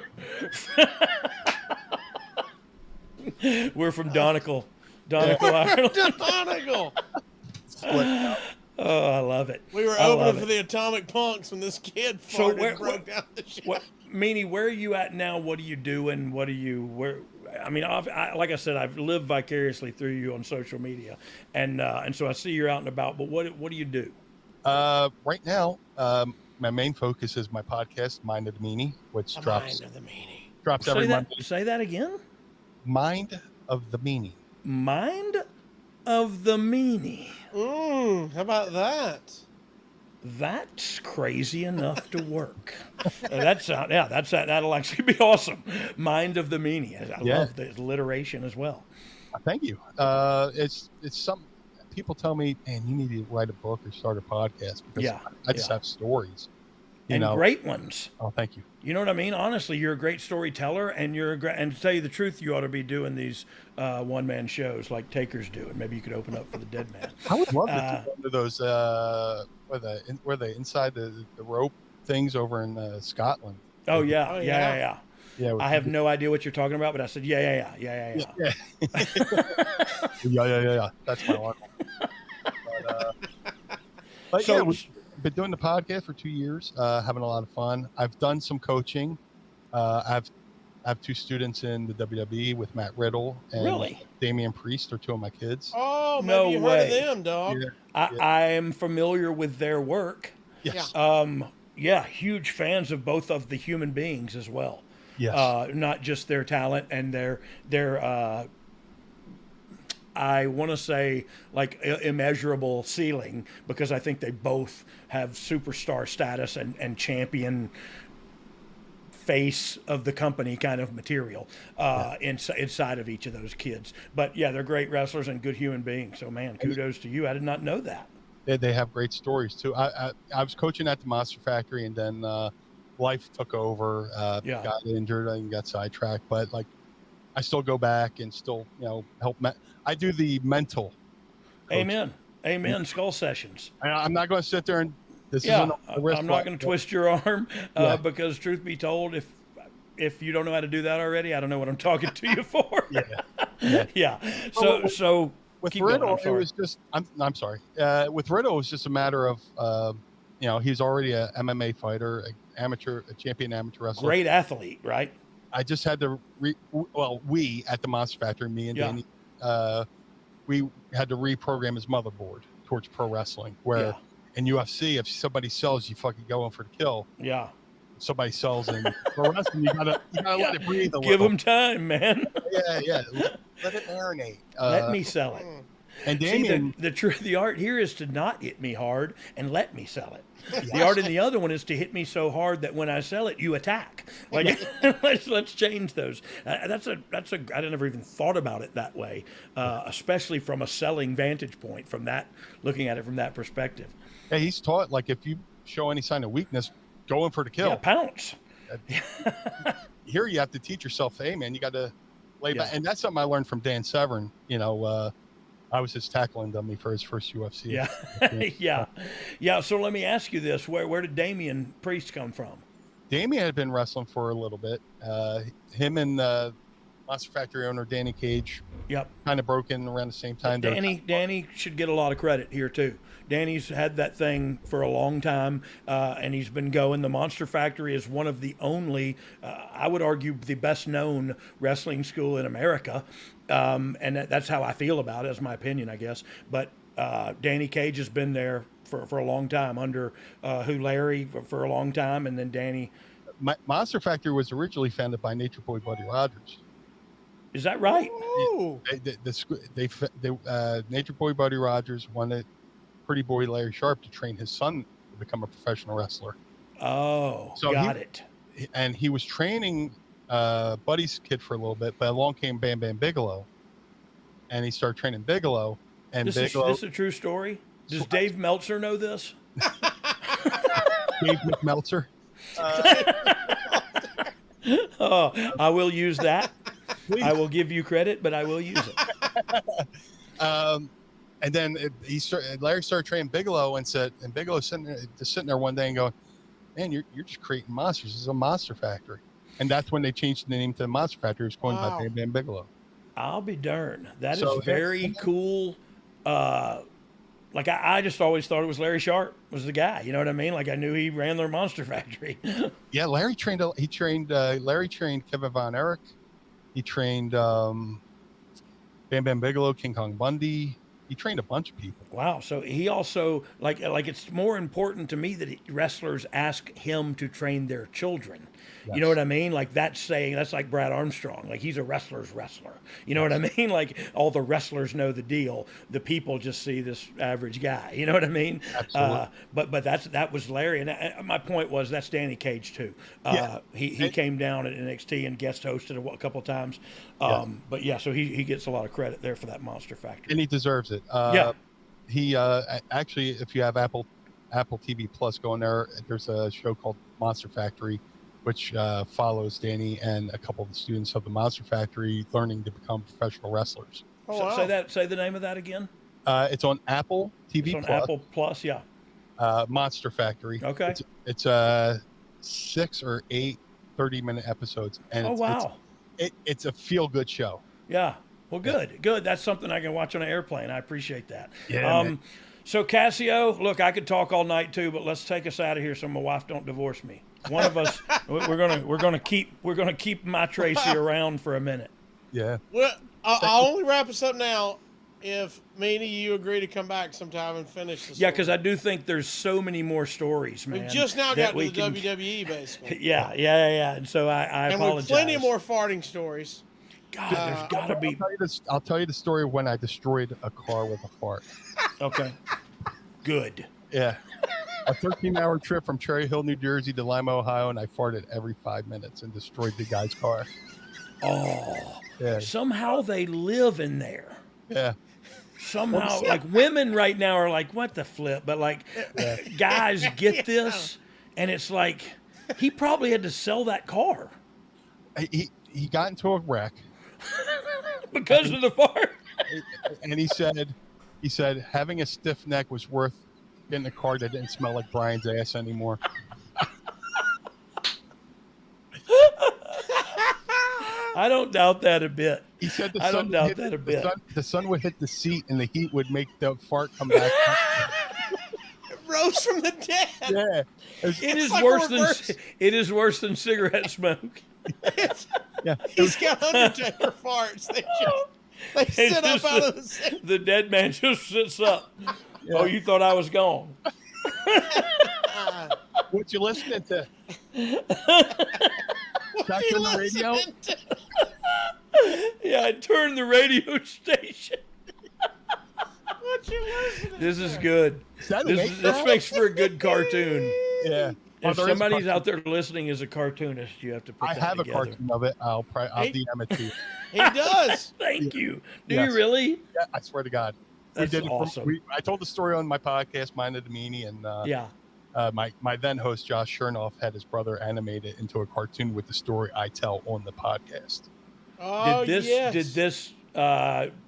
We're from Donegal, Ireland. Donegal. Split mouth. Oh, I love it. We were opening for the Atomic Punks when this kid farted broke down the show. Meanie, where are you at now? What are you doing? Like I said, I've lived vicariously through you on social media, and so I see you're out and about. But what do you do? Right now, my main focus is my podcast, Mind of the Meanie, which drops every Monday. Say that again. Mind of the Meanie. Mind of the Meanie. How about that? That's crazy enough to work. That'll actually be awesome. Mind of the Meanie. I love the alliteration as well. Thank you. It's some people tell me, man, you need to write a book or start a podcast because I just have stories. Great ones. Oh, thank you. You know what I mean? Honestly, you're a great storyteller, and and to tell you the truth, you ought to be doing these one-man shows like Takers do, and maybe you could open up for the Dead Man. I would love to do one of those where they inside the rope things over in Scotland. Oh yeah. I have no idea what you're talking about, but I said yeah. Yeah. That's my one. But so, we've been doing the podcast for 2 years, having a lot of fun. I've done some coaching. I have two students in the WWE with Matt Riddle and Damian Priest are two of my kids. Oh, maybe you heard of them, dog. I am familiar with their work. Yes. Huge fans of both of the human beings as well. Yes. Not just their talent and their I want to say like immeasurable ceiling, because I think they both have superstar status and champion face of the company kind of material inside of each of those kids. But yeah, they're great wrestlers and good human beings. So man, kudos to you. I did not know that. They have great stories too. I was coaching at the Monster Factory, and then life took over. Got injured and got sidetracked, but like I still go back and still help. I do the mental. Amen. Skull sessions. I'm not going to sit there and I'm not going to twist your arm because truth be told, if you don't know how to do that already, I don't know what I'm talking to you for. So with Riddle, it was just I'm sorry. With Riddle, it was just a matter of he's already a MMA fighter, a champion amateur wrestler, great athlete, right? I just had to we at the Monster Factory, me and Danny, we had to reprogram his motherboard towards pro wrestling. Where in UFC, if somebody sells, you fucking go in for the kill. Yeah. If somebody sells in pro wrestling, you gotta let it breathe a little. Give them time, man. Yeah. Let it marinate. Let me sell it. And Damien, the art here is to not hit me hard and let me sell it. The art in the other one is to hit me so hard that when I sell it, you attack. Like let's change those. I never even thought about it that way, especially from a selling vantage point. From that, looking at it from that perspective. Yeah, he's taught like if you show any sign of weakness, go in for the kill. Yeah, pounce. Here you have to teach yourself, hey man, you got to lay back, and that's something I learned from Dan Severn. I was his tackling dummy for his first UFC. Yeah. So let me ask you this: Where did Damian Priest come from? Damian had been wrestling for a little bit. Him and Monster Factory owner Danny Cage. Kind of broke in around the same time. Danny should get a lot of credit here too. Danny's had that thing for a long time, and he's been going. The Monster Factory is one of the only, I would argue, the best known wrestling school in America. And that's how I feel about it, as my opinion, I guess. But Danny Cage has been there for a long time under Larry for a long time, and then Danny. Monster Factory was originally founded by Nature Boy Buddy Rogers. Is that right? Nature Boy Buddy Rogers wanted Pretty Boy Larry Sharp to train his son to become a professional wrestler. Oh, so got it. And he was training Buddy's kid for a little bit, but along came Bam Bam Bigelow, and he started training Bigelow. And this is a true story. Does Dave Meltzer know this? Dave McMeltzer. I will use that. Please. I will give you credit, but I will use it. And then Larry started training Bigelow, and Bigelow sitting there one day and going, "Man, you're just creating monsters. This is a monster factory." And that's when they changed the name to Monster Factory. It was coined by Bam Bam Bigelow. I'll be darned. That is very cool. I just always thought it was Larry Sharp was the guy. You know what I mean? Like I knew he ran their Monster Factory. Yeah, Larry trained Kevin Von Erich. He trained Bam Bam Bigelow, King Kong Bundy. He trained a bunch of people. Wow. So he also like it's more important to me that wrestlers ask him to train their children. Yes. You know what I mean? Like that's like Brad Armstrong. Like he's a wrestler's wrestler. You know what I mean? Like all the wrestlers know the deal. The people just see this average guy. You know what I mean? Absolutely. But that was Larry. And my point was that's Danny Cage too. He came down at NXT and guest hosted a couple times. But yeah, so he gets a lot of credit there for that Monster Factory. And he deserves it. He actually, if you have Apple TV Plus, go in there. There's a show called Monster Factory, which follows Danny and a couple of the students of the Monster Factory learning to become professional wrestlers. Say the name of that again. It's on Apple TV Plus. Apple Plus, yeah. Monster Factory. Okay. It's 6 or 8 30-minute episodes, and it's a feel-good show. Yeah. Well, good. That's something I can watch on an airplane. I appreciate that. Yeah. So Casio, look, I could talk all night too, but let's take us out of here so my wife don't divorce me. One of us, we're gonna keep my Tracy around for a minute. Yeah. Well, I'll only wrap us up now if Meanie, you agree to come back sometime and finish the story. Yeah, because I do think there's so many more stories, man. We've just now got to the WWE, basically. Yeah. And so I apologize. And with plenty more farting stories. God, there's got to be. I'll tell you the story when I destroyed a car with a fart. Okay. Good. Yeah. a 13-hour trip from Cherry Hill, New Jersey to Lima, Ohio, and I farted every 5 minutes and destroyed the guy's car. Oh, Yeah. somehow they live in there. Yeah. Somehow, like women right now are like, what the flip? But like guys get this, and it's like he probably had to sell that car He got into a wreck because of the fart. and he said having a stiff neck was worth getting a car that didn't smell like Brian's ass anymore. I don't doubt that a bit. He said I don't doubt that a bit. The sun would hit the seat and the heat would make the fart come back. It rose from the dead. Yeah. It is like worse reverse. than it is worse than cigarette smoke. Yeah. He's got Undertaker farts. They sit up out of the seat. The dead man just sits up. Yeah. Oh, you thought I was gone? What you listening to? What Back on the radio? Yeah, I turned the radio station. What you listening to? This is good. This makes for a good cartoon. Yeah. If somebody's out there listening as a cartoonist, you have to put that have together. a cartoon of it. I'll DM it to you. He does. Thank you. Do Yes. you really? Yeah, I swear to God. That's we did awesome. I told the story on my podcast, Mind of the Meanie, and my then host Josh Chernoff had his brother animate it into a cartoon with the story I tell on the podcast. Oh, yes. Did this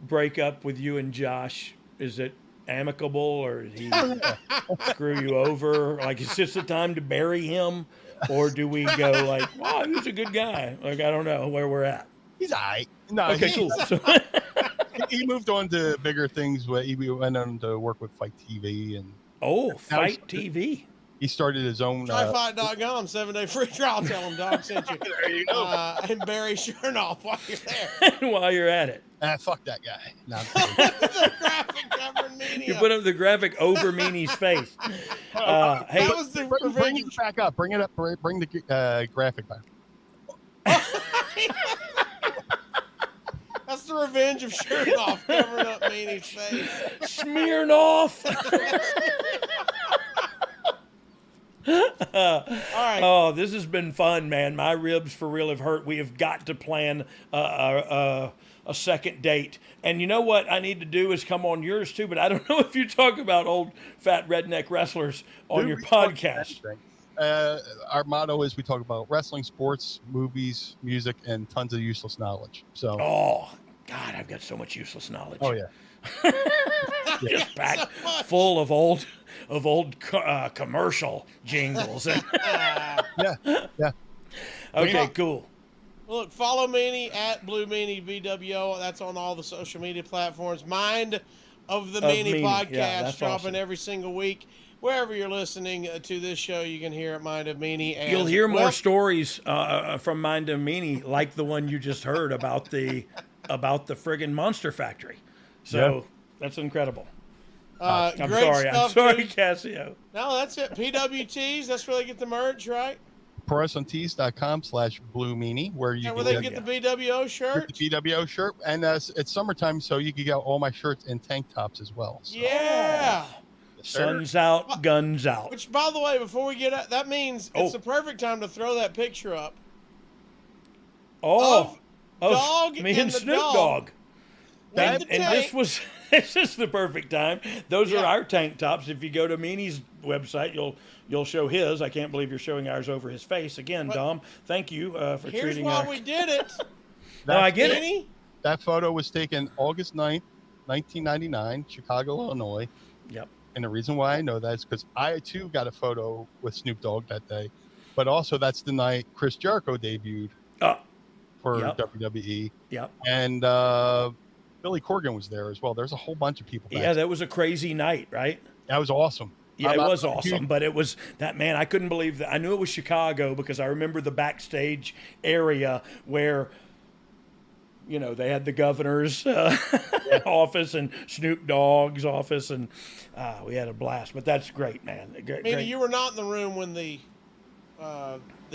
break up with you and Josh? Is it amicable, or did he screw you over? Like, is this the time to bury him, or do we go like, wow, he was a good guy? Like, I don't know where we're at. He's all right. No, Okay, cool. So, he moved on to bigger things. He went on to work with Fight TV and Fight TV. He started his own. Tryfight.com, 7-day free trial. Tell him Dog sent you. There you go. And Barry Chernoff while you're there. While you're at it. Fuck that guy. No, The graphic covering media. You put up the graphic over Meanie's face. Hey, that was the bring it back up. Bring it up. Bring the graphic back. That's the revenge of Chernoff covering up Meanie's face. Smirnoff. All right. Oh, this has been fun, man. My ribs for real have hurt. We have got to plan a second date. And you know what I need to do is come on yours too, but I don't know if you talk about old fat redneck wrestlers on your podcast. Our motto is we talk about wrestling, sports, movies, music, and tons of useless knowledge. So. Oh, God, I've got so much useless knowledge. Oh, yeah. Just packed full of old commercial jingles. Yeah. Okay, cool. Look, follow Meanie at Blue Meanie BWO. That's on all the social media platforms. Mind of the Meanie podcast dropping awesome. every single week. Wherever you're listening to this show, you can hear Mind of Meanie. And you'll hear more stories from Mind of Meanie, like the one you just heard about the friggin' Monster Factory. So that's incredible. I'm sorry, Casio. No, that's it. PWTs. That's where they get the merch, right? ProWrestlingTees.com/Blue Meanie, where you where they get the BWO shirt. The BWO shirt, and it's summertime, so you can get all my shirts in tank tops as well. So. Yeah. Sun's out, guns out. Which, by the way, before we get out, that means it's the perfect time to throw that picture up. Of Dog me and Snoop Dogg. And this is the perfect time. Those are our tank tops. If you go to Meanie's website, you'll show his. I can't believe you're showing ours over his face again, Dom. Thank you for treating Here's why we did it. No, I get it. That photo was taken August 9th, 1999, Chicago, Illinois. Yep. And the reason why I know that is because I, too, got a photo with Snoop Dogg that day. But also, that's the night Chris Jericho debuted for WWE. Yep. And Billy Corgan was there as well. There's a whole bunch of people back. Yeah, that was a crazy night, right? That was awesome. Yeah, it was awesome, but it was that, man, I couldn't believe that. I knew it was Chicago because I remember the backstage area where, you know, they had the governor's office and Snoop Dogg's office, and we had a blast. But that's great, man. Meaning you were not in the room when the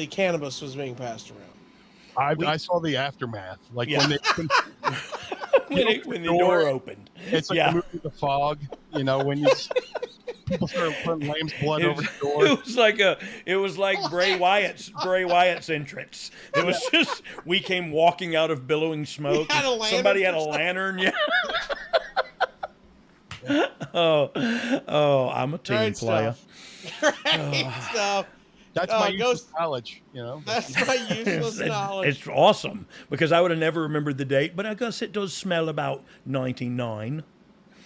cannabis was being passed around. I saw the aftermath, like when the door opened. It's like the movie The Fog, you know, when you People started putting lamb's blood It over was, the door. it was like Bray Wyatt's entrance. It was just we came walking out of billowing smoke. had a lantern Somebody had a for lantern. Yeah. Oh, I'm a team Great player. stuff. Great stuff. That's my go- useless knowledge, you know. That's my useless knowledge. It's awesome because I would have never remembered the date, but I guess it does smell about 99.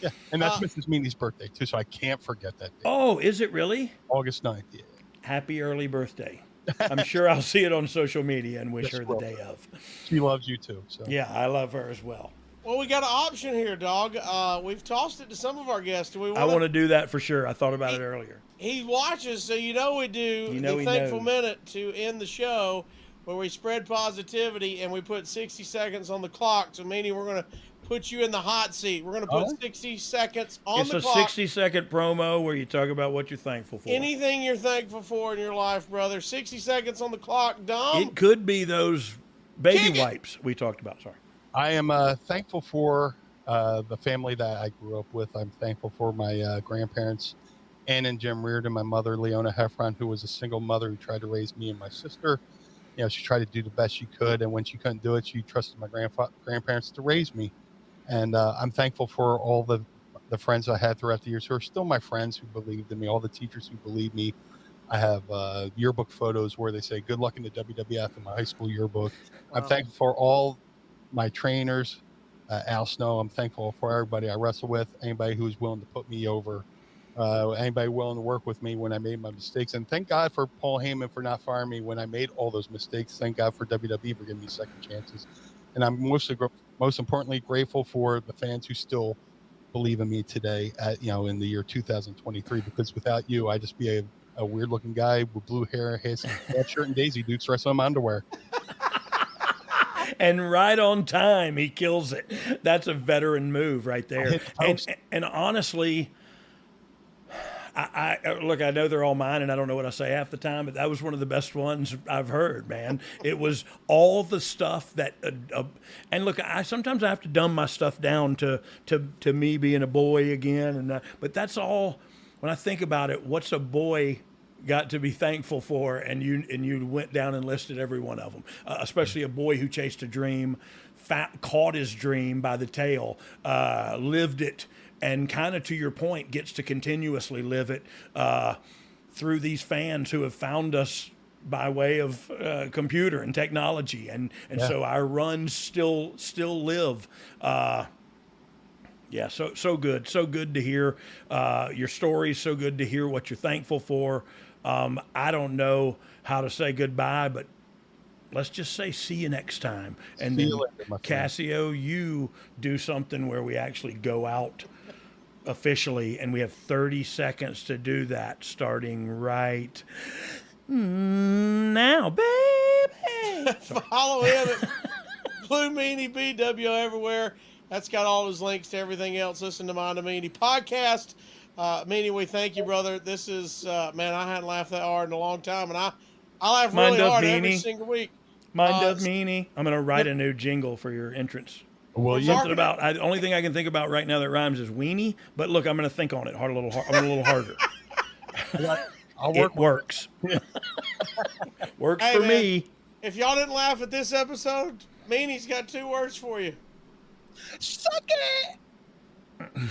Yeah, and that's Mrs. Meanie's birthday too, so I can't forget that date. Oh, is it really? August 9th. Yeah. Happy early birthday. I'm sure I'll see it on social media and wish Yes, her you the will. day of. She loves you too. So Yeah, I love her as well. Well, we got an option here, dog. We've tossed it to some of our guests. Do we I want to do that for sure. I thought about it earlier. He watches, so you know we do You know the he Thankful knows. Minute to end the show where we spread positivity and we put 60 seconds on the clock. So, Meanie, we're going to put you in the hot seat. We're going to put 60 seconds on It's the a clock. 60-second promo where you talk about what you're thankful for. Anything you're thankful for in your life, brother. 60 seconds on the clock. Dom? It could be those baby Kick it. wipes we talked about. Sorry. I am thankful for the family that I grew up with. I'm thankful for my grandparents, Ann and Jim Reardon, my mother, Leona Heffron, who was a single mother who tried to raise me and my sister. You know, she tried to do the best she could, and when she couldn't do it, she trusted my grandparents to raise me. And I'm thankful for all the friends I had throughout the years who are still my friends, who believed in me, all the teachers who believed me. I have yearbook photos where they say, "Good luck in the WWF" in my high school yearbook. I'm thankful for all my trainers, Al Snow. I'm thankful for everybody I wrestle with, anybody who's willing to put me over, anybody willing to work with me when I made my mistakes. And thank God for Paul Heyman for not firing me when I made all those mistakes. Thank God for WWE for giving me second chances. And I'm most importantly grateful for the fans who still believe in me today in the year 2023, because without you, I'd just be a weird looking guy with blue hair, his shirt and Daisy Dukes wrestling in my underwear. And right on time, he kills it. That's a veteran move right there. And honestly, I look, I know they're all mine, and I don't know what I say half the time, but that was one of the best ones I've heard, man. It was all the stuff that, and look, sometimes I have to dumb my stuff down to me being a boy again, but that's all. When I think about it, what's a boy got to be thankful for, and you went down and listed every one of them, especially a boy who chased a dream, caught his dream by the tail, lived it, and kind of to your point, gets to continuously live it through these fans who have found us by way of computer and technology, and so our runs still live. Yeah, so good to hear your stories. So good to hear what you're thankful for. I don't know how to say goodbye, but let's just say see you next time. And then, Casio, you do something where we actually go out officially, and we have 30 seconds to do that, starting right now, baby. Follow him at Blue Meanie BW everywhere. That's got all his links to everything else. Listen to Mind of Meanie podcast. Meanie, we thank you, brother. This is, man, I hadn't laughed that hard in a long time, and I laugh really hard every single week. Mind of Meanie. I'm going to write a new jingle for your entrance. Well, something about, the only thing I can think about right now that rhymes is weenie, but look, I'm going to think on it a little harder. It works. Works for me. If y'all didn't laugh at this episode, Meanie's got 2 words for you. Suck it!